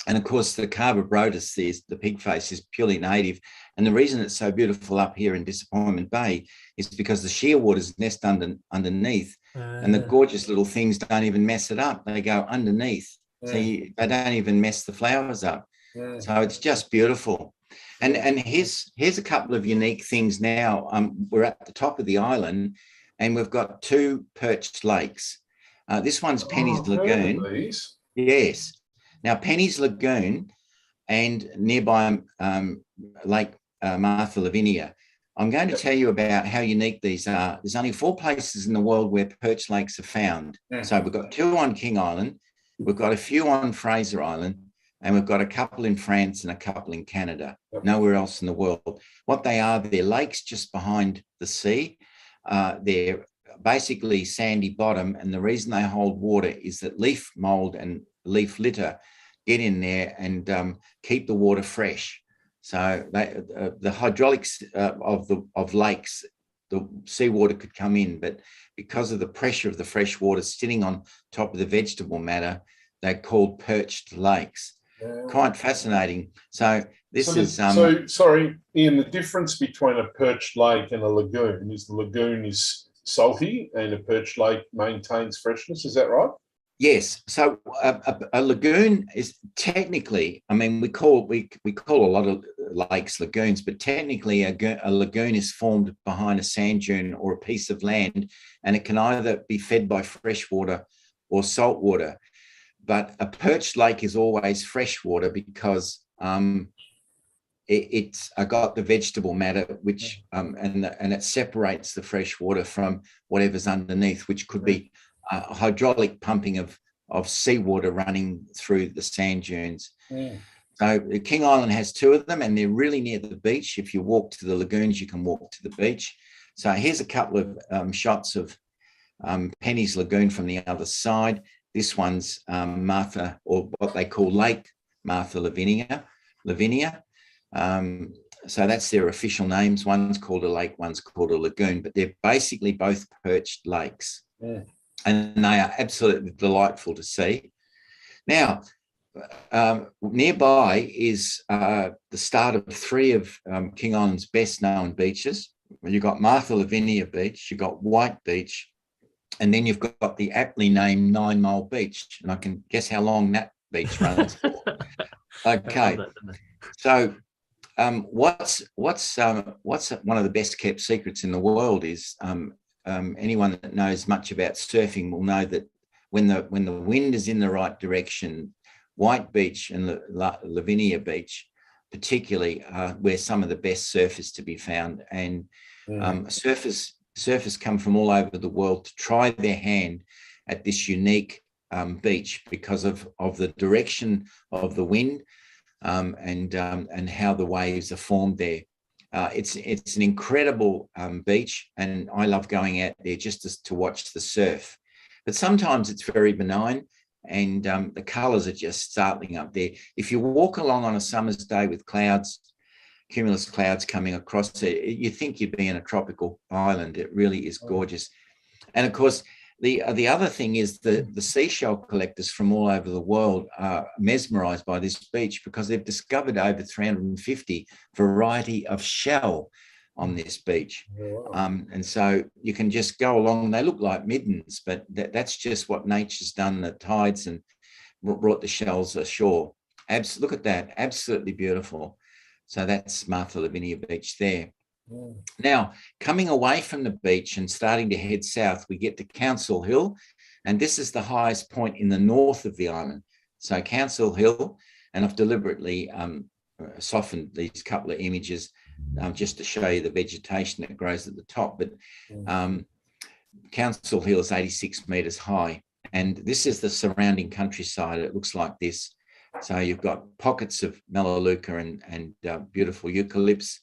And of course, the Carver broadus, the pigface, is purely native. And the reason it's so beautiful up here in Disappointment Bay is because the shearwaters nest underneath, and the gorgeous little things don't even mess it up. They go underneath, so they don't even mess the flowers up. So it's just beautiful. And here's a couple of unique things now. We're at the top of the island, and we've got two perched lakes. This one's Penny's Lagoon. Yes. Now, Penny's Lagoon and nearby Lake Martha Lavinia. I'm going to tell you about how unique these are. There's only 4 places in the world where perch lakes are found. So we've got 2 on King Island, we've got a few on Fraser Island, and we've got a couple in France and a couple in Canada. Nowhere else in the world. What they are, they're lakes just behind the sea. They're basically sandy bottom, and the reason they hold water is that leaf mold and leaf litter get in there and keep the water fresh. So the hydraulics of lakes, the seawater could come in, but because of the pressure of the fresh water sitting on top of the vegetable matter, they're called perched lakes. Quite fascinating. So sorry, Ian, the difference between a perched lake and a lagoon is the lagoon is salty and a perched lake maintains freshness. Is that right? Yes. So a lagoon is technically, I mean, we call a lot of lakes lagoons, but technically a lagoon is formed behind a sand dune or a piece of land, and it can either be fed by fresh water or salt water. But a perched lake is always fresh water because it's got the vegetable matter, which and it separates the fresh water from whatever's underneath, which could be hydraulic pumping of seawater running through the sand dunes. So King Island has 2 of them, and they're really near the beach. If you walk to the lagoons, you can walk to the beach. So here's a couple of shots of Penny's Lagoon from the other side. This one's Martha, or what they call Lake Martha Lavinia. So that's their official names. One's called a lake, one's called a lagoon, but they're basically both perched lakes. And they are absolutely delightful to see. Now, nearby is the start of 3 of King Island's best known beaches. You've got Martha Lavinia Beach, you've got White Beach, and then you've got the aptly named 9 Mile Beach. And I can guess how long that beach runs for. Okay. So what's one of the best kept secrets in the world is anyone that knows much about surfing will know that when the wind is in the right direction, White Beach and Lavinia Beach particularly where some of the best surf is to be found. And surfers come from all over the world to try their hand at this unique beach because of the direction of the wind and how the waves are formed there. It's an incredible beach, and I love going out there just to watch the surf. But sometimes it's very benign, and the colours are just startling up there. If you walk along on a summer's day with clouds, cumulus clouds coming across it, you think you'd be in a tropical island. It really is gorgeous. And of course, the other thing is the seashell collectors from all over the world are mesmerised by this beach because they've discovered over 350 variety of shell on this beach. And so you can just go along. They look like middens, but that's just what nature's done, the tides, and brought the shells ashore. Look at that, absolutely beautiful. So that's Martha Lavinia Beach there. Now, coming away from the beach and starting to head south, we get to Council Hill, and this is the highest point in the north of the island. So Council Hill, and I've deliberately softened these couple of images just to show you the vegetation that grows at the top. But Council Hill is 86 metres high, and this is the surrounding countryside. It looks like this. So you've got pockets of Melaleuca and beautiful eucalypts.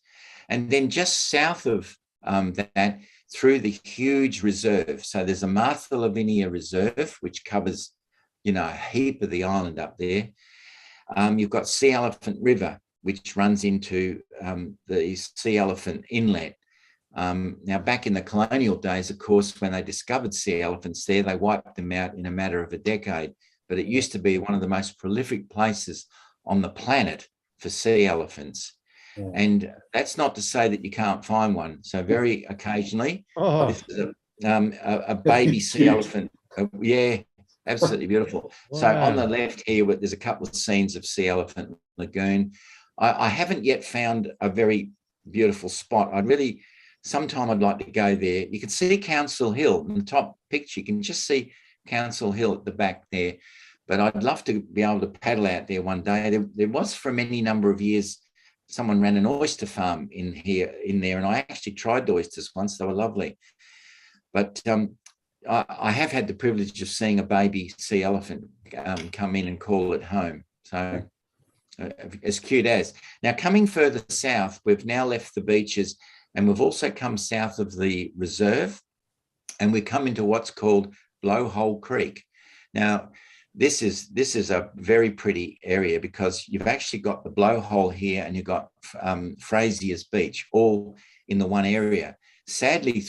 And then just south of that, through the huge reserve. So there's a Martha Lavinia Reserve, which covers, you know, a heap of the island up there. You've got Sea Elephant River, which runs into the Sea Elephant Inlet. Now, back in the colonial days, of course, when they discovered sea elephants there, they wiped them out in a matter of a decade. But it used to be one of the most prolific places on the planet for sea elephants. Yeah. And that's not to say that you can't find one. So very occasionally, this is a baby sea elephant. Yeah, absolutely beautiful. Wow. So on the left here, there's a couple of scenes of Sea Elephant Lagoon. I haven't yet found a very beautiful spot. Sometime I'd like to go there. You can see Council Hill in the top picture. You can just see Council Hill at the back there. But I'd love to be able to paddle out there one day. There was, for many number of years, someone ran an oyster farm in there, and I actually tried the oysters once. They were lovely. But I have had the privilege of seeing a baby sea elephant come in and call it home. So as cute as. Now, coming further south, we've now left the beaches, and we've also come south of the reserve, and we come into what's called Blowhole Creek. Now, this is a very pretty area because you've actually got the blowhole here and you've got Frazier's Beach all in the one area. Sadly,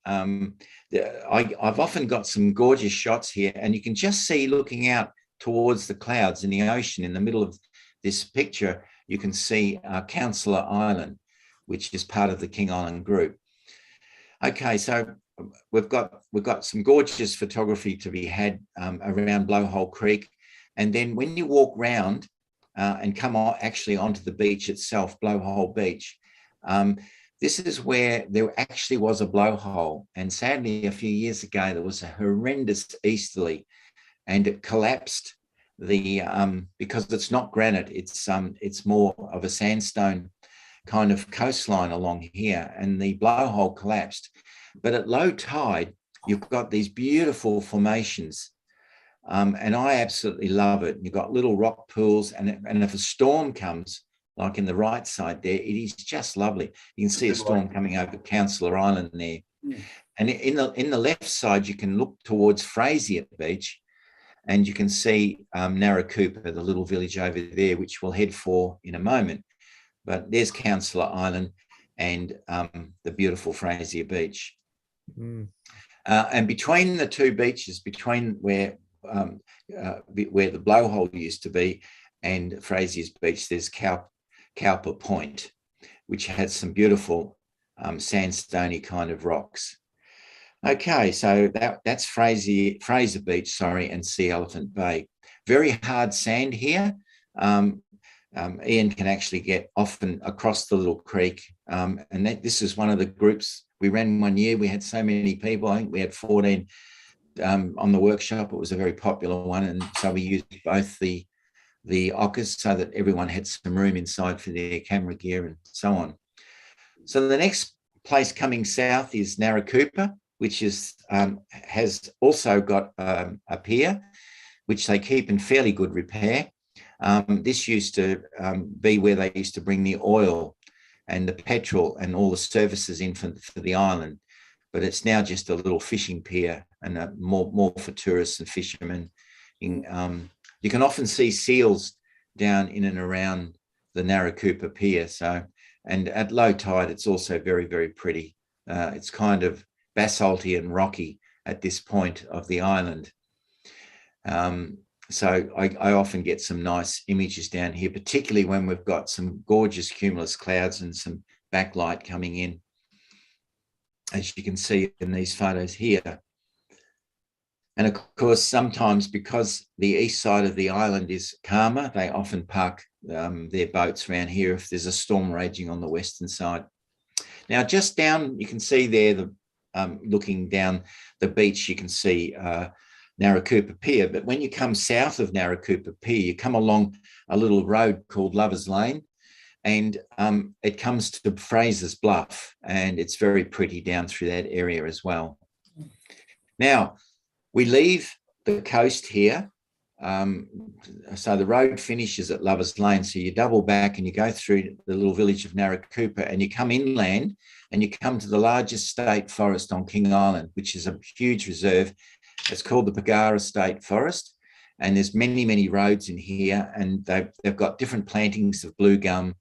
I've often got some gorgeous shots here, and you can just see, looking out towards the clouds in the ocean in the middle of this picture, you can see Councillor Island, which is part of the King Island group. Okay, so we've got some gorgeous photography to be had around Blowhole Creek. And then when you walk round and come actually onto the beach itself, Blowhole Beach, this is where there actually was a blowhole. And sadly, a few years ago, there was a horrendous easterly, and it collapsed because it's not granite, it's more of a sandstone kind of coastline along here, and the blowhole collapsed. But at low tide, you've got these beautiful formations, and I absolutely love it. You've got little rock pools, and if a storm comes, like in the right side there, it is just lovely. You can see a storm coming over Councillor Island there. Mm. And in the left side, you can look towards Frazier Beach, and you can see Narracoopa, the little village over there, which we'll head for in a moment. But there's Councillor Island and the beautiful Frazier Beach. Mm. And between the two beaches, between where the blowhole used to be and Frazier's Beach, there's Cowper Point, which had some beautiful sandstony kind of rocks. Okay, so that's Fraser Beach, and Sea Elephant Bay. Very hard sand here. Ian can actually get often across the little creek, and this is one of the groups we ran one year. We had so many people. I think we had 14 on the workshop. It was a very popular one, and so we used both the ockers so that everyone had some room inside for their camera gear and so on. So the next place coming south is Narracoopa, which has also got a pier, which they keep in fairly good repair. This used to be where they used to bring the oil and the petrol and all the services in for the island, but it's now just a little fishing pier and more for tourists and fishermen. You can often see seals down in and around the Narracoopa pier. And at low tide, it's also very, very pretty. It's kind of basalty and rocky at this point of the island. So I often get some nice images down here, particularly when we've got some gorgeous cumulus clouds and some backlight coming in, as you can see in these photos here. And of course, sometimes because the east side of the island is calmer, they often park their boats around here if there's a storm raging on the western side. Now, just down, you can see there, looking down the beach, you can see Narracoopa Pier. But when you come south of Narracoopa Pier, you come along a little road called Lovers Lane, And it comes to Fraser's Bluff, and it's very pretty down through that area as well. Now, we leave the coast here. So the road finishes at Lovers Lane. So you double back and you go through the little village of Narracoopa, and you come inland and you come to the largest state forest on King Island, which is a huge reserve. It's called the Pagara State Forest. And there's many, many roads in here, and they've got different plantings of blue gum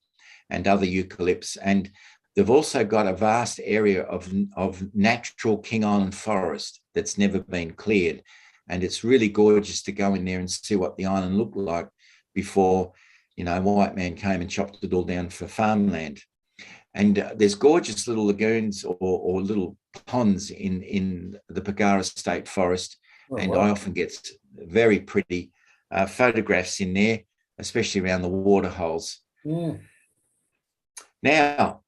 and other eucalypts. And they've also got a vast area of natural King Island forest that's never been cleared. And it's really gorgeous to go in there and see what the island looked like before, you know, white man came and chopped it all down for farmland. And there's gorgeous little lagoons or little ponds in the Pagara State Forest. Oh, and wow. I often get very pretty photographs in there, especially around the water holes. Yeah. Now,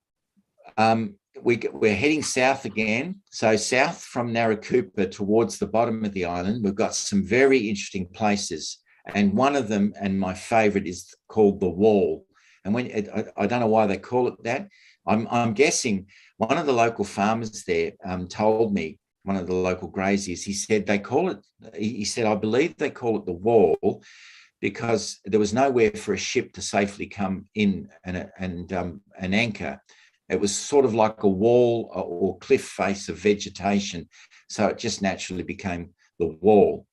we're heading south again. So south from Narracoopa towards the bottom of the island, we've got some very interesting places. And one of them, and my favourite, is called the Wall. And I don't know why they call it that. I'm guessing one of the local farmers there told me, one of the local graziers, he said they call it, he said, I believe they call it the Wall because there was nowhere for a ship to safely come in and anchor. It was sort of like a wall or cliff face of vegetation. So it just naturally became the Wall.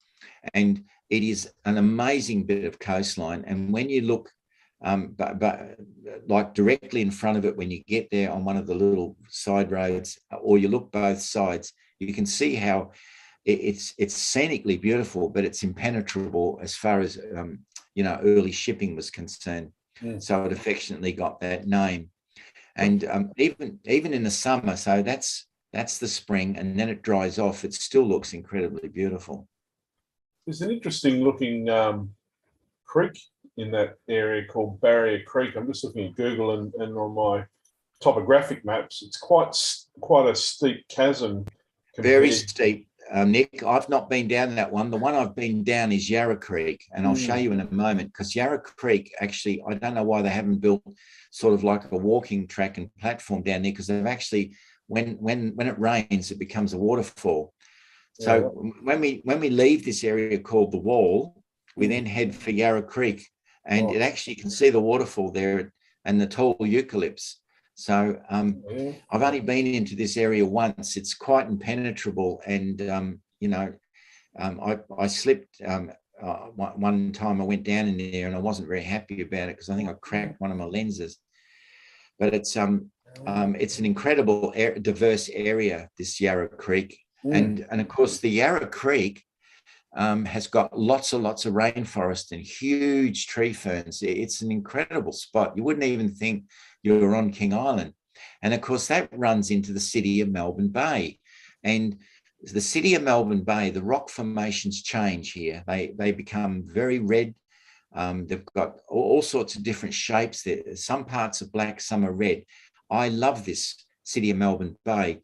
And it is an amazing bit of coastline. And when you look, but like directly in front of it, when you get there on one of the little side roads, or you look both sides, you can see how it's scenically beautiful, but it's impenetrable as far as, early shipping was concerned. Yeah. So it affectionately got that name. And even in the summer, so that's the spring, and then it dries off, it still looks incredibly beautiful. There's an interesting looking creek in that area called Barrier Creek. I'm just looking at Google and on my topographic maps. It's quite a steep chasm. Very steep, Nick. I've not been down that one. The one I've been down is Yarra Creek, and I'll show you in a moment, because Yarra Creek, actually, I don't know why they haven't built sort of like a walking track and platform down there, because they've actually, when it rains, it becomes a waterfall. Yeah. So when we leave this area called the Wall, we then head for Yarra Creek, and it actually, you can see the waterfall there and the tall eucalypts. So I've only been into this area once. It's quite impenetrable, and I slipped one time. I went down in there and I wasn't very happy about it because I think I cracked one of my lenses. But it's an incredible diverse area, this Yarra Creek, and of course the Yarra Creek has got lots of rainforest and huge tree ferns. It's an incredible spot. You wouldn't even think you were on King Island. And of course, that runs into the city of Melbourne Bay. And the city of Melbourne Bay, the rock formations change here. They become very red. They've got all sorts of different shapes. Some parts are black, some are red. I love this city of Melbourne Bay.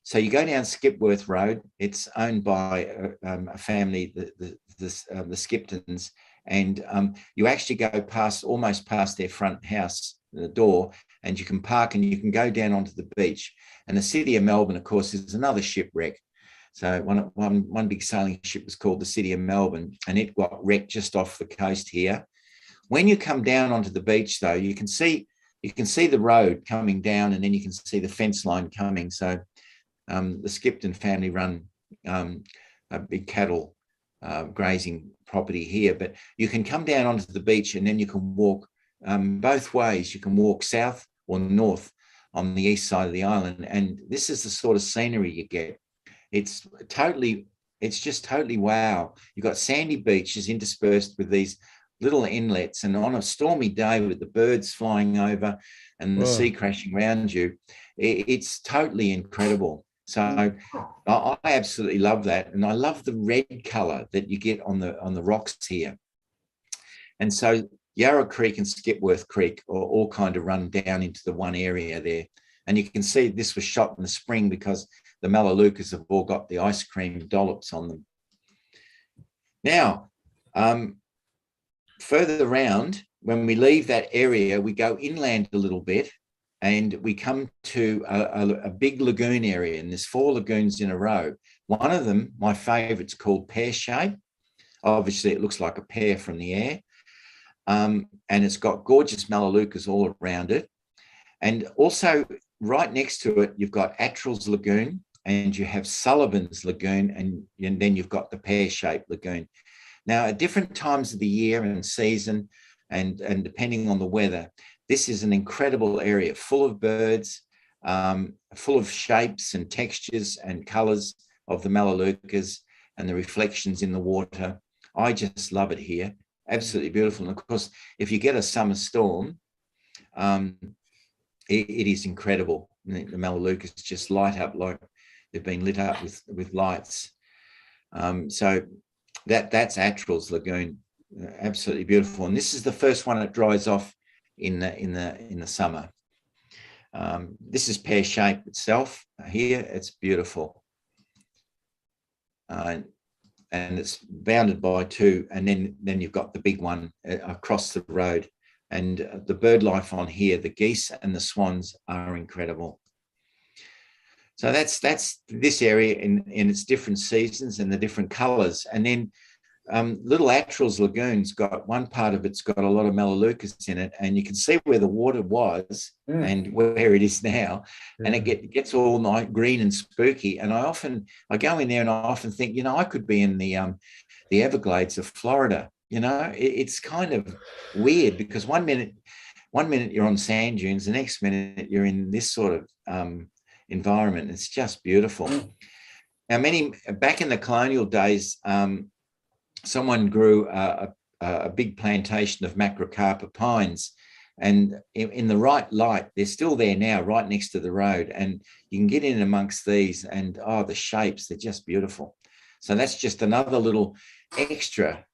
So you go down Skipworth Road. It's owned by a family, the Skiptons, and you actually go almost past their front house, the door, and you can park and you can go down onto the beach. And the city of Melbourne, of course, is another shipwreck. So one big sailing ship was called the City of Melbourne, and it got wrecked just off the coast here. When you come down onto the beach, though, you can see the road coming down, and then you can see the fence line coming. So the Skipton family run a big cattle grazing property here, but you can come down onto the beach and then you can walk both ways. You can walk south or north on the east side of the island, and this is the sort of scenery you get. It's just totally wow. You've got sandy beaches interspersed with these little inlets, and on a stormy day with the birds flying over and the sea crashing around you, it's totally incredible. So I absolutely love that, and I love the red color that you get on the rocks here. And so Yarra Creek and Skipworth Creek all kind of run down into the one area there, and you can see this was shot in the spring because the Melaleucas have all got the ice cream dollops on them. Now, further around, when we leave that area, we go inland a little bit and we come to a big lagoon area, and there's 4 lagoons in a row. One of them, my favorite's called Pear Shape. Obviously, it looks like a pear from the air. And it's got gorgeous Melaleucas all around it. And also right next to it, you've got Attrill's Lagoon, and you have Sullivan's Lagoon, and then you've got the Pear-shaped lagoon. Now, at different times of the year and season, and depending on the weather, this is an incredible area full of birds, full of shapes and textures and colours of the Melaleucas and the reflections in the water. I just love it here. Absolutely beautiful. And of course, if you get a summer storm, it is incredible. The Melaleucas just light up like they've been lit up with lights. So that's Attrill's Lagoon. Absolutely beautiful. And this is the first one that dries off in the summer. This is Pear Shape itself here. It's beautiful. And it's bounded by 2, and then you've got the big one across the road. And the bird life on here, the geese and the swans are incredible. So that's this area in its different seasons and the different colours. And then Little Attrill's Lagoon's got one part of it's got a lot of Melaleucas in it, and you can see where the water was and where it is now, and it gets all night green and spooky. And I go in there and I often think, I could be in the Everglades of Florida. It's kind of weird because one minute you're on sand dunes, the next minute you're in this sort of environment. It's just beautiful. Now, back in the colonial days, someone grew a big plantation of macrocarpa pines, and in the right light, they're still there now, right next to the road, and you can get in amongst these, and the shapes, they're just beautiful. So that's just another little extra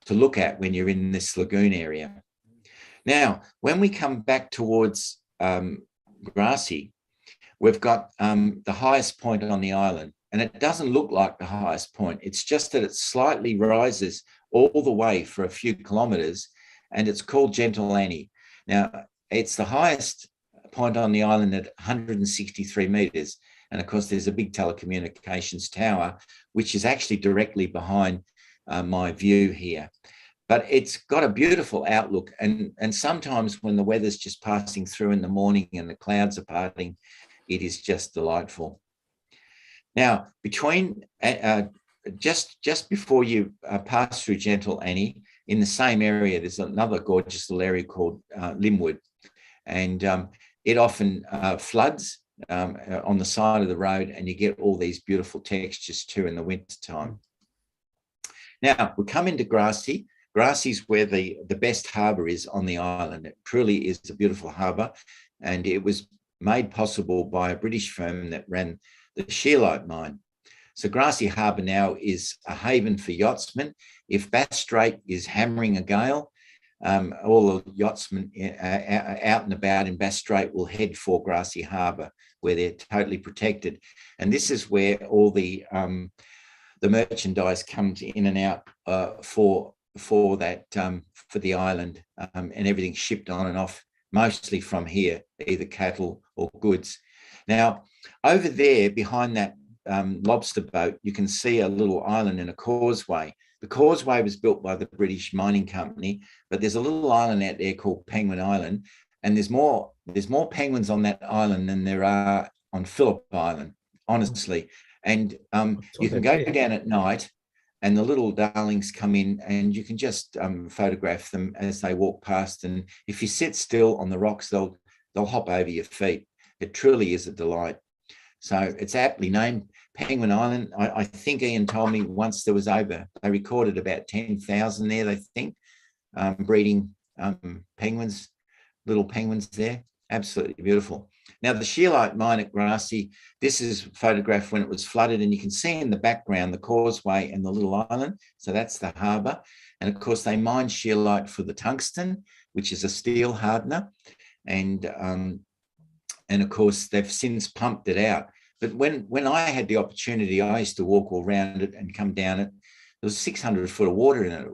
to look at when you're in this lagoon area. Now, when we come back towards Grassy, we've got the highest point on the island. And it doesn't look like the highest point. It's just that it slightly rises all the way for a few kilometres, and it's called Gentle Annie. Now, it's the highest point on the island at 163 metres. And of course, there's a big telecommunications tower, which is actually directly behind my view here. But it's got a beautiful outlook. And sometimes when the weather's just passing through in the morning and the clouds are parting, it is just delightful. Now, between just before you pass through Gentle Annie, in the same area, there's another gorgeous little area called Linwood, and it often floods on the side of the road, and you get all these beautiful textures too in the winter time. Now, we come into Grassy. Grassy's where the best harbour is on the island. It truly is a beautiful harbour, and it was made possible by a British firm that ran the Scheelite mine. So Grassy Harbour now is a haven for yachtsmen. If Bass Strait is hammering a gale, all the yachtsmen out and about in Bass Strait will head for Grassy Harbour, where they're totally protected. And this is where all the merchandise comes in and out for the island, and everything's shipped on and off, mostly from here, either cattle or goods. Now, over there behind that lobster boat, you can see a little island and a causeway. The causeway was built by the British Mining Company, but there's a little island out there called Penguin Island, and there's more penguins on that island than there are on Phillip Island, honestly. And you can go down at night, and the little darlings come in, and you can just photograph them as they walk past. And if you sit still on the rocks, they'll hop over your feet. It truly is a delight. So it's aptly named Penguin Island. I think Ian told me once they recorded about 10,000 there, they think, breeding penguins, little penguins there. Absolutely beautiful. Now, the Scheelite mine at Grassy, this is photographed when it was flooded, and you can see in the background the causeway and the little island. So that's the harbour. And of course, they mine Scheelite for the tungsten, which is a steel hardener. And of course, they've since pumped it out. But when I had the opportunity, I used to walk all around it and come down it. was 600 foot of water in it.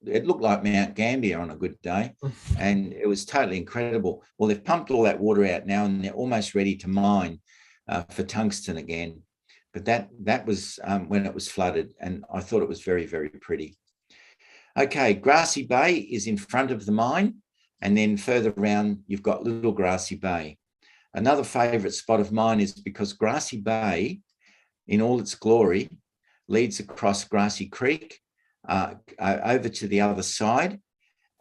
It looked like Mount Gambier on a good day, and it was totally incredible. Well, they've pumped all that water out now, and they're almost ready to mine for tungsten again. But that was when it was flooded, and I thought it was very, very pretty. Okay, Grassy Bay is in front of the mine, and then further around, you've got Little Grassy Bay. Another favourite spot of mine is because Grassy Bay, in all its glory, leads across Grassy Creek over to the other side,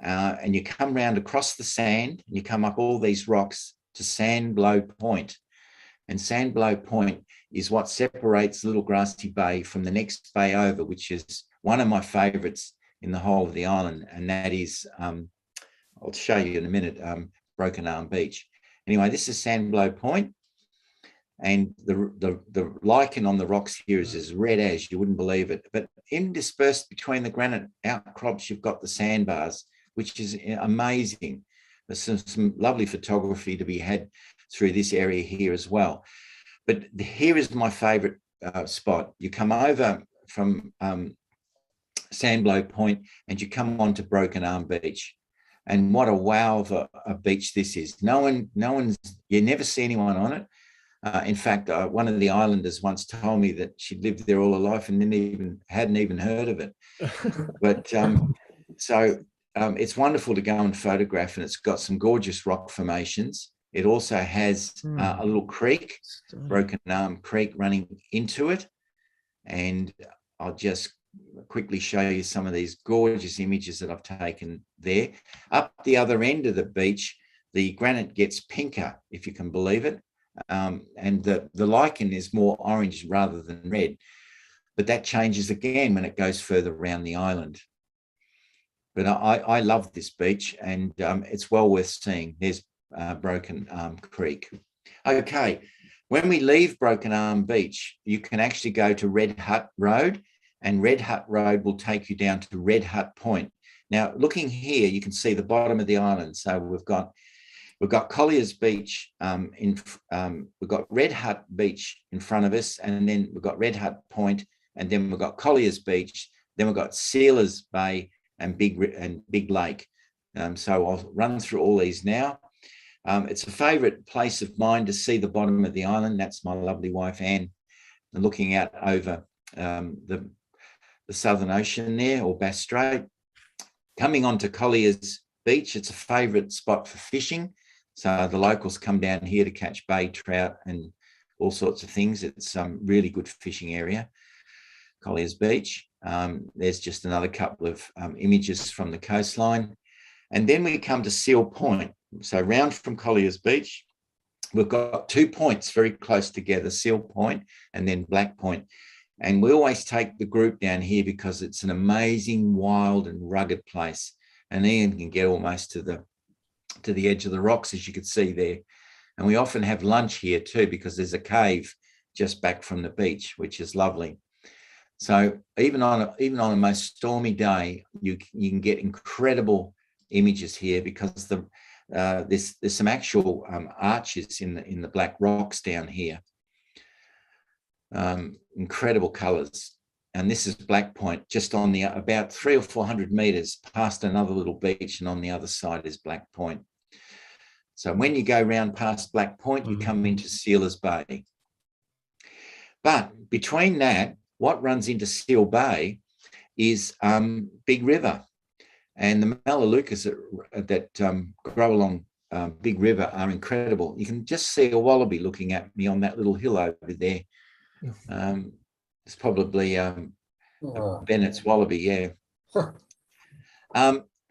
and you come round across the sand, and you come up all these rocks to Sandblow Point. And Sandblow Point is what separates Little Grassy Bay from the next bay over, which is one of my favourites in the whole of the island, and that is, I'll show you in a minute, Broken Arm Beach. Anyway, this is Sandblow Point, and the lichen on the rocks here is as red as you wouldn't believe it. But interspersed between the granite outcrops, you've got the sandbars, which is amazing. There's some lovely photography to be had through this area here as well. But here is my favourite spot. You come over from Sandblow Point and you come on to Broken Arm Beach. And what a wow of a beach this is. You never see anyone on it. In fact, one of the islanders once told me that she'd lived there all her life and hadn't even heard of it. But it's wonderful to go and photograph, and it's got some gorgeous rock formations. It also has a little creek, Broken Arm Creek, running into it. And I'll just quickly show you some of these gorgeous images that I've taken there. Up the other end of the beach, the granite gets pinker, if you can believe it. And the lichen is more orange rather than red. But that changes again when it goes further around the island. But I love this beach, and it's well worth seeing. There's Broken Arm Creek. Okay, when we leave Broken Arm Beach, you can actually go to Red Hut Road, and Red Hut Road will take you down to Red Hut Point. Now, looking here, you can see the bottom of the island. So we've got Collier's Beach, we've got Red Hut Beach in front of us, and then we've got Red Hut Point, and then we've got Collier's Beach, then we've got Sealer's Bay and Big Lake. So I'll run through all these now. It's a favourite place of mine to see the bottom of the island. That's my lovely wife, Anne, looking out over the Southern Ocean there, or Bass Strait. Coming on to Collier's Beach, it's a favourite spot for fishing. So the locals come down here to catch bay trout and all sorts of things. It's a really good fishing area, Collier's Beach. There's just another couple of images from the coastline. And then we come to Seal Point. So round from Collier's Beach, we've got 2 points very close together, Seal Point and then Black Point. And we always take the group down here because it's an amazing, wild and rugged place. And Ian can get almost to the edge of the rocks, as you can see there. And we often have lunch here too, because there's a cave just back from the beach, which is lovely. So even on a most stormy day, you can get incredible images here, because there's some actual arches in the black rocks down here. Incredible colours. And this is Black Point, just on the about 300 or 400 metres past another little beach, and on the other side is Black Point. So when you go round past Black Point, you come into Sealer's Bay. But between that, what runs into Seal Bay is Big River. And the Melaleucas that grow along Big River are incredible. You can just see a wallaby looking at me on that little hill over there. It's probably Bennett's wallaby, yeah.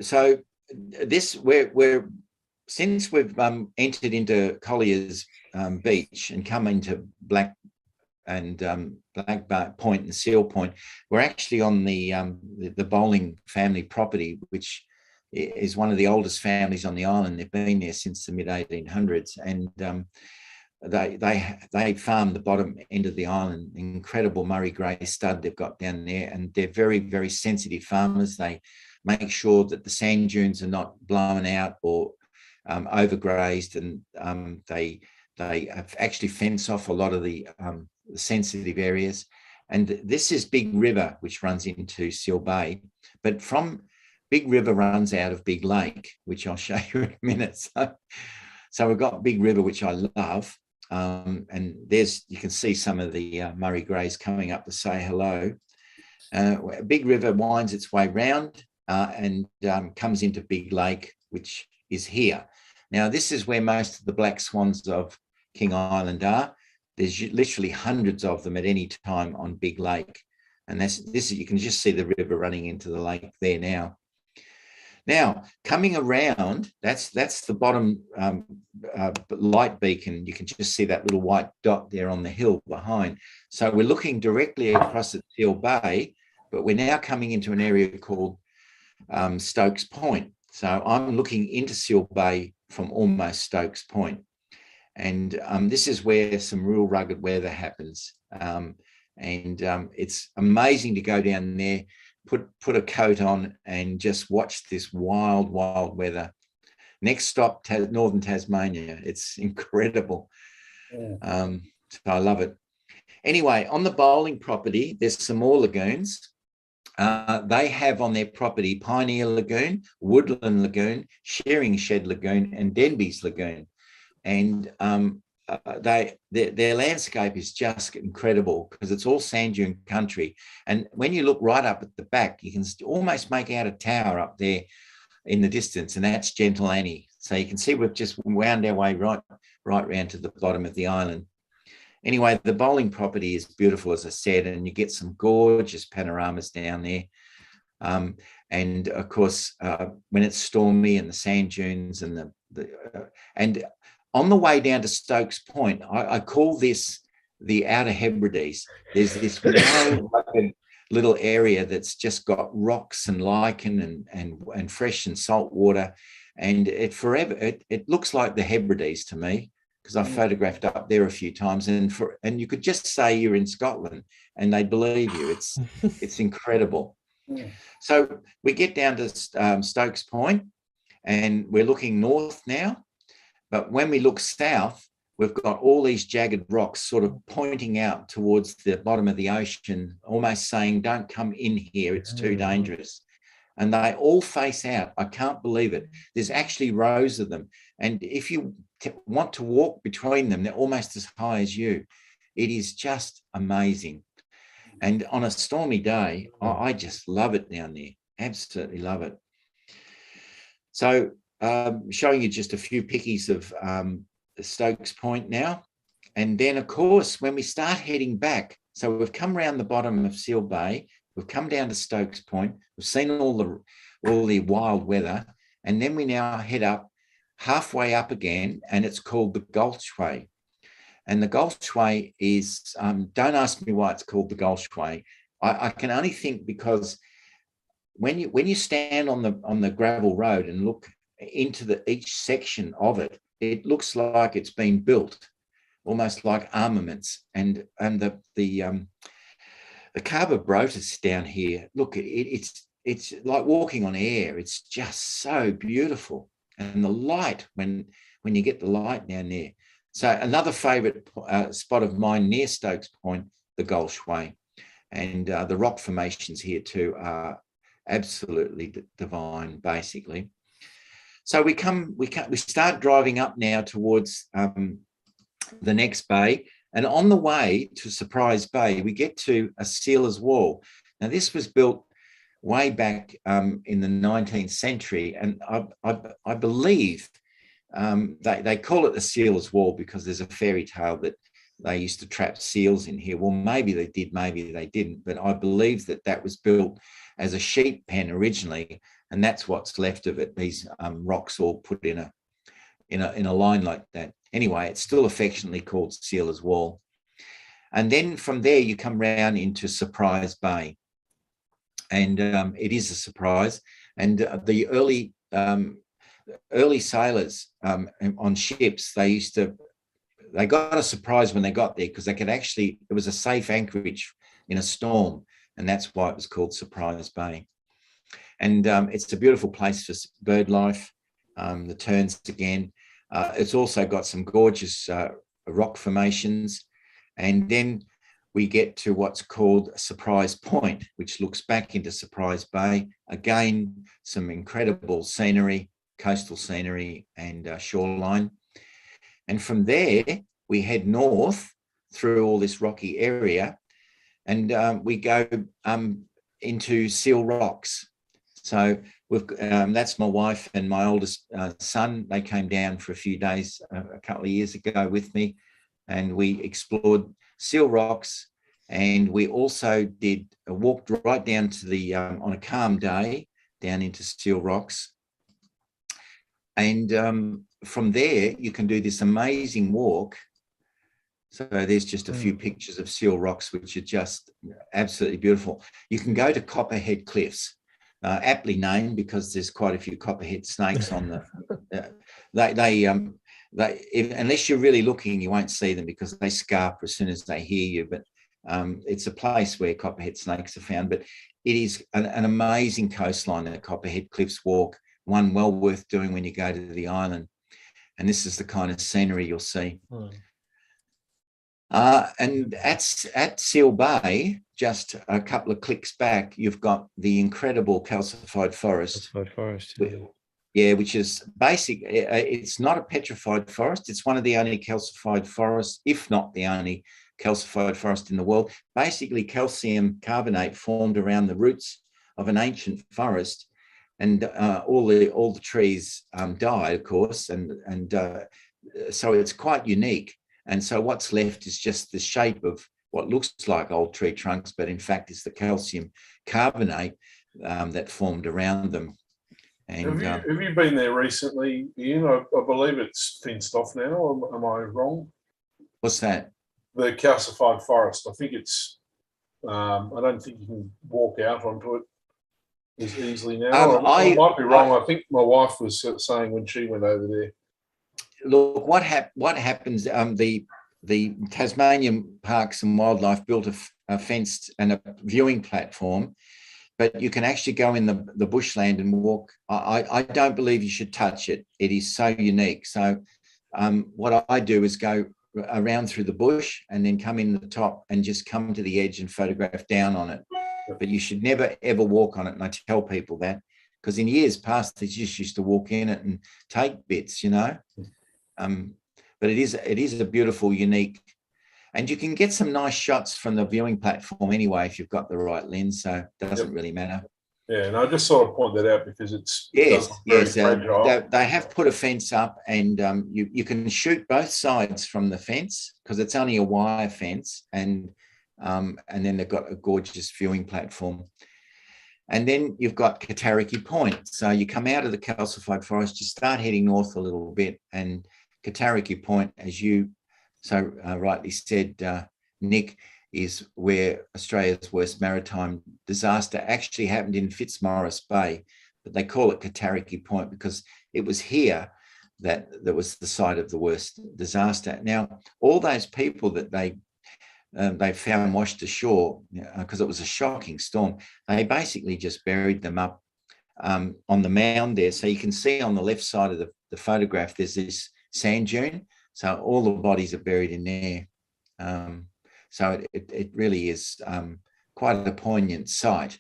So this, since we've entered into Collier's Beach and come into Black Point and Seal Point, we're actually on the Bowling family property, which is one of the oldest families on the island. They've been there since the mid-1800s, and they farm the bottom end of the island. Incredible Murray grey stud they've got down there, and they're very, very sensitive farmers. They make sure that the sand dunes are not blown out or overgrazed, and they have actually fence off a lot of the sensitive areas. And this is Big River, which runs into Seal Bay. But from Big River runs out of Big Lake, which I'll show you in a minute. So we've got Big River, which I love. And you can see some of the Murray Greys coming up to say hello. Big River winds its way round and comes into Big Lake, which is here. Now, this is where most of the black swans of King Island are. There's literally hundreds of them at any time on Big Lake. And you can just see the river running into the lake there now. Now, coming around, that's the bottom light beacon. You can just see that little white dot there on the hill behind. So we're looking directly across at Seal Bay, but we're now coming into an area called Stokes Point. So I'm looking into Seal Bay from almost Stokes Point. And this is where some real rugged weather happens. It's amazing to go down there, put a coat on and just watch this wild weather. Next stop, northern Tasmania. It's incredible. Yeah. So I love it. Anyway, on the bowling property, there's some more lagoons. They have on their property Pioneer Lagoon, Woodland Lagoon, Shearing Shed Lagoon, and Denby's Lagoon. And their landscape is just incredible because it's all sand dune country. And when you look right up at the back, you can almost make out a tower up there in the distance, and that's Gentle Annie. So you can see we've just wound our way right round to the bottom of the island. Anyway, the bowling property is beautiful, as I said, and you get some gorgeous panoramas down there. And of course, when it's stormy and the sand dunes and and on the way down to Stokes Point, I call this the Outer Hebrides. There's this little area that's just got rocks and lichen and fresh and salt water, and it looks like the Hebrides to me, because I've photographed up there a few times, and you could just say you're in Scotland and they'd believe you. It's incredible. Yeah. So we get down to Stokes Point, and we're looking north now. But when we look south, we've got all these jagged rocks sort of pointing out towards the bottom of the ocean, almost saying, don't come in here, it's too dangerous. And they all face out. I can't believe it. There's actually rows of them. And if you want to walk between them, they're almost as high as you. It is just amazing. And on a stormy day, I just love it down there. Absolutely love it. So showing you just a few pickies of Stokes Point now. And then, of course, when we start heading back, so we've come around the bottom of Seal Bay, we've come down to Stokes Point, we've seen all the wild weather, and then we now head up halfway up again, and it's called the Gulchway. And the Gulchway is, don't ask me why it's called the Gulchway. I can only think because when you stand on the gravel road and look into each section of it, it looks like it's been built, almost like armaments. And the Carbobrotus down here, look, it's like walking on air. It's just so beautiful. And the light, when you get the light down there. So another favourite spot of mine near Stokes Point, the Gulchway. And the rock formations here too are absolutely divine, basically. So we start driving up now towards the next bay. And on the way to Surprise Bay, we get to a Sealer's Wall. Now, this was built way back in the 19th century. And I believe they call it the Sealer's Wall because there's a fairy tale that they used to trap seals in here. Well, maybe they did, maybe they didn't. But I believe that was built as a sheep pen originally. And that's what's left of it, these rocks all put in a line like that. Anyway, it's still affectionately called Sealer's Wall. And then from there, you come round into Surprise Bay. And it is a surprise. And the early sailors on ships, they got a surprise when they got there because it was a safe anchorage in a storm. And that's why it was called Surprise Bay. And it's a beautiful place for bird life, the terns again. It's also got some gorgeous rock formations. And then we get to what's called Surprise Point, which looks back into Surprise Bay. Again, some incredible scenery, coastal scenery and shoreline. And from there, we head north through all this rocky area, and we go into Seal Rocks. So that's my wife and my oldest son. They came down for a few days a couple of years ago with me, and we explored Seal Rocks, and we also walked right down to the on a calm day down into Seal Rocks. And from there, you can do this amazing walk. So there's just a few pictures of Seal Rocks, which are just absolutely beautiful. You can go to Copperhead Cliffs, aptly named because there's quite a few copperhead snakes on the. Unless you're really looking, you won't see them because they scarp as soon as they hear you. But it's a place where copperhead snakes are found. But it is an amazing coastline that Copperhead Cliffs walk. One well worth doing when you go to the island. And this is the kind of scenery you'll see. And at Seal Bay, just a couple of clicks back, you've got the incredible Calcified Forest. Calcified Forest. Yeah, which is basic. It's not a petrified forest. It's one of the only calcified forests, if not the only calcified forest in the world. Basically, calcium carbonate formed around the roots of an ancient forest, and all the trees died, of course, and so it's quite unique. And so what's left is just the shape of what looks like old tree trunks, but in fact it's the calcium carbonate that formed around them. And have you been there recently, Ian? I believe it's fenced off now. Am I wrong? What's that? The calcified forest. I think it's. I don't think you can walk out onto it as easily now. I might be wrong. I think my wife was saying when she went over there. Look, what happens? The Tasmanian Parks and Wildlife built a fenced and a viewing platform, but you can actually go in the bushland and walk. I don't believe you should touch it. It is so unique. So what I do is go around through the bush and then come in the top and just come to the edge and photograph down on it. But you should never, ever walk on it. And I tell people that because in years past, they just used to walk in it and take bits, you know. But it is a beautiful, unique, and you can get some nice shots from the viewing platform anyway if you've got the right lens. So it doesn't really matter. Yeah, and I just sort of point that out because it's yes. They have put a fence up, and you can shoot both sides from the fence because it's only a wire fence, and then they've got a gorgeous viewing platform. And then you've got Cataraqui Point. So you come out of the calcified forest, you start heading north a little bit, and Cataraqui Point, as you so rightly said, Nick, is where Australia's worst maritime disaster actually happened in Fitzmaurice Bay, but they call it Cataraqui Point because it was here that was the site of the worst disaster. Now, all those people that they found washed ashore because it was a shocking storm, they basically just buried them up on the mound there. So you can see on the left side of the photograph, there's this sand dune. So all the bodies are buried in there. So it really is quite a poignant sight,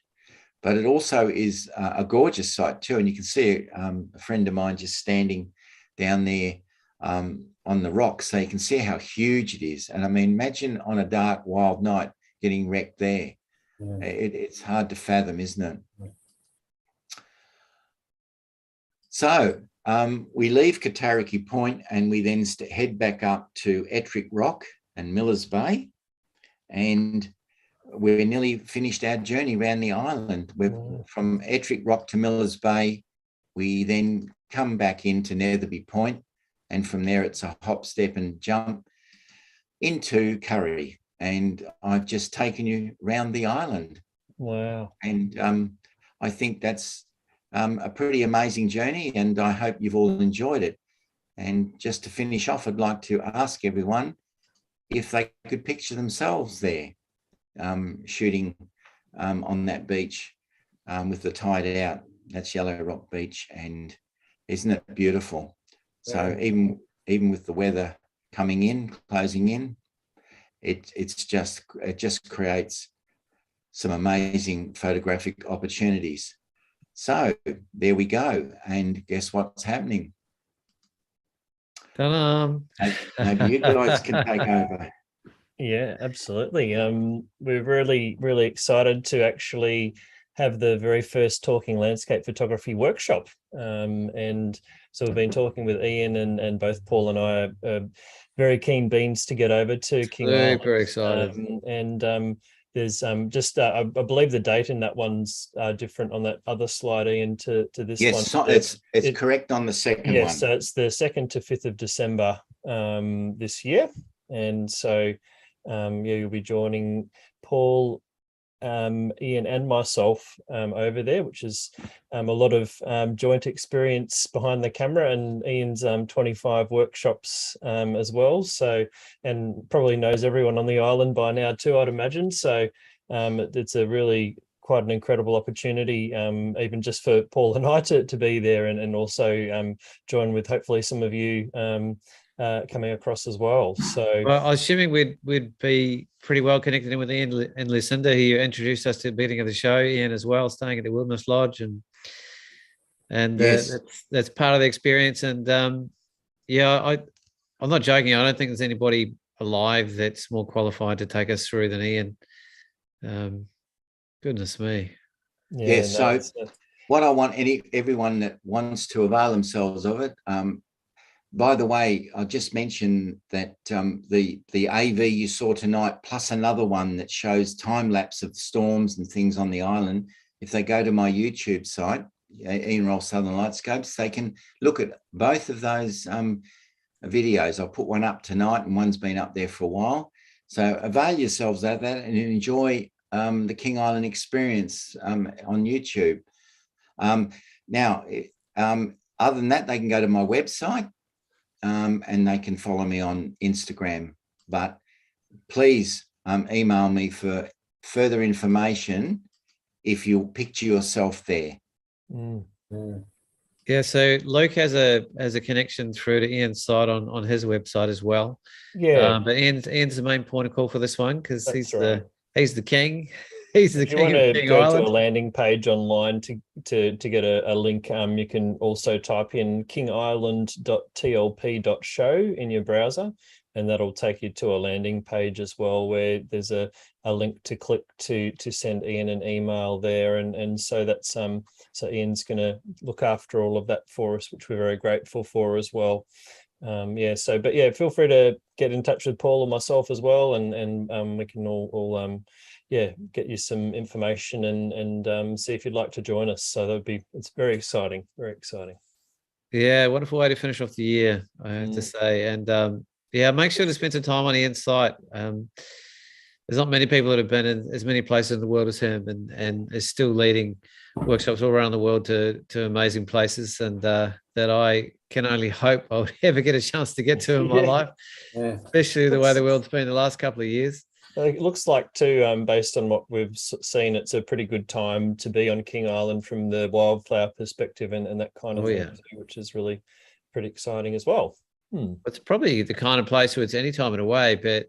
but it also is a gorgeous sight too. And you can see a friend of mine just standing down there on the rocks, so you can see how huge it is. And I mean, imagine on a dark, wild night getting wrecked there. Yeah. It's hard to fathom, isn't it? Yeah. So we leave Cataraqui Point and we then head back up to Ettrick Rock and Millers Bay. And we're nearly finished our journey around the island. We're from Ettrick Rock to Millers Bay. We then come back into Netherby Point, and from there it's a hop, step and jump into Curry. And I've just taken you around the island. Wow. And I think that's a pretty amazing journey, and I hope you've all enjoyed it. And just to finish off, I'd like to ask everyone if they could picture themselves there shooting on that beach with the tide out. That's Yellow Rock Beach, and isn't it beautiful? So even with the weather coming in, closing in, it just creates some amazing photographic opportunities. So there we go. And guess what's happening? Maybe you guys can take over. Yeah, absolutely. We're really, really excited to actually have the very first talking landscape photography workshop. And so we've been talking with Ian, and both Paul and I are very keen beans to get over to King Island. Super excited. There's just I believe the date in that one's different on that other slide, Ian, to this one. Yes, it's correct on the second one. So it's the 2nd to 5th of December this year. And so you'll be joining Paul, Ian and myself over there, which is a lot of joint experience behind the camera, and Ian's 25 workshops as well. So, and probably knows everyone on the island by now too, I'd imagine. So it's a really quite an incredible opportunity, even just for Paul and I to be there, and also join with hopefully some of you coming across as well. So, well, I was assuming we'd be pretty well connected in with Ian and Lucinda, who you introduced us to the beginning of the show. Ian as well, staying at the Wilderness Lodge, and yes. that's part of the experience. And I'm not joking. I don't think there's anybody alive that's more qualified to take us through than Ian. Goodness me. Yeah. So what I want everyone that wants to avail themselves of it. By the way, I'll just mention that the AV you saw tonight, plus another one that shows time lapse of storms and things on the island. If they go to my YouTube site, Ian Rolfe Southern Lightscapes, they can look at both of those videos. I'll put one up tonight, and one's been up there for a while. So avail yourselves of that and enjoy the King Island experience on YouTube. Now, other than that, they can go to my website. And they can follow me on Instagram. But please email me for further information if you picture yourself there. Yeah, so Luke has a connection through to Ian's site on his website as well. Yeah, but Ian's the main point of call for this one, because he's the king. He's the if you king want of to King go Island. to a landing page online to get a link, you can also type in kingisland.tlp.show in your browser, and that'll take you to a landing page as well, where there's a link to click to send Ian an email there, and so that's so Ian's going to look after all of that for us, which we're very grateful for as well. Feel free to get in touch with Paul or myself as well, and we can all get you some information and see if you'd like to join us. So it's very exciting, very exciting. Yeah, wonderful way to finish off the year, I have to say. And make sure to spend some time on Ian's site. There's not many people that have been in as many places in the world as him, and is still leading workshops all around the world to amazing places, and that I can only hope I would ever get a chance to get to in my life, especially the way the world's been the last couple of years. It looks like too, based on what we've seen, it's a pretty good time to be on King Island from the wildflower perspective and that kind of thing, too, which is really pretty exciting as well. It's probably the kind of place where it's any time and away, but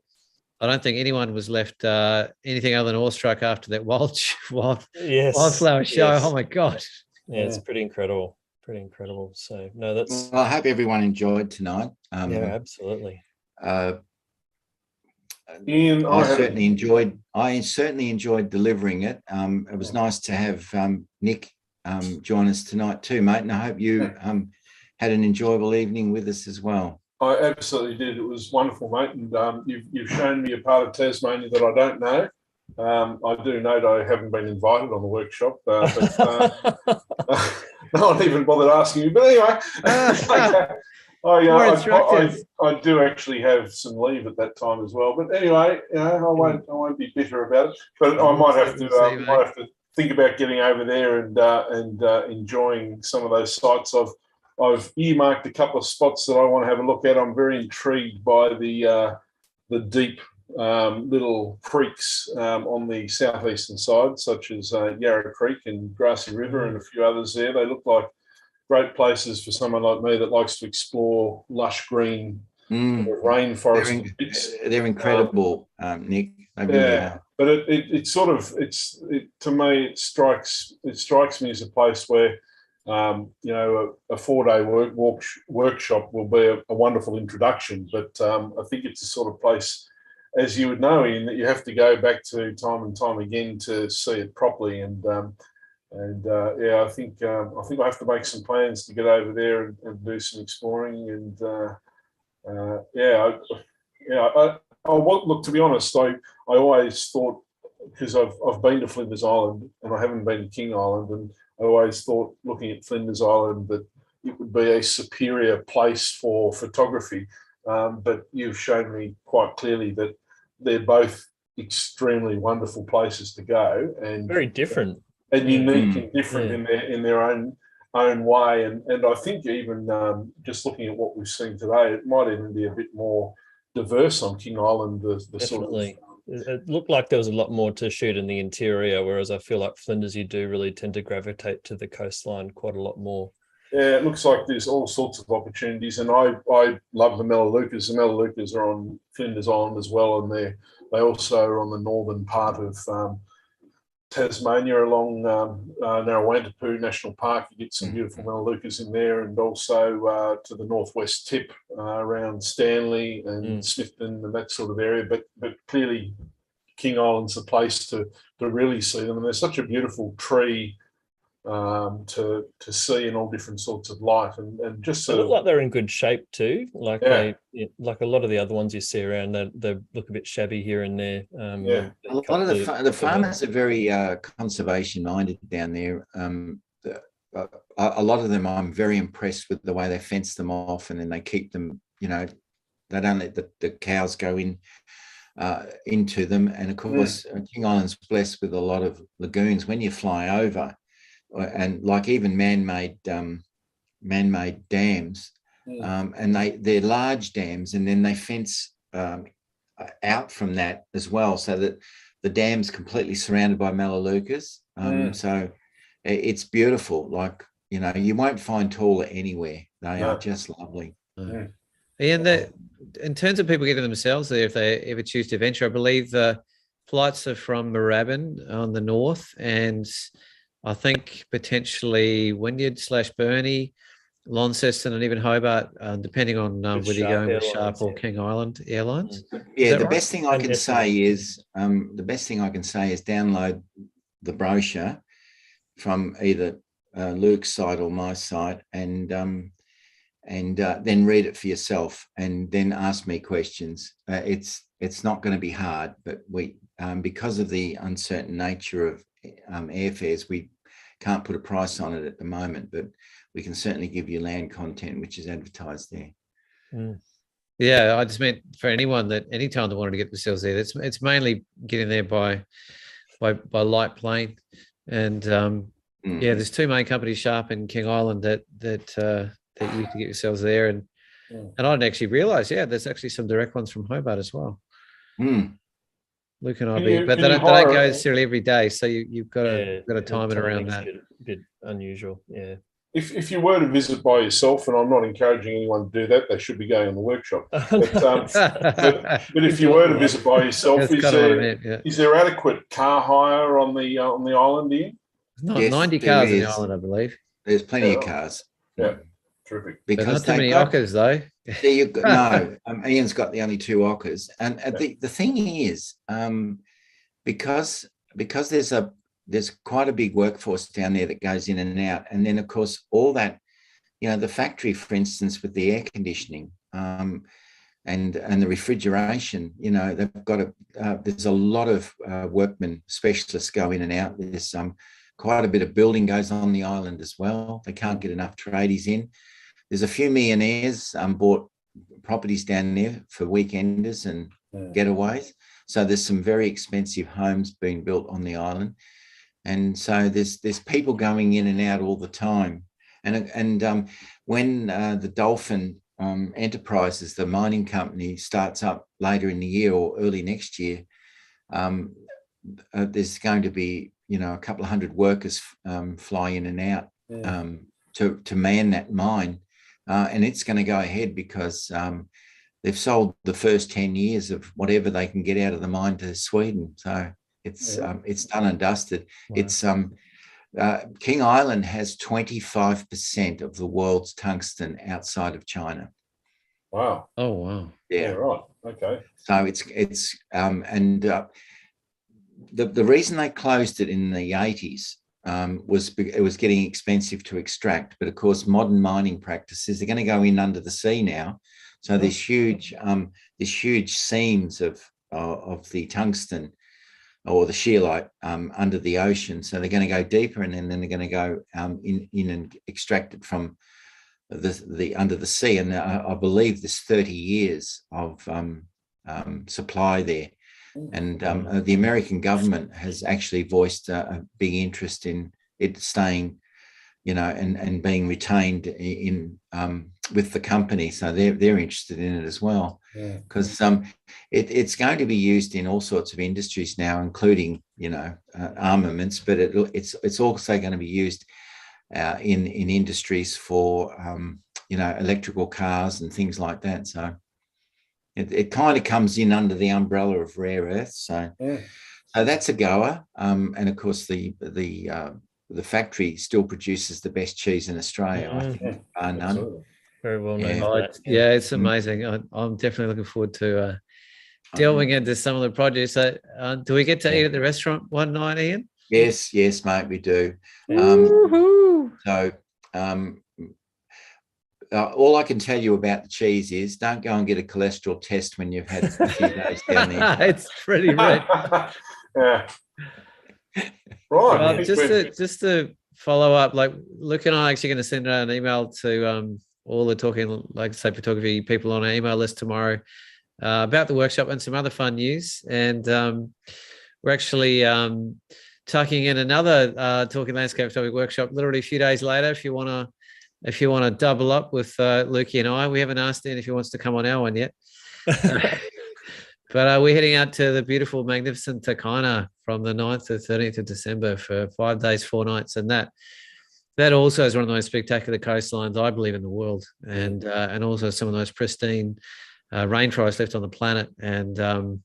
I don't think anyone was left anything other than awestruck after that wildflower show. Yes. Oh my God. Yeah, it's pretty incredible. So no, that's. Well, I hope everyone enjoyed tonight. Absolutely. Ian, I certainly enjoyed delivering it. It was nice to have Nick join us tonight too, mate, and I hope you had an enjoyable evening with us as well. I absolutely did. It was wonderful, mate, and you've shown me a part of Tasmania that I don't know. I do note I haven't been invited on the workshop, but no one even bothered asking me. But anyway, I do actually have some leave at that time as well. But anyway, I won't be bitter about it. But I might have to think about getting over there and enjoying some of those sites. I've earmarked a couple of spots that I want to have a look at. I'm very intrigued by the deep little creeks on the southeastern side, such as Yarra Creek and Grassy River and a few others there. They look like great places for someone like me that likes to explore lush green rainforest bits. They're incredible, Nick. They really are. But it to me it strikes me as a place where a 4-day workshop will be a wonderful introduction. But I think it's the sort of place, as you would know, Ian, that you have to go back to time and time again to see it properly. And I think I have to make some plans to get over there and do some exploring. And look, to be honest, I always thought, because I've been to Flinders Island and I haven't been to King Island, and I always thought, looking at Flinders Island, that it would be a superior place for photography. But you've shown me quite clearly that they're both extremely wonderful places to go, and very different and unique and different in their own way. And I think even just looking at what we've seen today, it might even be a bit more diverse on King Island. Definitely. It looked like there was a lot more to shoot in the interior, whereas I feel like Flinders, you do really tend to gravitate to the coastline quite a lot more. Yeah, it looks like there's all sorts of opportunities, and I love the Melaleucas. The Melaleucas are on Flinders Island as well, and they also are on the northern part of Tasmania along Narrowantapoo National Park. You get some beautiful Melaleucas in there, and also to the northwest tip around Stanley and Smithton and that sort of area. But clearly, King Island's the place to really see them, and there's such a beautiful tree to see in all different sorts of light, and just they look like they're in good shape too. Like a lot of the other ones you see around, they look a bit shabby here and there. A lot of the farmers are very conservation minded down there. A lot of them, I'm very impressed with the way they fence them off, and then they keep them. They don't let the cows go into them. And of course, King Island's blessed with a lot of lagoons. When you fly over, and like even man-made dams, and they're large dams, and then they fence out from that as well, so that the dam's completely surrounded by Melaleucas. So it's beautiful. Like, you won't find taller anywhere. They are just lovely. And in terms of people getting themselves there, if they ever choose to venture, I believe the flights are from Moorabbin on the north, and I think potentially Wynyard / Burnie, Launceston, and even Hobart, depending on whether you're going with Sharp or King Island Airlines. Yeah, the best thing I can say is download the brochure from either Luke's site or my site, and then read it for yourself, and then ask me questions. It's not going to be hard, but we because of the uncertain nature of airfares, we can't put a price on it at the moment, but we can certainly give you land content which is advertised there. Yeah, I just meant for anyone that anytime they wanted to get themselves there, it's mainly getting there by light plane. And there's two main companies, Sharp and King Island, that you can get yourselves there. And I didn't actually realise, there's actually some direct ones from Hobart as well. Luke and I, but they don't go necessarily every day, so you've got to time it around that. A bit unusual, yeah. If you were to visit by yourself, and I'm not encouraging anyone to do that, they should be going in the workshop. But if you were to visit by yourself, is there adequate car hire on the island here? Yes, 90 cars on the island, I believe. There's plenty of cars. Yeah, terrific. Because not too many ockers, though. No, Ian's got the only 2 ockers, and the thing is, because there's quite a big workforce down there that goes in and out, and then of course all that, the factory, for instance, with the air conditioning and the refrigeration, they've got there's a lot of workmen specialists go in and out. There's quite a bit of building goes on the island as well. They can't get enough tradies in. There's a few millionaires bought properties down there for weekenders and getaways. So there's some very expensive homes being built on the island. And so there's people going in and out all the time. And when the Dolphin Enterprises, the mining company, starts up later in the year or early next year, there's going to be, a couple of hundred workers fly in and out to man that mine. And it's going to go ahead because they've sold the first 10 years of whatever they can get out of the mine to Sweden. So it's done and dusted. Wow. It's King Island has 25% of the world's tungsten outside of China. Wow. Oh, wow. Yeah, right. Okay. So the reason they closed it in the 80s was it was getting expensive to extract. But of course, modern mining practices, they're going to go in under the sea now. So there's huge seams of the tungsten or the scheelite under the ocean. So they're going to go deeper, and then they're going to go in and extract it from the under the sea. And I believe there's 30 years of supply there. And the American government has actually voiced a big interest in it staying, and being retained in with the company. So they're interested in it as well, because it's going to be used in all sorts of industries now, including armaments, but it's also going to be used in industries for electrical cars and things like that. So it kind of comes in under the umbrella of rare earths. So that's a goer. And of course the factory still produces the best cheese in Australia, I think, bar none. Very well known. Yeah, it's amazing. I'm definitely looking forward to delving into some of the produce. So, do we get to eat at the restaurant one night, Ian? Yes, mate, we do. All I can tell you about the cheese is don't go and get a cholesterol test when you've had a few days down there. It's pretty red. Yeah. Right. Just to follow up, like Luke and I are actually going to send out an email to all the Talking Like Say Photography people on our email list tomorrow about the workshop and some other fun news. And we're actually tucking in another Talking Landscape Photography workshop literally a few days later. If you want to double up with Lukey and I, we haven't asked Ian if he wants to come on our one yet. But we're heading out to the beautiful, magnificent Takana from the 9th to 13th of December for 5 days, 4 nights. And that also is one of the most spectacular coastlines, I believe, in the world. And also some of the most pristine rainforests left on the planet. And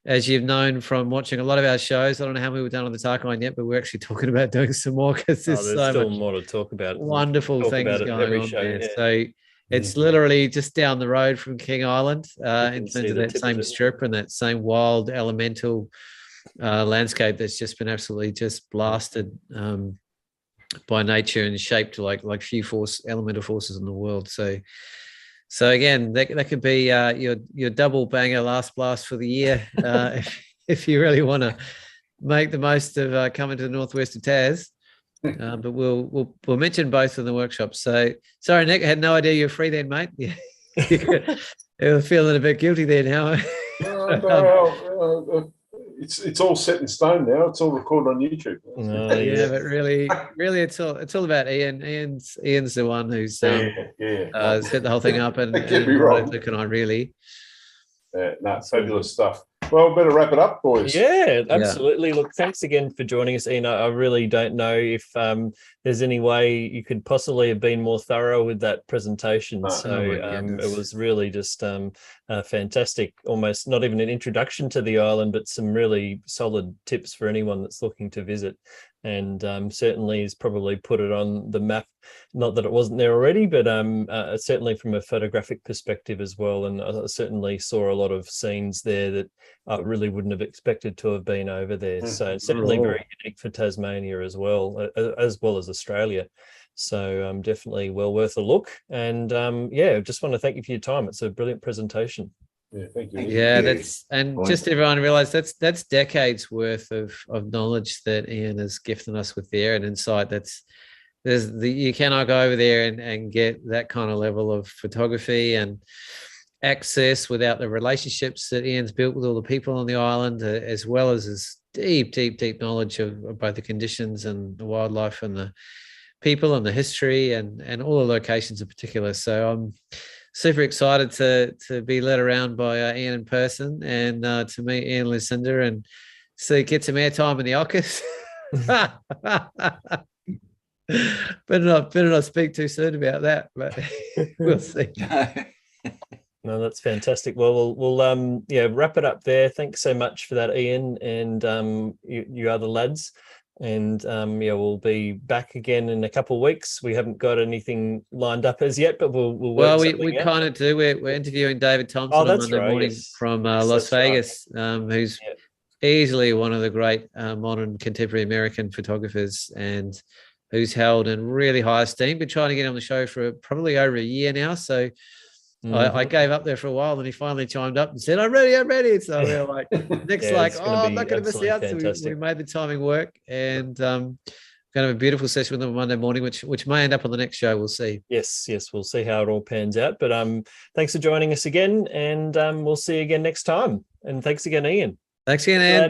as you've known from watching a lot of our shows, I don't know how many we've done on the Tarkine yet, but we're actually talking about doing some more because there's still more to talk about. Wonderful things going on there. So it's literally just down the road from King Island in terms of that same strip and that same wild elemental landscape that's just been absolutely just blasted by nature and shaped like few elemental forces in the world. So again, that could be your double banger last blast for the year if you really want to make the most of coming to the northwest of Tas. But we'll mention both in the workshop. So sorry, Nick, I had no idea you're free then, mate. You're feeling a bit guilty there now. It's all set in stone now. It's all recorded on YouTube. But really, it's all about Ian. Ian's the one who's set the whole thing up, and Luke and I really. Fabulous stuff. Well, better wrap it up, boys. Yeah, absolutely. Yeah. Look, thanks again for joining us, Ian. I really don't know if there's any way you could possibly have been more thorough with that presentation. It was really just fantastic, almost not even an introduction to the island, but some really solid tips for anyone that's looking to visit. And certainly has probably put it on the map. Not that it wasn't there already, but certainly from a photographic perspective as well. And I certainly saw a lot of scenes there that I really wouldn't have expected to have been over there. So certainly very unique for Tasmania as well as Australia. So definitely well worth a look. And just want to thank you for your time. It's a brilliant presentation. Yeah, thank you. Yeah, just everyone realize that's decades worth of knowledge that Ian has gifted us with there and insight. You cannot go over there and get that kind of level of photography and access without the relationships that Ian's built with all the people on the island, as well as his deep knowledge of both the conditions and the wildlife and the people and the history and all the locations in particular. So I'm super excited to be led around by Ian in person and to meet Ian and Lucinda and get some airtime in the AUKUS. better not speak too soon about that, but we'll see. No, that's fantastic. Well, we'll wrap it up there. Thanks so much for that, Ian, and you other lads. And we'll be back again in a couple of weeks. We haven't got anything lined up as yet, but we'll work. Well, we kind of do. We're interviewing David Thompson on Monday morning from Las Vegas, who's easily one of the great modern contemporary American photographers, and who's held in really high esteem. Been trying to get on the show for probably over a year now. So I gave up there for a while, and he finally chimed up and said, I'm ready. So we were like, Nick's I'm not going to miss out. So we made the timing work, and going to have a beautiful session with him on Monday morning, which may end up on the next show. We'll see. Yes, we'll see how it all pans out. But thanks for joining us again, and we'll see you again next time. And thanks again, Ian. Thanks again, Ian.